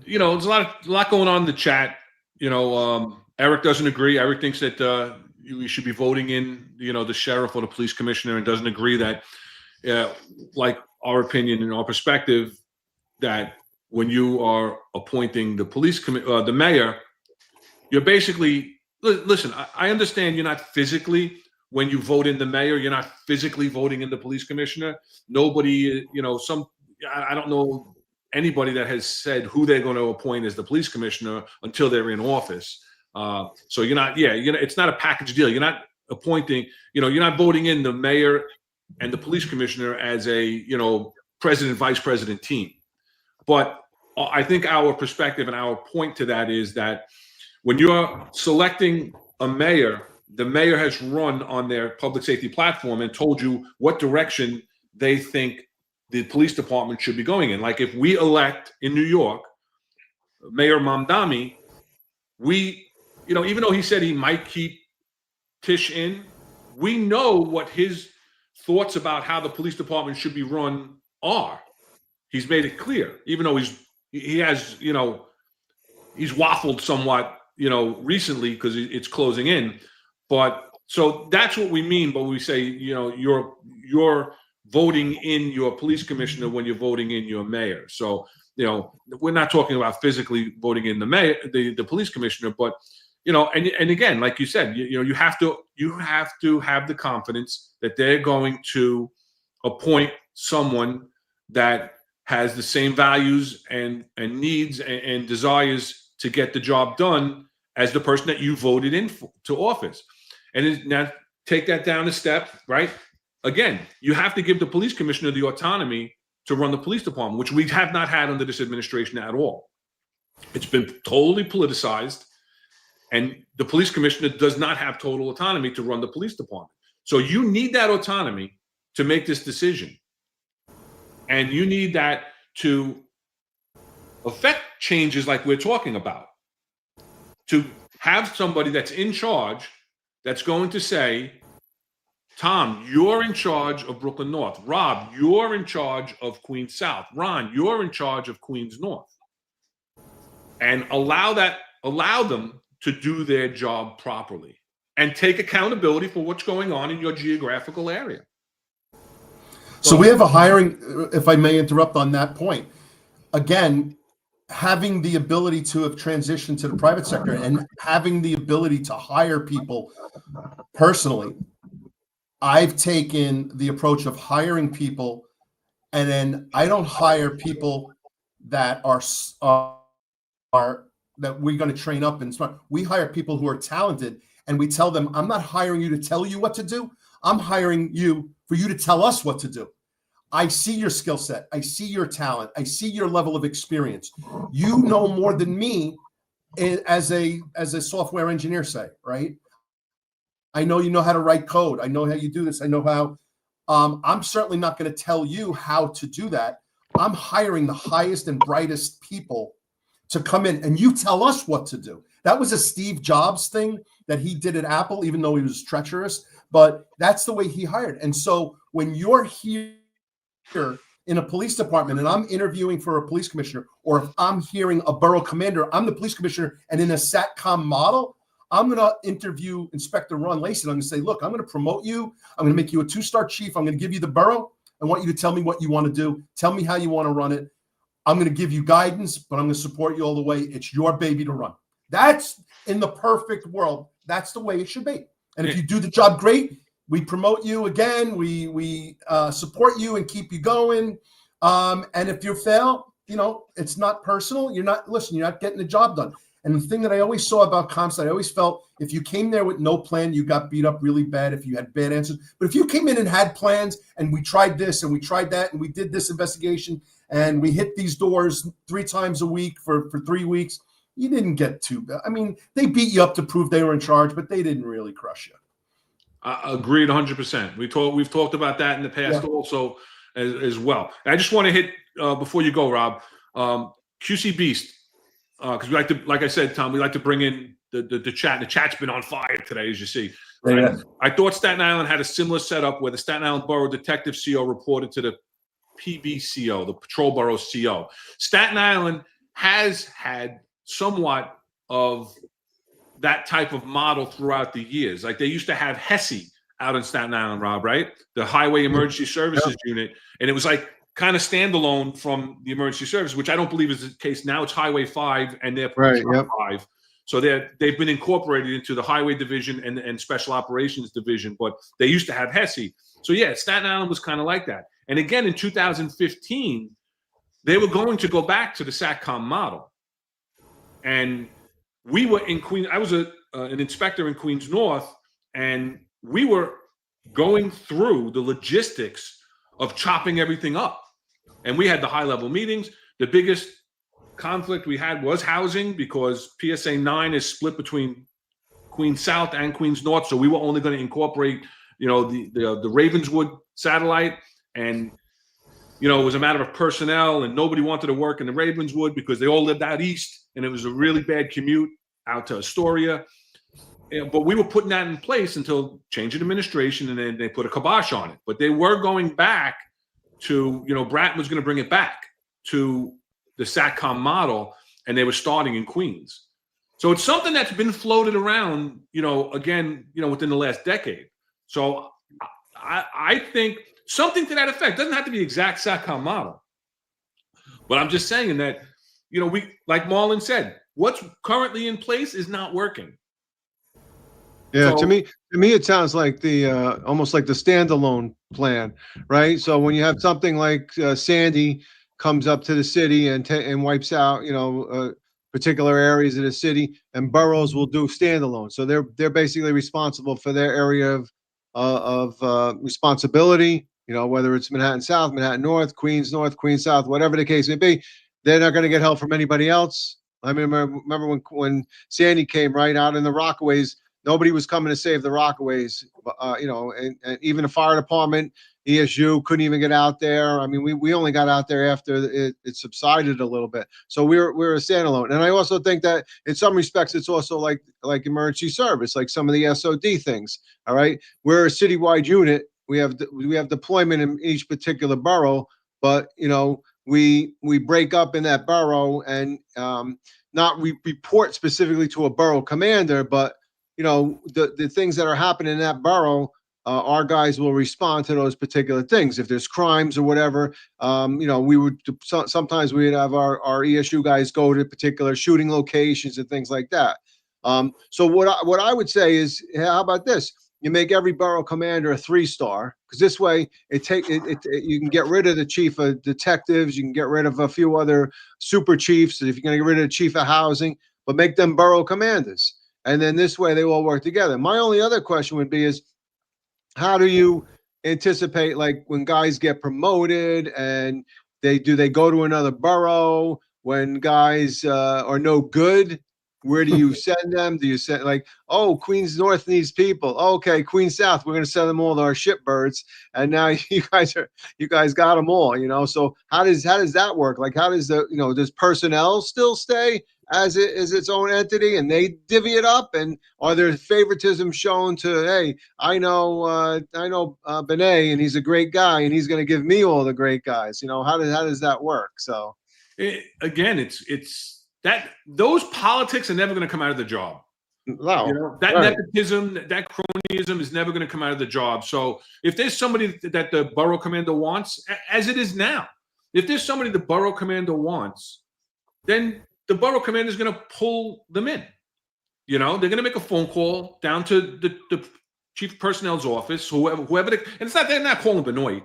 you know, there's a lot going on in the chat. You know, Eric doesn't agree. Eric thinks that we should be voting in, you know, the sheriff or the police commissioner, and doesn't agree that, like our opinion and our perspective, that when you are appointing the the mayor, you're basically, listen, I understand you're not physically, when you vote in the mayor, you're not physically voting in the police commissioner. Nobody, you know, I don't know anybody that has said who they're going to appoint as the police commissioner until they're in office. So you're not, it's not a package deal. You're not appointing, you know, you're not voting in the mayor and the police commissioner as a, you know, president, vice president team. But I think our perspective and our point to that is that when you're selecting a mayor, the mayor has run on their public safety platform and told you what direction they think the police department should be going in. Like if we elect in New York, Mayor Mamdani, we, you know, even though he said he might keep Tish in, we know what his thoughts about how the police department should be run are. He's made it clear, even though he has, you know, he's waffled somewhat, you know, recently because it's closing in. But so that's what we mean. But we say, you know, you're voting in your police commissioner when you're voting in your mayor. So, you know, we're not talking about physically voting in the mayor, the police commissioner, but, you know, and again, like you said, you know, you have to have the confidence that they're going to appoint someone that has the same values and needs and desires to get the job done as the person that you voted in to office. And now take that down a step, right? Again, you have to give the police commissioner the autonomy to run the police department, which we have not had under this administration at all. It's been totally politicized, and the police commissioner does not have total autonomy to run the police department. So you need that autonomy to make this decision. And you need that to affect changes like we're talking about. To have somebody that's in charge that's going to say, Tom, you're in charge of Brooklyn North. Rob, you're in charge of Queens South. Ron, you're in charge of Queens North. And allow them to do their job properly and take accountability for what's going on in your geographical area. So we have a hiring, if I may interrupt on that point. Again, having the ability to have transitioned to the private sector and having the ability to hire people personally, I've taken the approach of hiring people, and then I don't hire people that are that we're going to train up and smart. We hire people who are talented, and we tell them, I'm not hiring you to tell you what to do. I'm hiring you for you to tell us what to do. I see your skill set. I see your talent. I see your level of experience. You know more than me as a software engineer, say, right? I know you know how to write code. I know how you do this. I know how. I'm certainly not going to tell you how to do that. I'm hiring the highest and brightest people to come in, and you tell us what to do. That was a Steve Jobs thing that he did at Apple, even though he was treacherous, but that's the way he hired. And so when you're here in a police department and I'm interviewing for a police commissioner, or if I'm hearing a borough commander, I'm the police commissioner, and in a Satcom model, I'm going to interview Inspector Ron Leyson. I'm going to say, look, I'm going to promote you. I'm going to make you a 2-star chief. I'm going to give you the borough. I want you to tell me what you want to do. Tell me how you want to run it. I'm going to give you guidance, but I'm going to support you all the way. It's your baby to run. That's in the perfect world. That's the way it should be. And if you do the job great, we promote you again. We support you and keep you going. And if you fail, it's not personal. You're not getting the job done. And the thing that I always saw about CompStat, I always felt if you came there with no plan, you got beat up really bad if you had bad answers. But if you came in and had plans, and we tried this and we tried that and we did this investigation and we hit these doors 3 times a week for 3 weeks, you didn't get too bad. I mean, they beat you up to prove they were in charge, but they didn't really crush you. Agreed 100%. We've talked about that in the past also as well. I just want to hit, before you go, Rob, QC Beast. Because we like I said, Tom, we like to bring in the chat. The chat's been on fire today, as you see. Yeah. I thought Staten Island had a similar setup where the Staten Island Borough Detective CO reported to the PBCO, the Patrol Borough CO. Staten Island has had somewhat of that type of model throughout the years. Like they used to have HESI out in Staten Island, Rob, right? The Highway Emergency Services Unit. And it was like kind of standalone from the emergency service, which I don't believe is the case now. It's Highway 5 and they're 5. So they've been incorporated into the Highway Division and Special Operations Division, but they used to have HESI. So yeah, Staten Island was kind of like that. And again, in 2015, they were going to go back to the Satcom model. And we were in Queens. I was an inspector in Queens North, and we were going through the logistics of chopping everything up. And we had the high-level meetings. The biggest conflict we had was housing, because PSA 9 is split between Queens South and Queens North. So we were only going to incorporate, the Ravenswood satellite. And, it was a matter of personnel, and nobody wanted to work in the Ravenswood because they all lived out east, and it was a really bad commute out to Astoria. But we were putting that in place until change in administration, and then they put a kibosh on it. But they were going back to, Bratton was going to bring it back to the Satcom model, and they were starting in Queens. So it's something that's been floated around, again, within the last decade. So I think something to that effect. Doesn't have to be exact Satcom model. But I'm just saying that, we, like Marlon said, what's currently in place is not working. Yeah, So, to me, it sounds like the almost like the standalone plan, right? So when you have something like Sandy comes up to the city and wipes out, particular areas of the city, and boroughs will do standalone. So they're basically responsible for their area of responsibility. Whether it's Manhattan South, Manhattan North, Queens South, whatever the case may be, they're not going to get help from anybody else. I mean, remember when Sandy came right out in the Rockaways. Nobody was coming to save the Rockaways, and even the fire department, ESU couldn't even get out there. I mean, we only got out there after it subsided a little bit. So we're a standalone. And I also think that in some respects, it's also like emergency service, like some of the SOD things. All right, we're a citywide unit. We have deployment in each particular borough, but we break up in that borough and not report specifically to a borough commander, but the things that are happening in that borough, our guys will respond to those particular things. If there's crimes or whatever, we would sometimes we'd have our ESU guys go to particular shooting locations and things like that. So what I would say is, how about this? you make every borough commander a 3-star, because this way you can get rid of the chief of detectives, you can get rid of a few other super chiefs if you're going to get rid of the chief of housing, but make them borough commanders. And then this way they all work together. My only other question would be is, how do you anticipate, like, when guys get promoted and they go to another borough, when guys are no good? Where do you send them? Do you send, like, oh, Queens North needs people? Okay, Queens South, we're going to send them all to our shipbirds, and now you guys got them all, So how does that work? Like, how does does personnel still stay as its own entity, and they divvy it up? And are there favoritism shown to, hey, I know Benet, and he's a great guy, and he's going to give me all the great guys? How does that work? So again, it's that those politics are never going to come out of the job. No, that nepotism, that cronyism is never going to come out of the job. So if there's somebody that the borough commander wants, as it is now, if there's somebody the borough commander wants, then the borough commander is going to pull them in. They're going to make a phone call down to the chief personnel's office, whoever. And they're not calling Benoit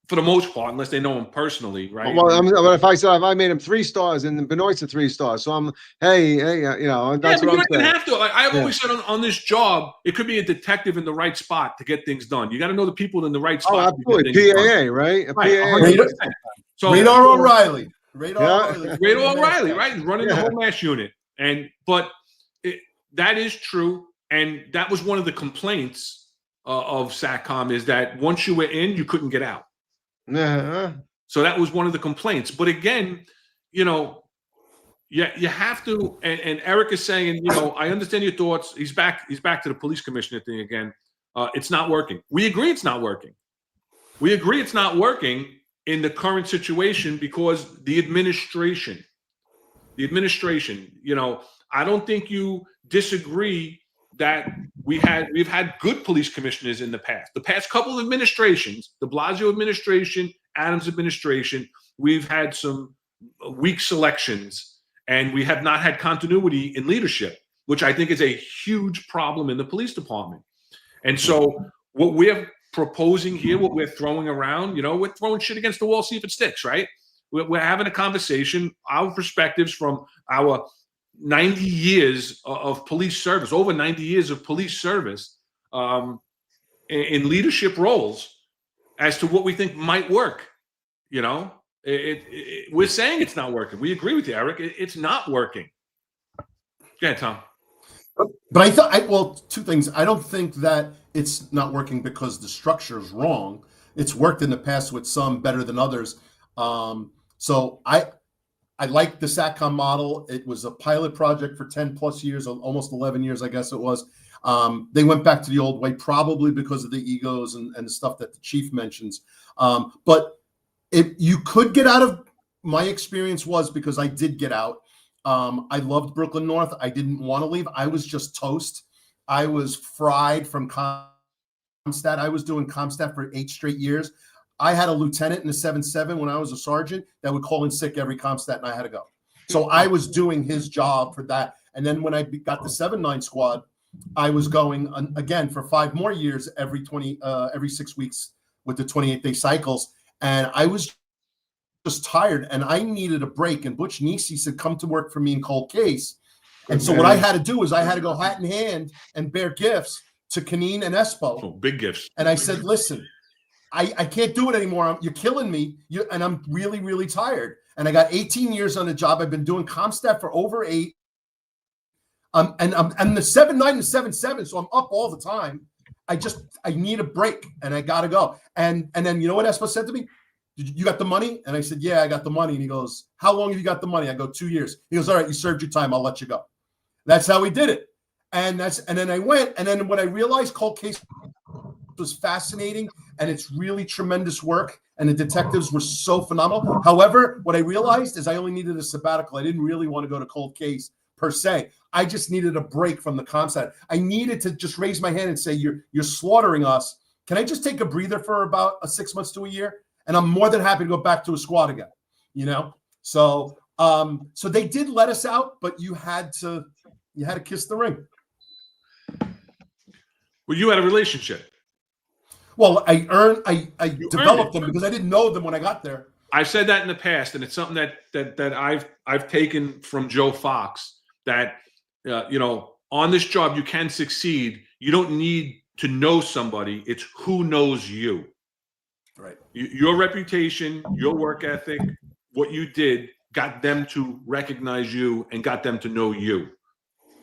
for the most part, unless they know him personally, right? Well, but if I made him 3 stars, and Benoit's a 3-star, so I'm, hey, that's what I'm saying. Have to. I've always said on this job, it could be a detective in the right spot to get things done. You got to know the people in the right spot. Oh, absolutely. PAA, right? A PAA. Radar O'Reilly. Radar O'Reilly, right? Running the whole MASH unit. But that is true. And that was one of the complaints of Satcom, is that once you were in, you couldn't get out. So that was one of the complaints. But again, you have to, and Eric is saying, I understand your thoughts. He's back to the police commissioner thing again. It's not working. We agree it's not working. We agree it's not working in the current situation because the administration, I don't think you disagree that we've had good police commissioners in the past. The past couple of administrations, the Blasio administration, Adams administration, we've had some weak selections, and we have not had continuity in leadership, which I think is a huge problem in the police department. And so what we're proposing here, what we're throwing around, we're throwing shit against the wall, see if it sticks, right? We're having a conversation, our perspectives from our 90 years of police service, over 90 years of police service in leadership roles, as to what we think might work. We're saying it's not working. We agree with you, Eric. It's not working. Go ahead, Tom. But two things. I don't think that it's not working because the structure is wrong. It's worked in the past with some better than others. So I like the Satcom model. It was a pilot project for 10 plus years, almost 11 years, I guess it was. They went back to the old way, probably because of the egos and the stuff that the chief mentions. But if you could get out of, my experience was, because I did get out. I loved Brooklyn North. I didn't want to leave. I was just toast. I was fried from ComStat. I was doing ComStat for 8 straight years. I had a lieutenant in the 7-7 when I was a sergeant that would call in sick every ComStat, and I had to go. So I was doing his job for that. And then when I got the 7-9 squad, I was going again for 5 more years every 6 weeks with the 28-day cycles. And I was just tired, and I needed a break. And Butch Nisi said, come to work for me in cold case. And so what I had to do is I had to go hat in hand and bear gifts to Kaneen and Espo. Oh, big gifts. And I said, listen, I can't do it anymore. You're killing me. And I'm really, really tired. And I got 18 years on the job. I've been doing ComStat for over 8. And the 7-9 and 7-7. So I'm up all the time. I need a break, and I got to go. And then, you know what Espo said to me? You got the money? And I said, yeah, I got the money. And he goes, how long have you got the money? I go, 2 years. He goes, all right, you served your time. I'll let you go. That's how we did it. And then I went. And then when I realized cold case was fascinating, and it's really tremendous work, and the detectives were so phenomenal. However, what I realized is I only needed a sabbatical. I didn't really want to go to cold case per se. I just needed a break from the ComStat. I needed to just raise my hand and say, you're slaughtering us. Can I just take a breather for about 6 months to a year? And I'm more than happy to go back to a squad again, So so they did let us out, but you had to kiss the ring. Well, you had a relationship. Well, I You developed earned them because I didn't know them when I got there. I've said that in the past, and it's something that I've taken from Joe Fox, that on this job you can succeed. You don't need to know somebody; it's who knows you. Right. Your reputation, your work ethic, what you did got them to recognize you and got them to know you.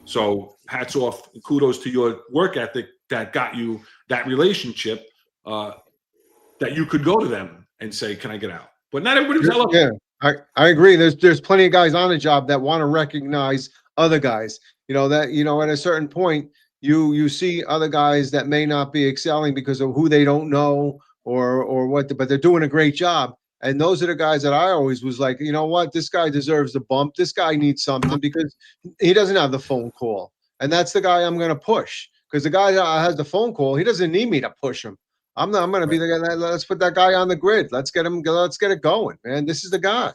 So hats off, kudos to your work ethic that got you that relationship, that you could go to them and say, "Can I get out?" But not everybody was helpful. Yeah, I agree. There's plenty of guys on the job that want to recognize other guys. At a certain point, you see other guys that may not be excelling because of who they don't know or what, but they're doing a great job. And those are the guys that I always was like, you know what, this guy deserves the bump. This guy needs something because he doesn't have the phone call, and that's the guy I'm going to push. Because the guy that has the phone call, he doesn't need me to push him. I'm going to be the guy that, let's put that guy on the grid. Let's get it going, man. This is the guy.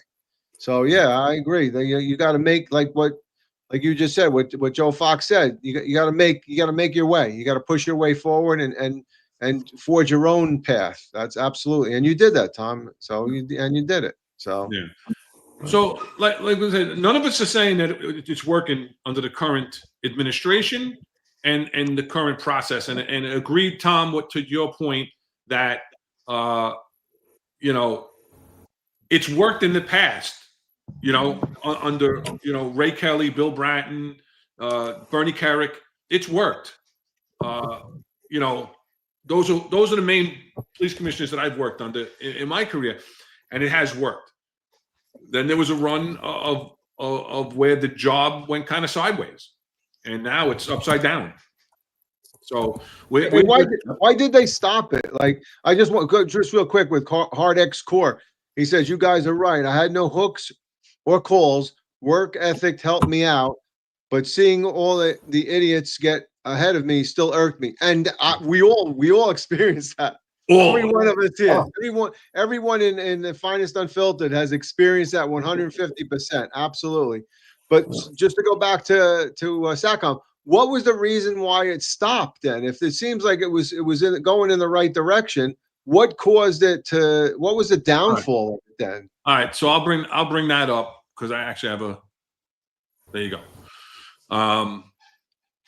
So yeah, I agree. You got to make like you just said, what Joe Fox said. You got to make your way. You got to push your way forward and forge your own path. That's absolutely, and you did that, Tom. So you did it. So yeah. So like we said, none of us are saying that it's working under the current administration and the current process. And agreed, Tom, to your point that it's worked in the past. Under Ray Kelly, Bill Bratton, Bernie Carrick, it's worked. Those are the main police commissioners that I've worked under in my career, and it has worked. Then there was a run of where the job went kind of sideways, and now it's upside down. So why did they stop it? Like, I just want to just real quick with Hard X Core. He says, "You guys are right. I had no hooks or calls. Work ethic helped me out, but seeing all the idiots get ahead of me still irked me." And we all experienced that. Every one of us here. Everyone in the Finest Unfiltered has experienced that 150%. Absolutely. But just to go back to Satcom, what was the reason why it stopped then? If it seems like it was going in the right direction, what caused it to? What was the downfall of it then? All right, so I'll bring that up because I actually have there you go.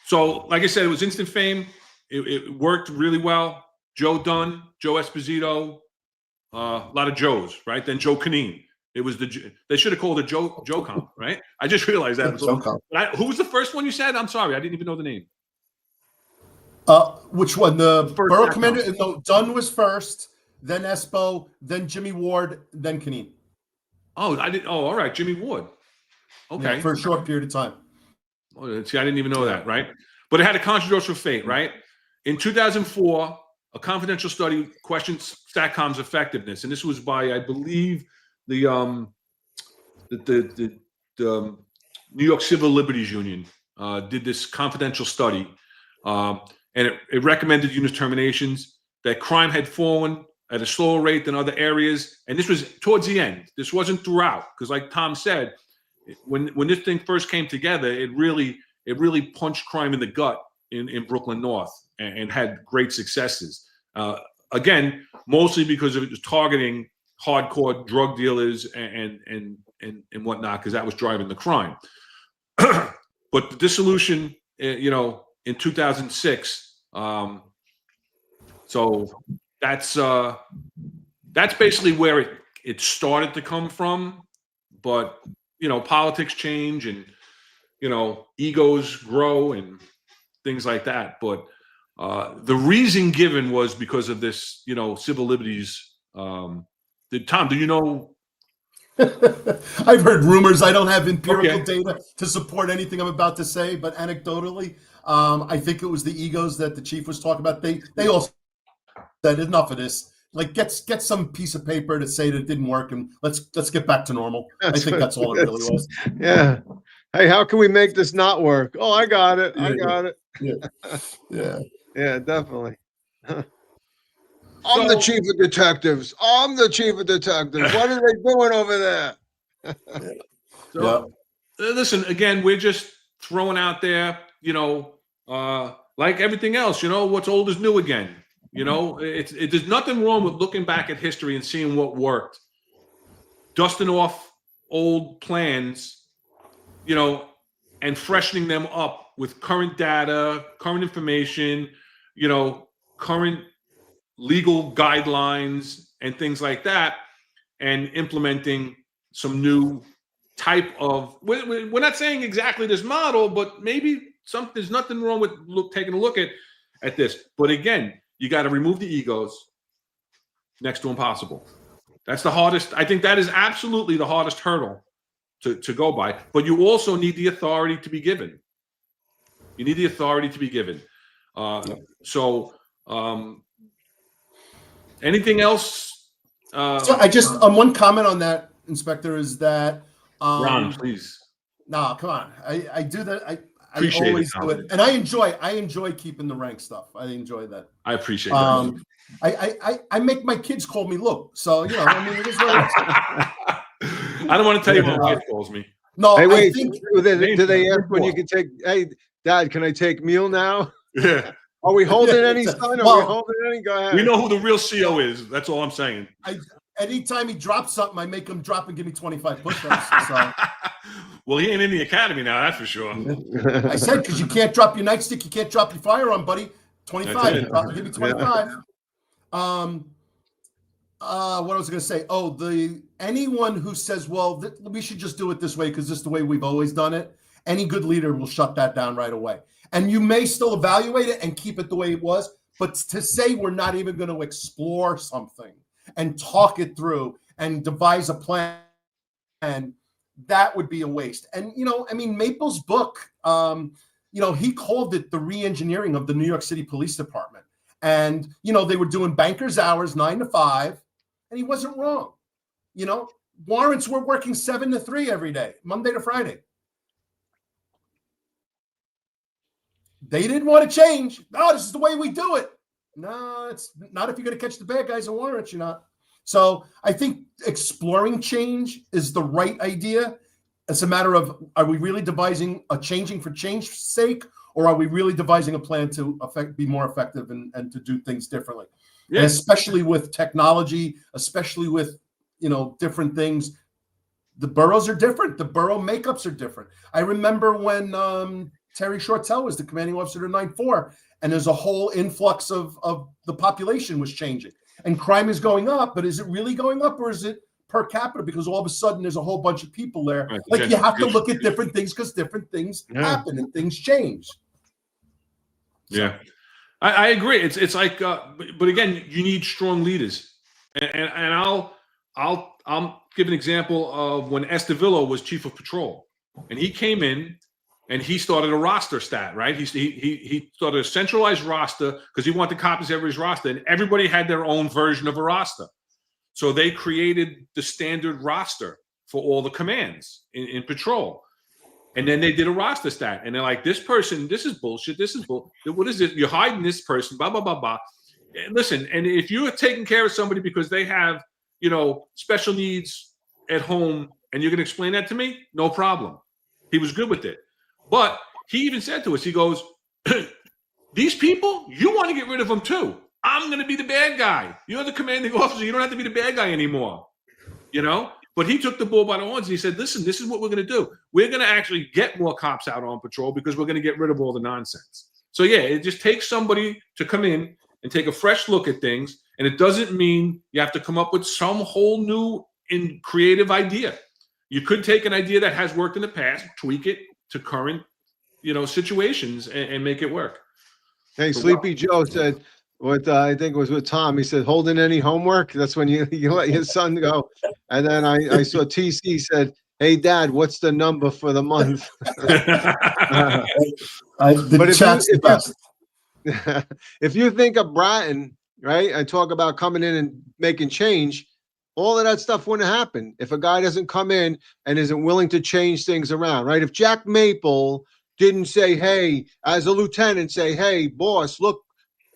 So like I said, it was instant fame. It worked really well. Joe Dunn, Joe Esposito, a lot of Joes, right? Then Joe Canine. It was they should have called it Joe Comp, right? I just realized that. Who was the first one you said? I'm sorry, I didn't even know the name. Which one? The First borough Satcom. commander? No, Dunn was first, then Espo, then Jimmy Ward, then Canine. Oh, I didn't. Oh, all right, Jimmy Ward. Okay, Yeah, for a short period of time. Oh, see, I didn't even know that, right? But it had a controversial fate, right? In 2004, a confidential study questioned Satcom's effectiveness, and this was by, I believe, the New York Civil Liberties Union did this confidential study, and it recommended unit terminations, that crime had fallen at a slower rate than other areas, and this was towards the end. This wasn't throughout, because like Tom said, when this thing first came together, it really punched crime in the gut in Brooklyn North and had great successes. Again, mostly because it was targeting hardcore drug dealers and whatnot, because that was driving the crime. But the dissolution, in 2006. So that's basically where it started to come from. But politics change and egos grow and things like that. But the reason given was because of this, civil liberties. Tom, do you know? I've heard rumors. I don't have empirical data to support anything I'm about to say, but anecdotally, I think it was the egos that the chief was talking about. They all said enough of this. Like, get some piece of paper to say that it didn't work, and let's get back to normal. I think that's all it really was. Yeah. Hey, how can we make this not work? Oh, I got it. I got it. Yeah. Yeah, definitely. I'm the chief of detectives. I'm the chief of detectives. What are they doing over there? Listen, again, we're just throwing out there, like everything else, what's old is new again. There's nothing wrong with looking back at history and seeing what worked, dusting off old plans, and freshening them up with current data, current information, current legal guidelines and things like that, and implementing some new type of, we're not saying exactly this model, but maybe there's nothing wrong with taking a look at this. But again, you got to remove the egos, next to impossible. That's the hardest. I think that is absolutely the hardest hurdle to go by. But you also need the authority to be given. You need the authority to be given. Anything else? So I just one comment on that, Inspector, is that Ron, please. No, come on. I do that. I Appreciate always it, do it, and I enjoy keeping the rank stuff. I enjoy that. I appreciate that. I make my kids call me Luke, so it is what it is. I don't want to tell you what my wife calls me. No, hey, wait. I think, do they ask when you can take? Hey, Dad, can I take meal now? Yeah. Are we holding any sign? Are we holding any? Go ahead. We know who the real CO is. That's all I'm saying. Anytime he drops something, I make him drop and give me 25 push-ups. So. Well, he ain't in the academy now, that's for sure. I said, because you can't drop your nightstick, you can't drop your firearm, buddy. 25. Give me 25. What was I going to say? Oh, anyone who says, well, we should just do it this way because this is the way we've always done it, any good leader will shut that down right away. And you may still evaluate it and keep it the way it was, but to say we're not even going to explore something and talk it through and devise a plan, and that would be a waste. And, Maple's book, he called it the re-engineering of the New York City Police Department. And, they were doing banker's hours, 9 to 5, and he wasn't wrong. Warrants were working 7 to 3 every day, Monday to Friday. They didn't want to change. No, this is the way we do it. No, it's not if you're going to catch the bad guys and warrants, you're not. So I think exploring change is the right idea. It's a matter of, are we really devising a changing for change's sake, or are we really devising a plan to be more effective and to do things differently? Yeah. And especially with technology, especially with, different things, the boroughs are different. The borough makeups are different. I remember when Terry Shortell was the commanding officer to 9-4, and there's a whole influx of the population was changing. And crime is going up, but is it really going up, or is it per capita? Because all of a sudden there's a whole bunch of people there. Right. Like you have to look at different things because different things happen and things change. Yeah, I agree. It's like, but again, you need strong leaders. And I'll give an example of when Estevillo was chief of patrol, and he came in. And he started a roster stat, right? He started a centralized roster because he wanted copies of every roster, and everybody had their own version of a roster. So they created the standard roster for all the commands in patrol. And then they did a roster stat, and they're like, this person, this is bullshit. This is bull. What is this? You're hiding this person, blah, blah, blah, blah. And listen, and if you're taking care of somebody because they have, special needs at home, and you're going to explain that to me, no problem. He was good with it. But he even said to us, he goes, these people, you want to get rid of them too. I'm going to be the bad guy. You're the commanding officer. You don't have to be the bad guy anymore. But he took the bull by the horns and he said, listen, this is what we're going to do. We're going to actually get more cops out on patrol because we're going to get rid of all the nonsense. So, yeah, it just takes somebody to come in and take a fresh look at things. And it doesn't mean you have to come up with some whole new and creative idea. You could take an idea that has worked in the past, tweak it to current, situations and make it work. Hey, Sleepy Joe said, I think it was with Tom. He said, holding any homework? That's when you let your son go. And then I saw TC said, hey, Dad, what's the number for the month? If you think of Bratton, right, I talk about coming in and making change, all of that stuff wouldn't happen if a guy doesn't come in and isn't willing to change things around, right? If Jack Maple didn't say, hey, as a lieutenant, say, hey, boss, look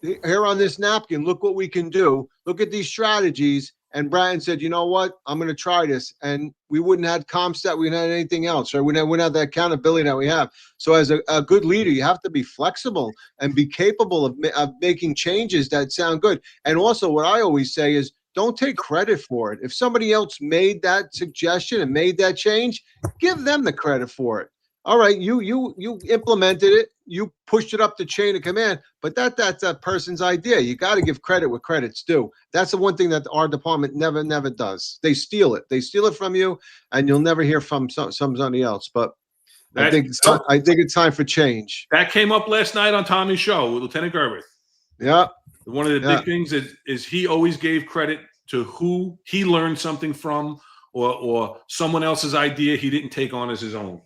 here on this napkin, look what we can do. Look at these strategies. and Bratton said, you know what, I'm going to try this. And we wouldn't have CompStat, we wouldn't have anything else, or we wouldn't have the accountability that we have. So as a good leader, you have to be flexible and be capable of making changes that sound good. And also what I always say is, don't take credit for it. If somebody else made that suggestion and made that change, give them the credit for it. All right, you implemented it, you pushed it up the chain of command, but that's that person's idea. You got to give credit where credit's due. That's the one thing that our department never does. They steal it. They steal it from you, and you'll never hear from somebody else. But I think it's time for change. That came up last night on Tommy's show with Lieutenant Gerber. Yeah. One of the big things is he always gave credit to who he learned something from, or someone else's idea he didn't take on as his own.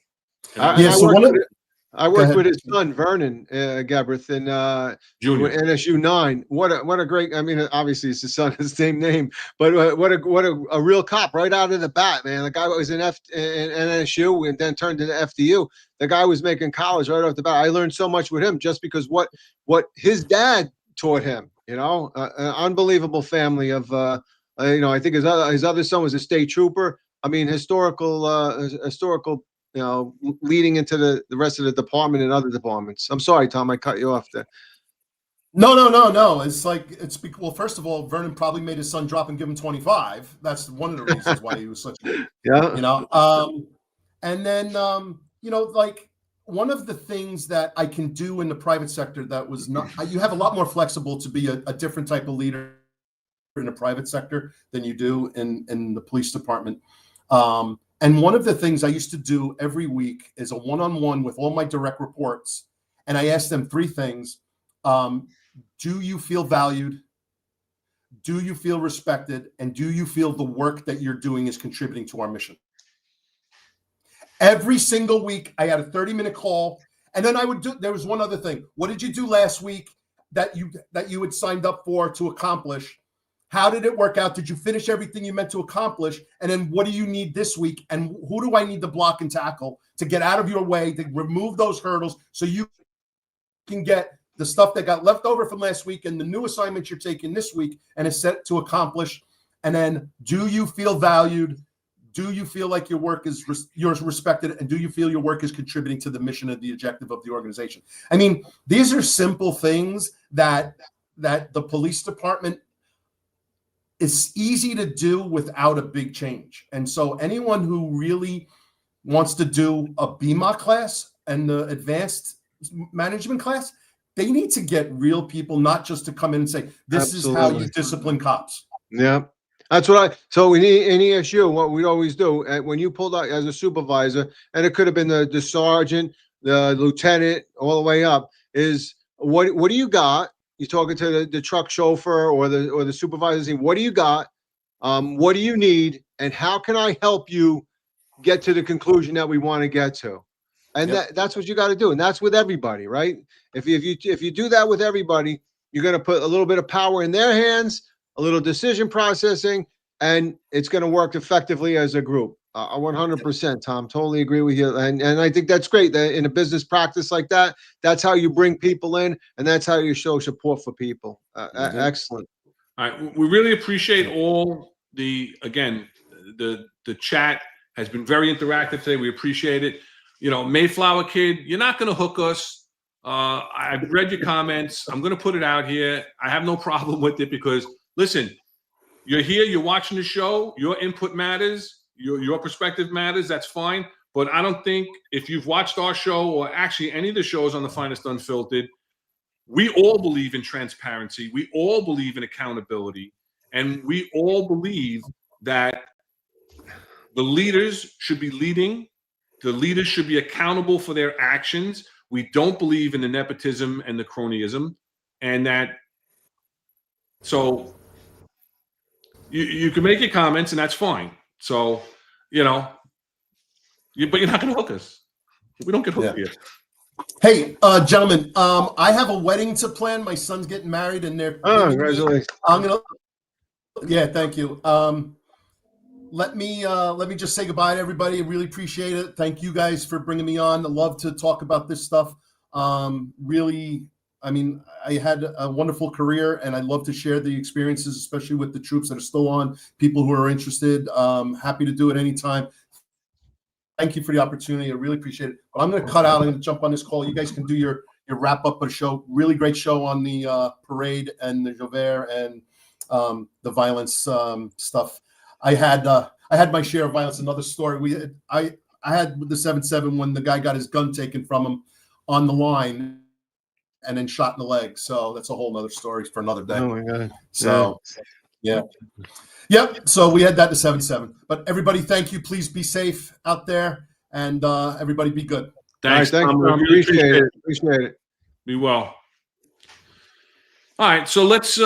I worked with his son Vernon Gabreth in NSU 9. What a great! I mean, obviously it's his son, his same name, but what a real cop right out of the bat, man. The guy was in NSU and then turned into FDU. The guy was making college right off the bat. I learned so much with him just because what his dad taught him. You know, an unbelievable family of. I think his other son was a state trooper. I mean, historical. You know, leading into the rest of the department and other departments. I'm sorry, Tom, I cut you off there. No. Well, first of all, Vernon probably made his son drop and give him 25. That's one of the reasons why he was such a and then like one of the things that I can do in the private sector that was not, you have a lot more flexible to be a different type of leader in the private sector than you do in the police department. And one of the things I used to do every week is a one-on-one with all my direct reports. And I asked them 3 things. Do you feel valued? Do you feel respected? And do you feel the work that you're doing is contributing to our mission? Every single week, I had a 30-minute call. And then there was one other thing. What did you do last week that you had signed up for to accomplish? How did it work out? Did you finish everything you meant to accomplish? And then what do you need this week? And who do I need to block and tackle to get out of your way, to remove those hurdles so you can get the stuff that got left over from last week and the new assignments you're taking this week and is set to accomplish? And then do you feel valued? Do you feel like your work is respected? And do you feel your work is contributing to the mission and the objective of the organization? I mean, these are simple things that the police department it's easy to do without a big change. And so anyone who really wants to do a BMOC class and the advanced management class, they need to get real people, not just to come in and say, this is how you discipline cops. Yeah. That's so in ESU, what we always do when you pulled out as a supervisor, and it could have been the sergeant, the lieutenant, all the way up, is what do you got? You're talking to the truck chauffeur or the supervisor saying, what do you got? What do you need? And how can I help you get to the conclusion that we want to get to? And that's what you got to do. And that's with everybody, right? If you do that with everybody, you're going to put a little bit of power in their hands, a little decision processing, and it's going to work effectively as a group. 100%, Tom. Totally agree with you. And I think that's great that in a business practice like that, that's how you bring people in, and that's how you show support for people. Excellent. All right. We really appreciate all the chat has been very interactive today. We appreciate it. Mayflower Kid, you're not going to hook us. I've read your comments. I'm going to put it out here. I have no problem with it because, listen, you're here, you're watching the show, your input matters. Your perspective matters. That's fine. But I don't think if you've watched our show or actually any of the shows on the Finest Unfiltered, we all believe in transparency. We all believe in accountability. And we all believe that the leaders should be leading. The leaders should be accountable for their actions. We don't believe in the nepotism and the cronyism. And so you can make your comments and that's fine. So, but you're not going to hook us. We don't get hooked here. Hey, gentlemen, I have a wedding to plan. My son's getting married, and they're. Oh, congratulations! Thank you. Let me just say goodbye to everybody. I really appreciate it. Thank you guys for bringing me on. I love to talk about this stuff. Really, I mean, I had a wonderful career, and I love to share the experiences, especially with the troops that are still on, people who are interested. Happy to do it anytime. Thank you for the opportunity. I really appreciate it. But I'm going to cut out. I'm going to jump on this call. You guys can do your wrap up of the show. Really great show on the parade and the Javert and the violence stuff. I had my share of violence. Another story. I had the 7-7 when the guy got his gun taken from him on the line and then shot in the leg. So that's a whole nother story for another day. Oh my God. So yeah. Yep. So we had that to 7-7. But everybody, thank you. Please be safe out there, and everybody be good. Thanks, Thanks, Tom. Tom. Really Appreciate it. Appreciate it. Be well. All right, so let's. You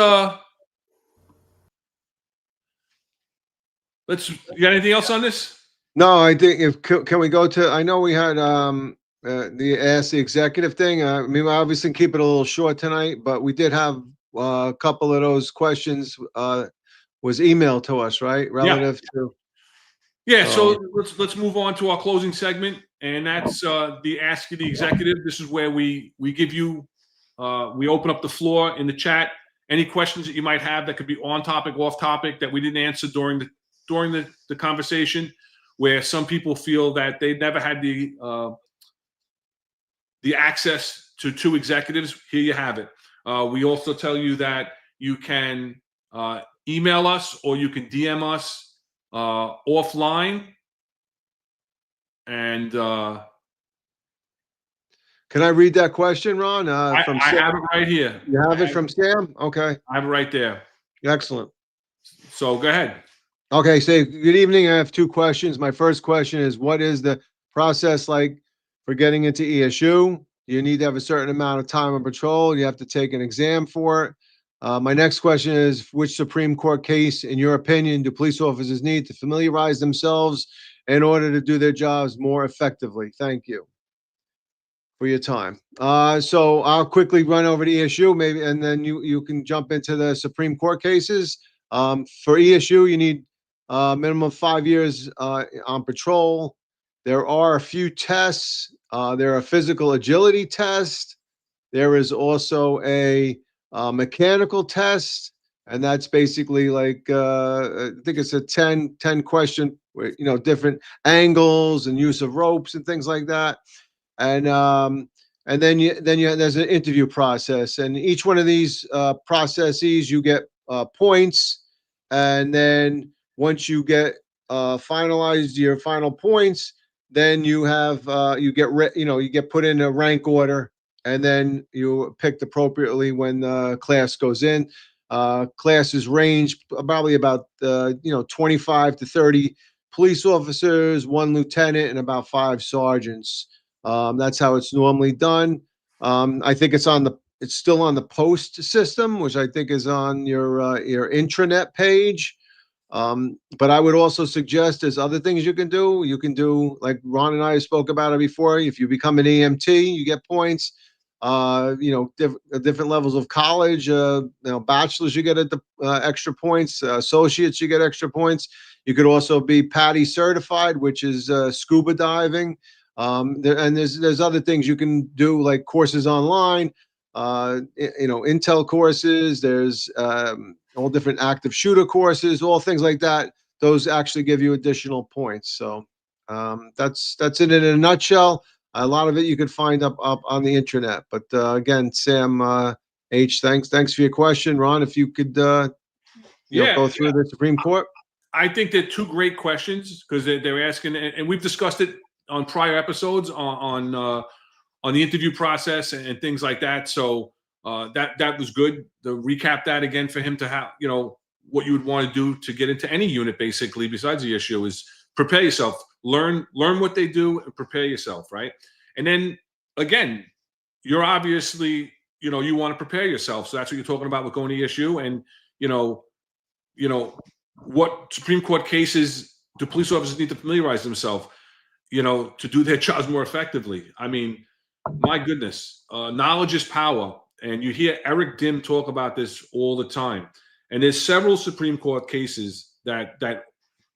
got anything else on this? No, I think can we go to? I know we had the executive thing. I mean, we obviously keep it a little short tonight, but we did have a couple of those questions was emailed to us, right? Relative to. Yeah, so let's move on to our closing segment, and that's the Ask the Executive. This is where we give you, we open up the floor in the chat. Any questions that you might have that could be on topic, off topic, that we didn't answer during the conversation, where some people feel that they never had the access to two executives. Here you have it. We also tell you that you can email us or you can DM us offline. And can I read that question, Ron? I have it right here. You have it from Sam? Okay. I have it right there. Excellent. So go ahead. Okay, so good evening. I have two questions. My first question is, what is the process like for getting into ESU? You need to have a certain amount of time on patrol. You have to take an exam for it. My next question is, which Supreme Court case, in your opinion, do police officers need to familiarize themselves in order to do their jobs more effectively? Thank you for your time. So I'll quickly run over to ESU, maybe, and then you can jump into the Supreme Court cases. For ESU, you need minimum of 5 years on patrol. There are a few tests. There are physical agility tests. There is also a mechanical test, and that's basically like I think it's a 10 question, different angles and use of ropes and things like that. And then there's an interview process, and each one of these processes you get points, and then once you get finalized your final points, then you have you get put in a rank order, and then you picked appropriately when the class goes in. Classes range probably about 25 to 30 police officers, 1 lieutenant, and about 5 sergeants. That's how it's normally done. I think it's still on the post system, which I think is on your intranet page. But I would also suggest there's other things you can do. You can do, like Ron and I spoke about it before. If you become an EMT, you get points. Different levels of college. Bachelors, you get extra points. Associates, you get extra points. You could also be PADI certified, which is scuba diving. There's other things you can do, like courses online. Intel courses. There's all different active shooter courses, all things like that. Those actually give you additional points. So that's it in a nutshell. A lot of it you could find up on the internet. But again, Sam H, thanks for your question. Ron, if you could go through the Supreme Court. I think they're two great questions, because they're asking, and we've discussed it on prior episodes on the interview process and things like that. So that was good to recap that again for him to have, what you would want to do to get into any unit, basically, besides the issue, is prepare yourself, learn what they do, and prepare yourself, right? And then again, you're obviously, you want to prepare yourself. So that's what you're talking about with going to issue. And what Supreme Court cases do police officers need to familiarize themselves, to do their jobs more effectively? I mean, my goodness, knowledge is power. And you hear Eric Dim talk about this all the time. And there's several Supreme Court cases that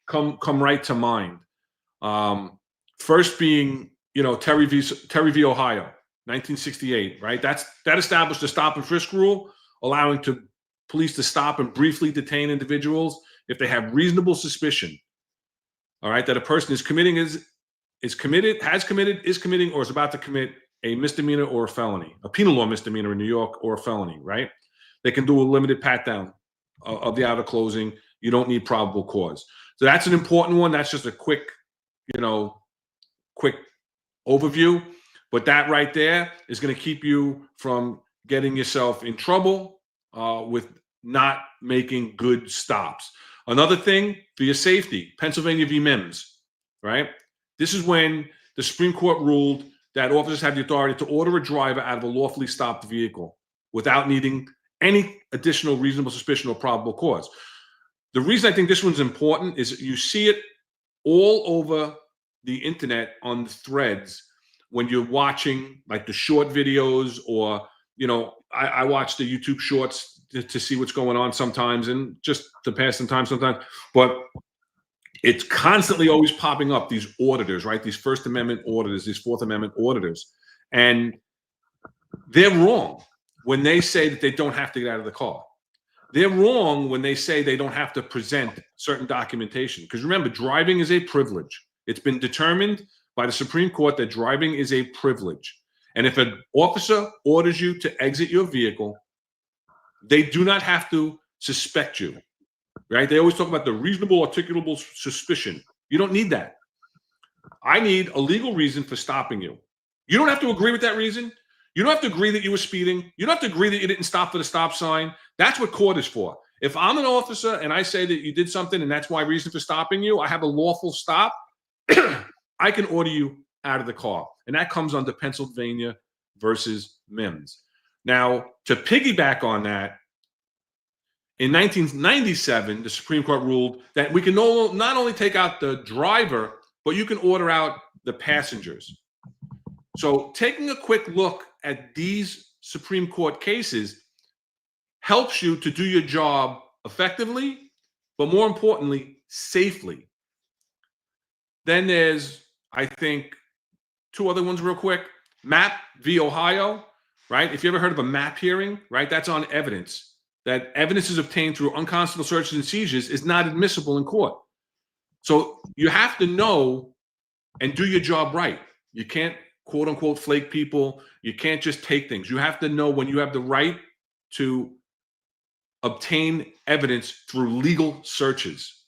come right to mind. First being, Terry v. Ohio. 1968, right? That established the stop and frisk rule, allowing police to stop and briefly detain individuals if they have reasonable suspicion, all right, that a person is committing, is committing, or is about to commit a misdemeanor or a felony, a penal law misdemeanor in New York, or a felony, right? They can do a limited pat down of the outer closing. You don't need probable cause. So that's an important one. That's just a quick overview. But that right there is going to keep you from getting yourself in trouble with not making good stops. Another thing for your safety, Pennsylvania v. Mims, right? This is when the Supreme Court ruled that officers have the authority to order a driver out of a lawfully stopped vehicle without needing any additional reasonable suspicion or probable cause. The reason I think this one's important is you see it all over the internet on the threads when you're watching like the short videos, or, I watch the YouTube shorts to see what's going on sometimes and just to pass some time sometimes. But it's constantly always popping up, these auditors, right? These First Amendment auditors, these Fourth Amendment auditors. And they're wrong when they say that they don't have to get out of the car. They're wrong when they say they don't have to present certain documentation. Because remember, driving is a privilege. It's been determined by the Supreme Court that driving is a privilege. And if an officer orders you to exit your vehicle, they do not have to suspect you, right? They always talk about the reasonable articulable suspicion. You don't need that. I need a legal reason for stopping you. You don't have to agree with that reason. You don't have to agree that you were speeding. You don't have to agree that you didn't stop for the stop sign. That's what court is for. If I'm an officer and I say that you did something and that's my reason for stopping you, I have a lawful stop, I can order you out of the car. And that comes under Pennsylvania versus Mims. Now, to piggyback on that, in 1997, the Supreme Court ruled that we can not only take out the driver, but you can order out the passengers. So taking a quick look at these Supreme Court cases helps you to do your job effectively, but more importantly, safely. Then there's, I think, two other ones real quick. MAP v. Ohio, right? If you ever heard of a MAP hearing, right? That's on evidence. That evidence is obtained through unconstitutional searches and seizures is not admissible in court. So you have to know and do your job right. You can't, quote unquote, flake people. You can't just take things. You have to know when you have the right to obtain evidence through legal searches,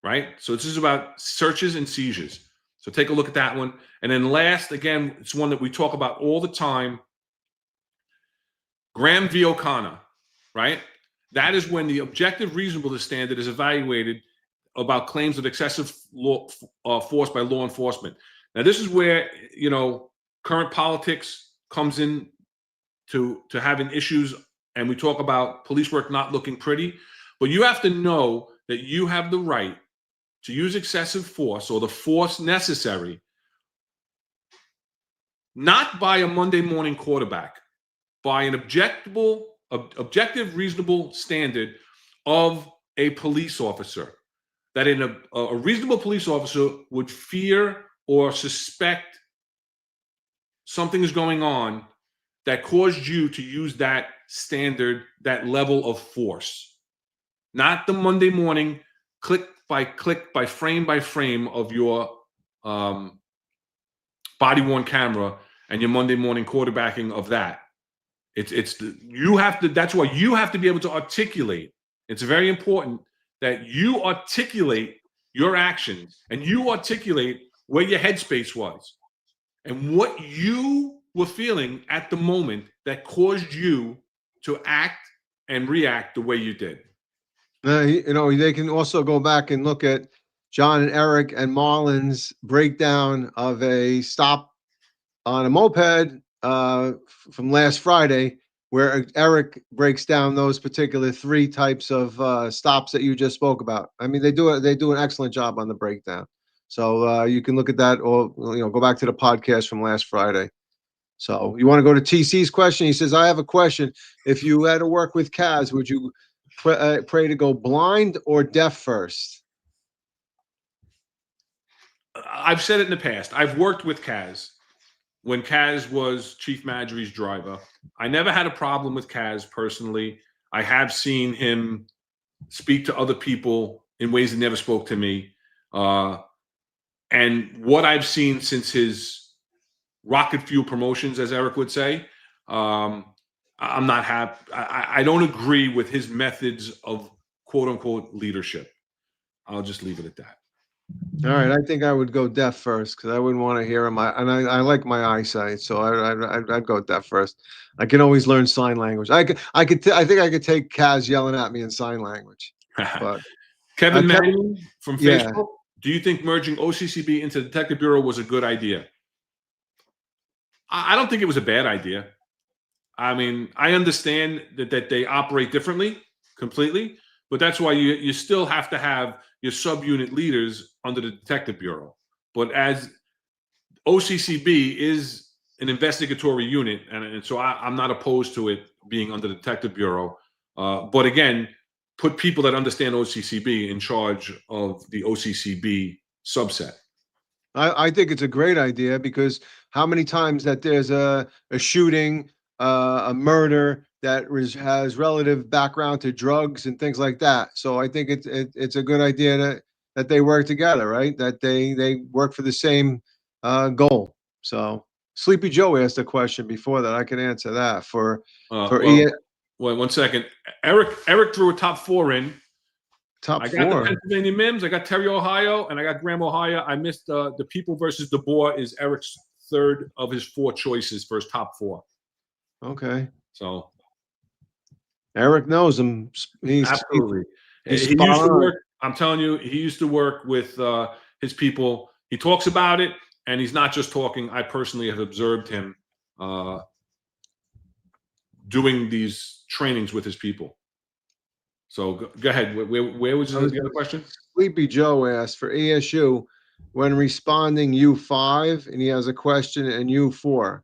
right? So this is about searches and seizures. So take a look at that one. And then last, again, it's one that we talk about all the time. Graham v. O'Connor, right? That is when the objective reasonableness standard is evaluated about claims of excessive force by law enforcement. Now, this is where, current politics comes in to having issues, and we talk about police work not looking pretty. But you have to know that you have the right to use excessive force or the force necessary, not by a Monday morning quarterback, by an objective, reasonable standard of a police officer, that in a reasonable police officer would fear or suspect something is going on that caused you to use that standard, that level of force. Not the Monday morning click by frame of your body-worn camera and your Monday morning quarterbacking of that. That's why you have to be able to articulate. It's very important that you articulate your actions and you articulate where your headspace was and what you were feeling at the moment that caused you to act and react the way you did. They can also go back and look at John and Eric and Marlon's breakdown of a stop on a moped from last Friday, where Eric breaks down those particular three types of stops that you just spoke about. I mean, they do an excellent job on the breakdown. So you can look at that, or go back to the podcast from last Friday. So you want to go to TC's question? He says, "I have a question. If you had to work with Kaz, would you pray to go blind or deaf first?" I've said it in the past. I've worked with Kaz. when Kaz was Chief Madry's driver. I never had a problem with Kaz personally. I have seen him speak to other people in ways he never spoke to me. And what I've seen since his rocket fuel promotions, as Eric would say, I'm not happy. I don't agree with his methods of quote unquote leadership. I'll just leave it at that. All right, I think I would go deaf first because I wouldn't want to hear him. I like my eyesight, so I'd go deaf first. I can always learn sign language. I think I could take Kaz yelling at me in sign language. But Kevin Manning from yeah. Facebook. Do you think merging OCCB into the Detective Bureau was a good idea? I don't think it was a bad idea. I mean, I understand that they operate differently completely, but that's why you still have to have your subunit leaders under the Detective Bureau. But as OCCB is an investigatory unit, and so I'm not opposed to it being under the Detective Bureau. But again, put people that understand OCCB in charge of the OCCB subset. I think it's a great idea because how many times that there's a shooting, a murder that has relative background to drugs and things like that. So I think it's a good idea that they work together, right? That they work for the same goal. So Sleepy Joe asked a question before that. I can answer that for wait 1 second. Eric threw a top 4 in. I got the Pennsylvania Mims, I got Terry, Ohio, and I got Graham, Ohio. I missed the People versus the Boer is Eric's 3rd of his 4 choices for his top 4. Okay. So Eric knows him. Absolutely. He used to work. I'm telling you, he used to work with his people. He talks about it, and he's not just talking. I personally have observed him doing these trainings with his people. So go ahead. Where was the other question? Sleepy Joe asked for ESU when responding U5, and he has a question in U4.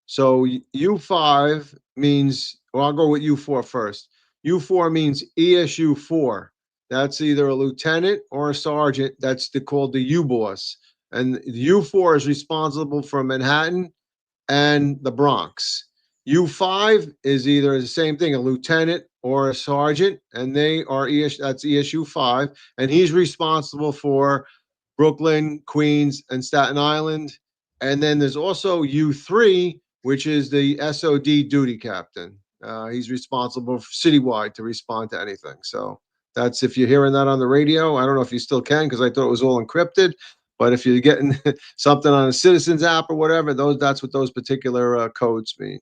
So U5 means, well, I'll go with U4 first. U4 means ESU 4. That's either a lieutenant or a sergeant. That's called the U boss. And U4 is responsible for Manhattan and the Bronx. U5 is either the same thing, a lieutenant or a sergeant, and they are that's ESU 5, and he's responsible for Brooklyn, Queens, and Staten Island. And then there's also U3, which is the SOD duty captain. He's responsible citywide to respond to anything. So that's, if you're hearing that on the radio, I don't know if you still can because I thought it was all encrypted. But if you're getting something on a Citizens app or whatever, that's what those particular codes mean.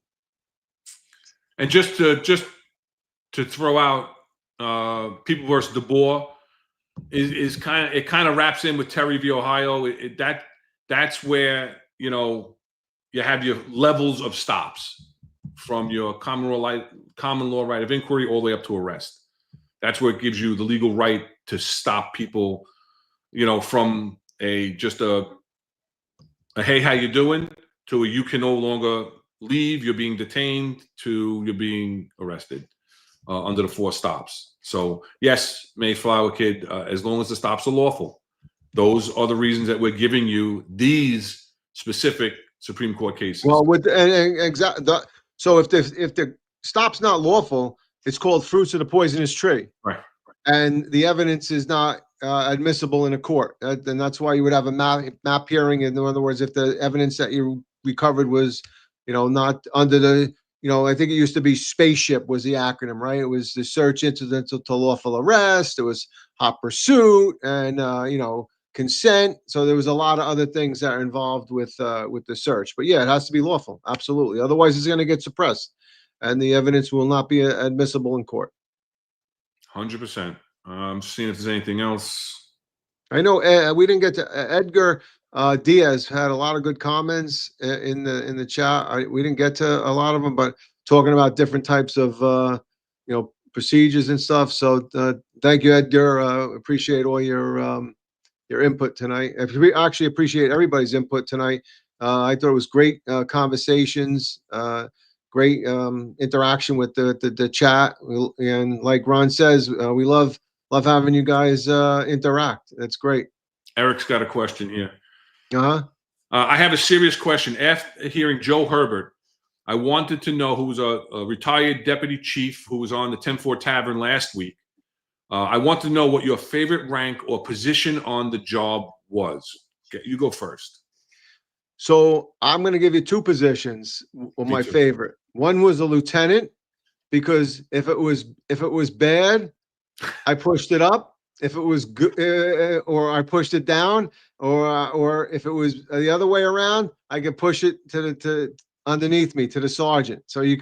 And just to throw out People versus the Boer is kind of wraps in with Terry v. Ohio. That's where you have your levels of stops from your common law right of inquiry all the way up to arrest. That's where it gives you the legal right to stop people, from just a hey, how you doing, to a you can no longer leave, you're being detained, to you're being arrested under the 4 stops. So yes, Mayflower Kid, as long as the stops are lawful, those are the reasons that we're giving you these specific Supreme Court cases. Well, so if the stop's not lawful, it's called fruits of the poisonous tree, right? And the evidence is not admissible in a court, and that's why you would have a map hearing. In other words, if the evidence that you recovered was, not under the, I think it used to be SPACESHIP was the acronym, right? It was the search incidental to lawful arrest. It was hot pursuit and consent. So there was a lot of other things that are involved with the search. But yeah, it has to be lawful, absolutely. Otherwise, it's going to get suppressed, and the evidence will not be admissible in court. 100%. I'm seeing if there's anything else. I know we didn't get to Edgar Diaz had a lot of good comments in the chat. We didn't get to a lot of them, but talking about different types of procedures and stuff. So thank you, Edgar. Appreciate all your input tonight. We actually appreciate everybody's input tonight. I thought it was great conversations, great interaction with the chat, and like Ron says, we love having you guys interact. That's great. Eric's got a question here. I have a serious question. After hearing Joe Herbert, I wanted to know, who was a retired deputy chief who was on the 10-4 Tavern last week. I want to know what your favorite rank or position on the job was. Okay, you go first. So I'm going to give you two positions of my favorite. One was a lieutenant, because if it was bad, I pushed it up. If it was good, or I pushed it down, or if it was the other way around, I could push it to underneath me to the sergeant. So you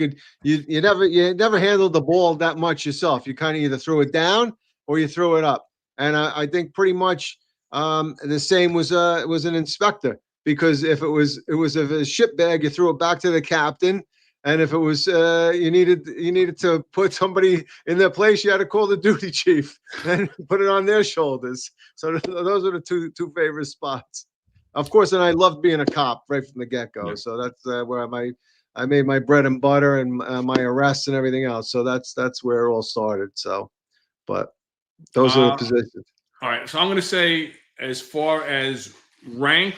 never handled the ball that much yourself. You kind of either threw it down or you threw it up. And I think pretty much the same was an inspector, because if it was a ship bag, you threw it back to the captain. And if it was you needed to put somebody in their place, you had to call the duty chief and put it on their shoulders. So those are the two favorite spots. Of course, and I loved being a cop right from the get-go. Yeah. So that's where I made my bread and butter and my arrests and everything else. So that's where it all started. So, but those are the positions. All right. So I'm going to say, as far as rank,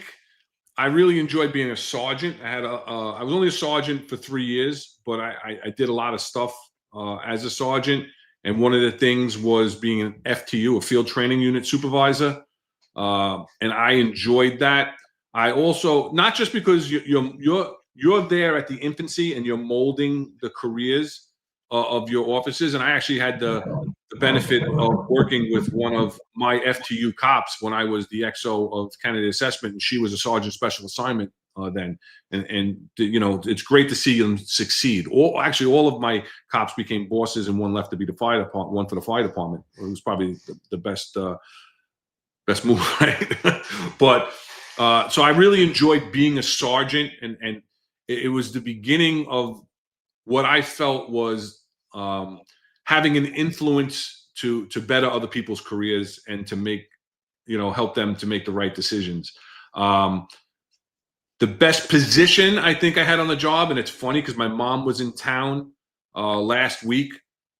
I really enjoyed being a sergeant. I was only a sergeant for 3 years, but I did a lot of stuff as a sergeant. And one of the things was being an FTU, a field training unit supervisor. And I enjoyed that. I also, not just because you're there at the infancy and you're molding the careers of your officers. And I actually had the benefit of working with one of my FTU cops when I was the XO of candidate assessment, and she was a sergeant special assignment then. And you know, it's great to see them succeed. Actually, all of my cops became bosses, and one left to be the fire department, one for the fire department. It was probably the best move, right? But so I really enjoyed being a sergeant, and it was the beginning of what I felt was having an influence to better other people's careers and to make, help them to make the right decisions. The best position I think I had on the job, and it's funny because my mom was in town last week,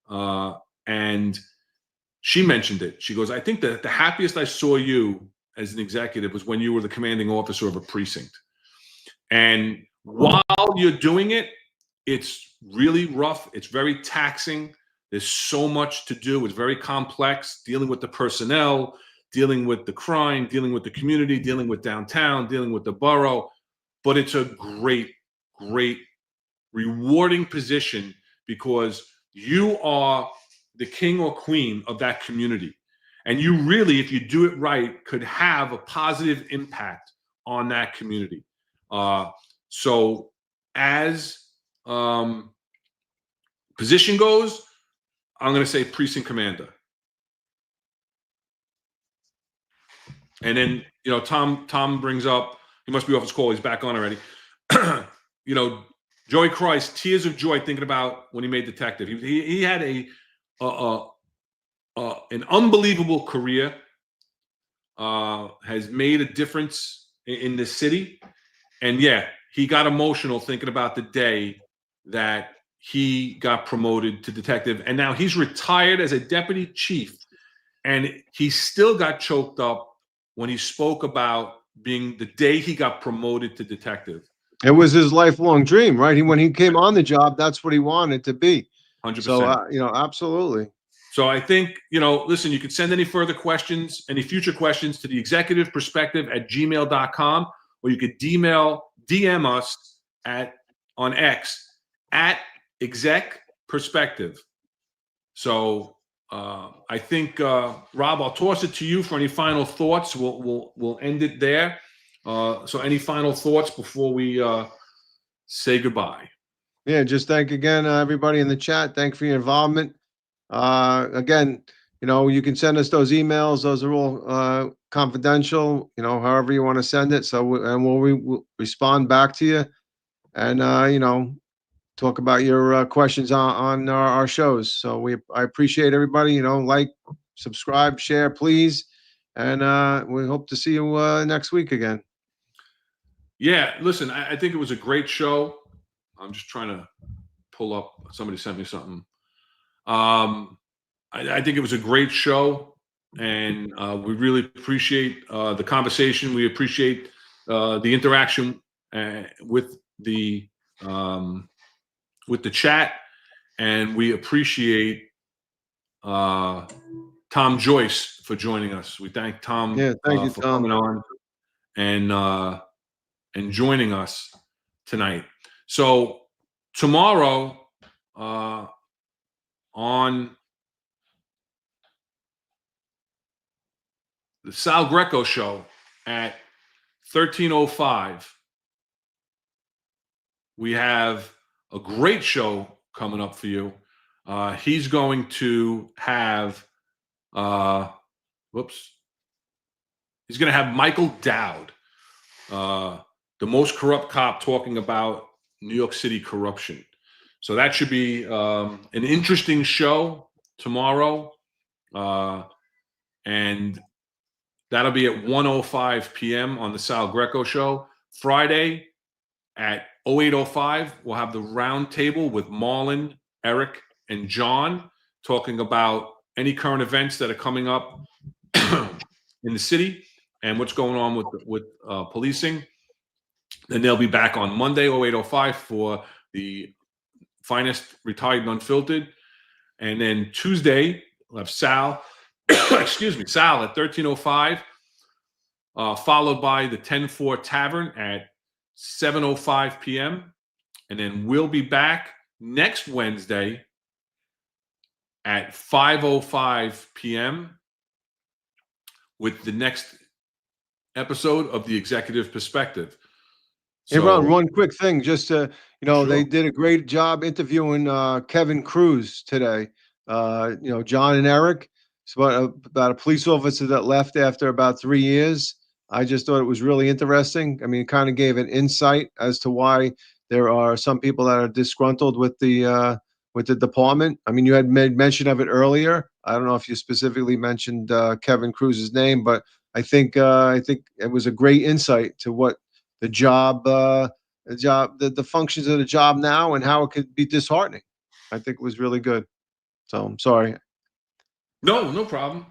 and she mentioned it. She goes, I think that the happiest I saw you as an executive was when you were the commanding officer of a precinct. And while you're doing it, it's really rough. It's very taxing. There's so much to do. It's very complex, dealing with the personnel, dealing with the crime, dealing with the community, dealing with downtown, dealing with the borough. But it's a great, great, rewarding position because you are the king or queen of that community. And you really, if you do it right, could have a positive impact on that community. So as position goes, I'm going to say precinct commander. And then, Tom brings up, he must be off his call. He's back on already. Joey Christ, tears of joy thinking about when he made detective. He had an unbelievable career, has made a difference in this city. And yeah, he got emotional thinking about the day that he got promoted to detective. And now he's retired as a deputy chief. And he still got choked up when he spoke about being the day he got promoted to detective. It was his lifelong dream, right? When he came on the job, that's what he wanted to be. 100%. So, absolutely. So I think, listen, you can send any further questions, any future questions to the executiveperspective@gmail.com, or you could DM us on X at exec perspective. So I think, Rob, I'll toss it to you for any final thoughts. We'll end it there. So any final thoughts before we say goodbye? Yeah, just thank again everybody in the chat. Thank you for your involvement. Again, you can send us those emails. Those are all confidential, however you want to send it. So, we'll respond back to you and, talk about your questions on our shows. So I appreciate everybody, like, subscribe, share, please. And we hope to see you next week again. Yeah, listen, I think it was a great show. I'm just trying to pull up. Somebody sent me something. I think it was a great show, and we really appreciate the conversation. We appreciate the interaction with the chat, and we appreciate Tom Joyce for joining us. We thank Tom thank you, for Tom. coming on and joining us tonight. So tomorrow on the Sal Greco show at 13:05, we have a great show coming up for you. He's going to have he's going to have Michael Dowd, the most corrupt cop, talking about New York City corruption. So that should be an interesting show tomorrow. And that'll be at 1:05 p.m. on the Sal Greco show. Friday at 08:05, we'll have the round table with Marlon, Eric, and John talking about any current events that are coming up in the city and what's going on with policing. Then they'll be back on Monday, 08:05, for the Finest Unfiltered. And then Tuesday, we'll have Sal, Sal at 13:05, followed by the 10-4 Tavern at 7:05 p.m. And then we'll be back next Wednesday at 5:05 p.m. with the next episode of The Executive Perspective. Hey, Ron, one quick thing. Just Sure. They did a great job interviewing Kevin Cruz today. John and Eric. It's about a police officer that left after about 3 years. I just thought it was really interesting. I mean, it kind of gave an insight as to why there are some people that are disgruntled with the department. I mean, you had made mention of it earlier. I don't know if you specifically mentioned Kevin Cruz's name, but I think it was a great insight to what the functions of the job now and how it could be disheartening. I think it was really good. So I'm sorry. No problem.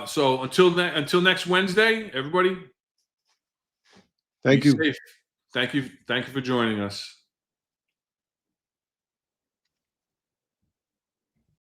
So until next Wednesday, everybody. Thank you. Safe. Thank you for joining us.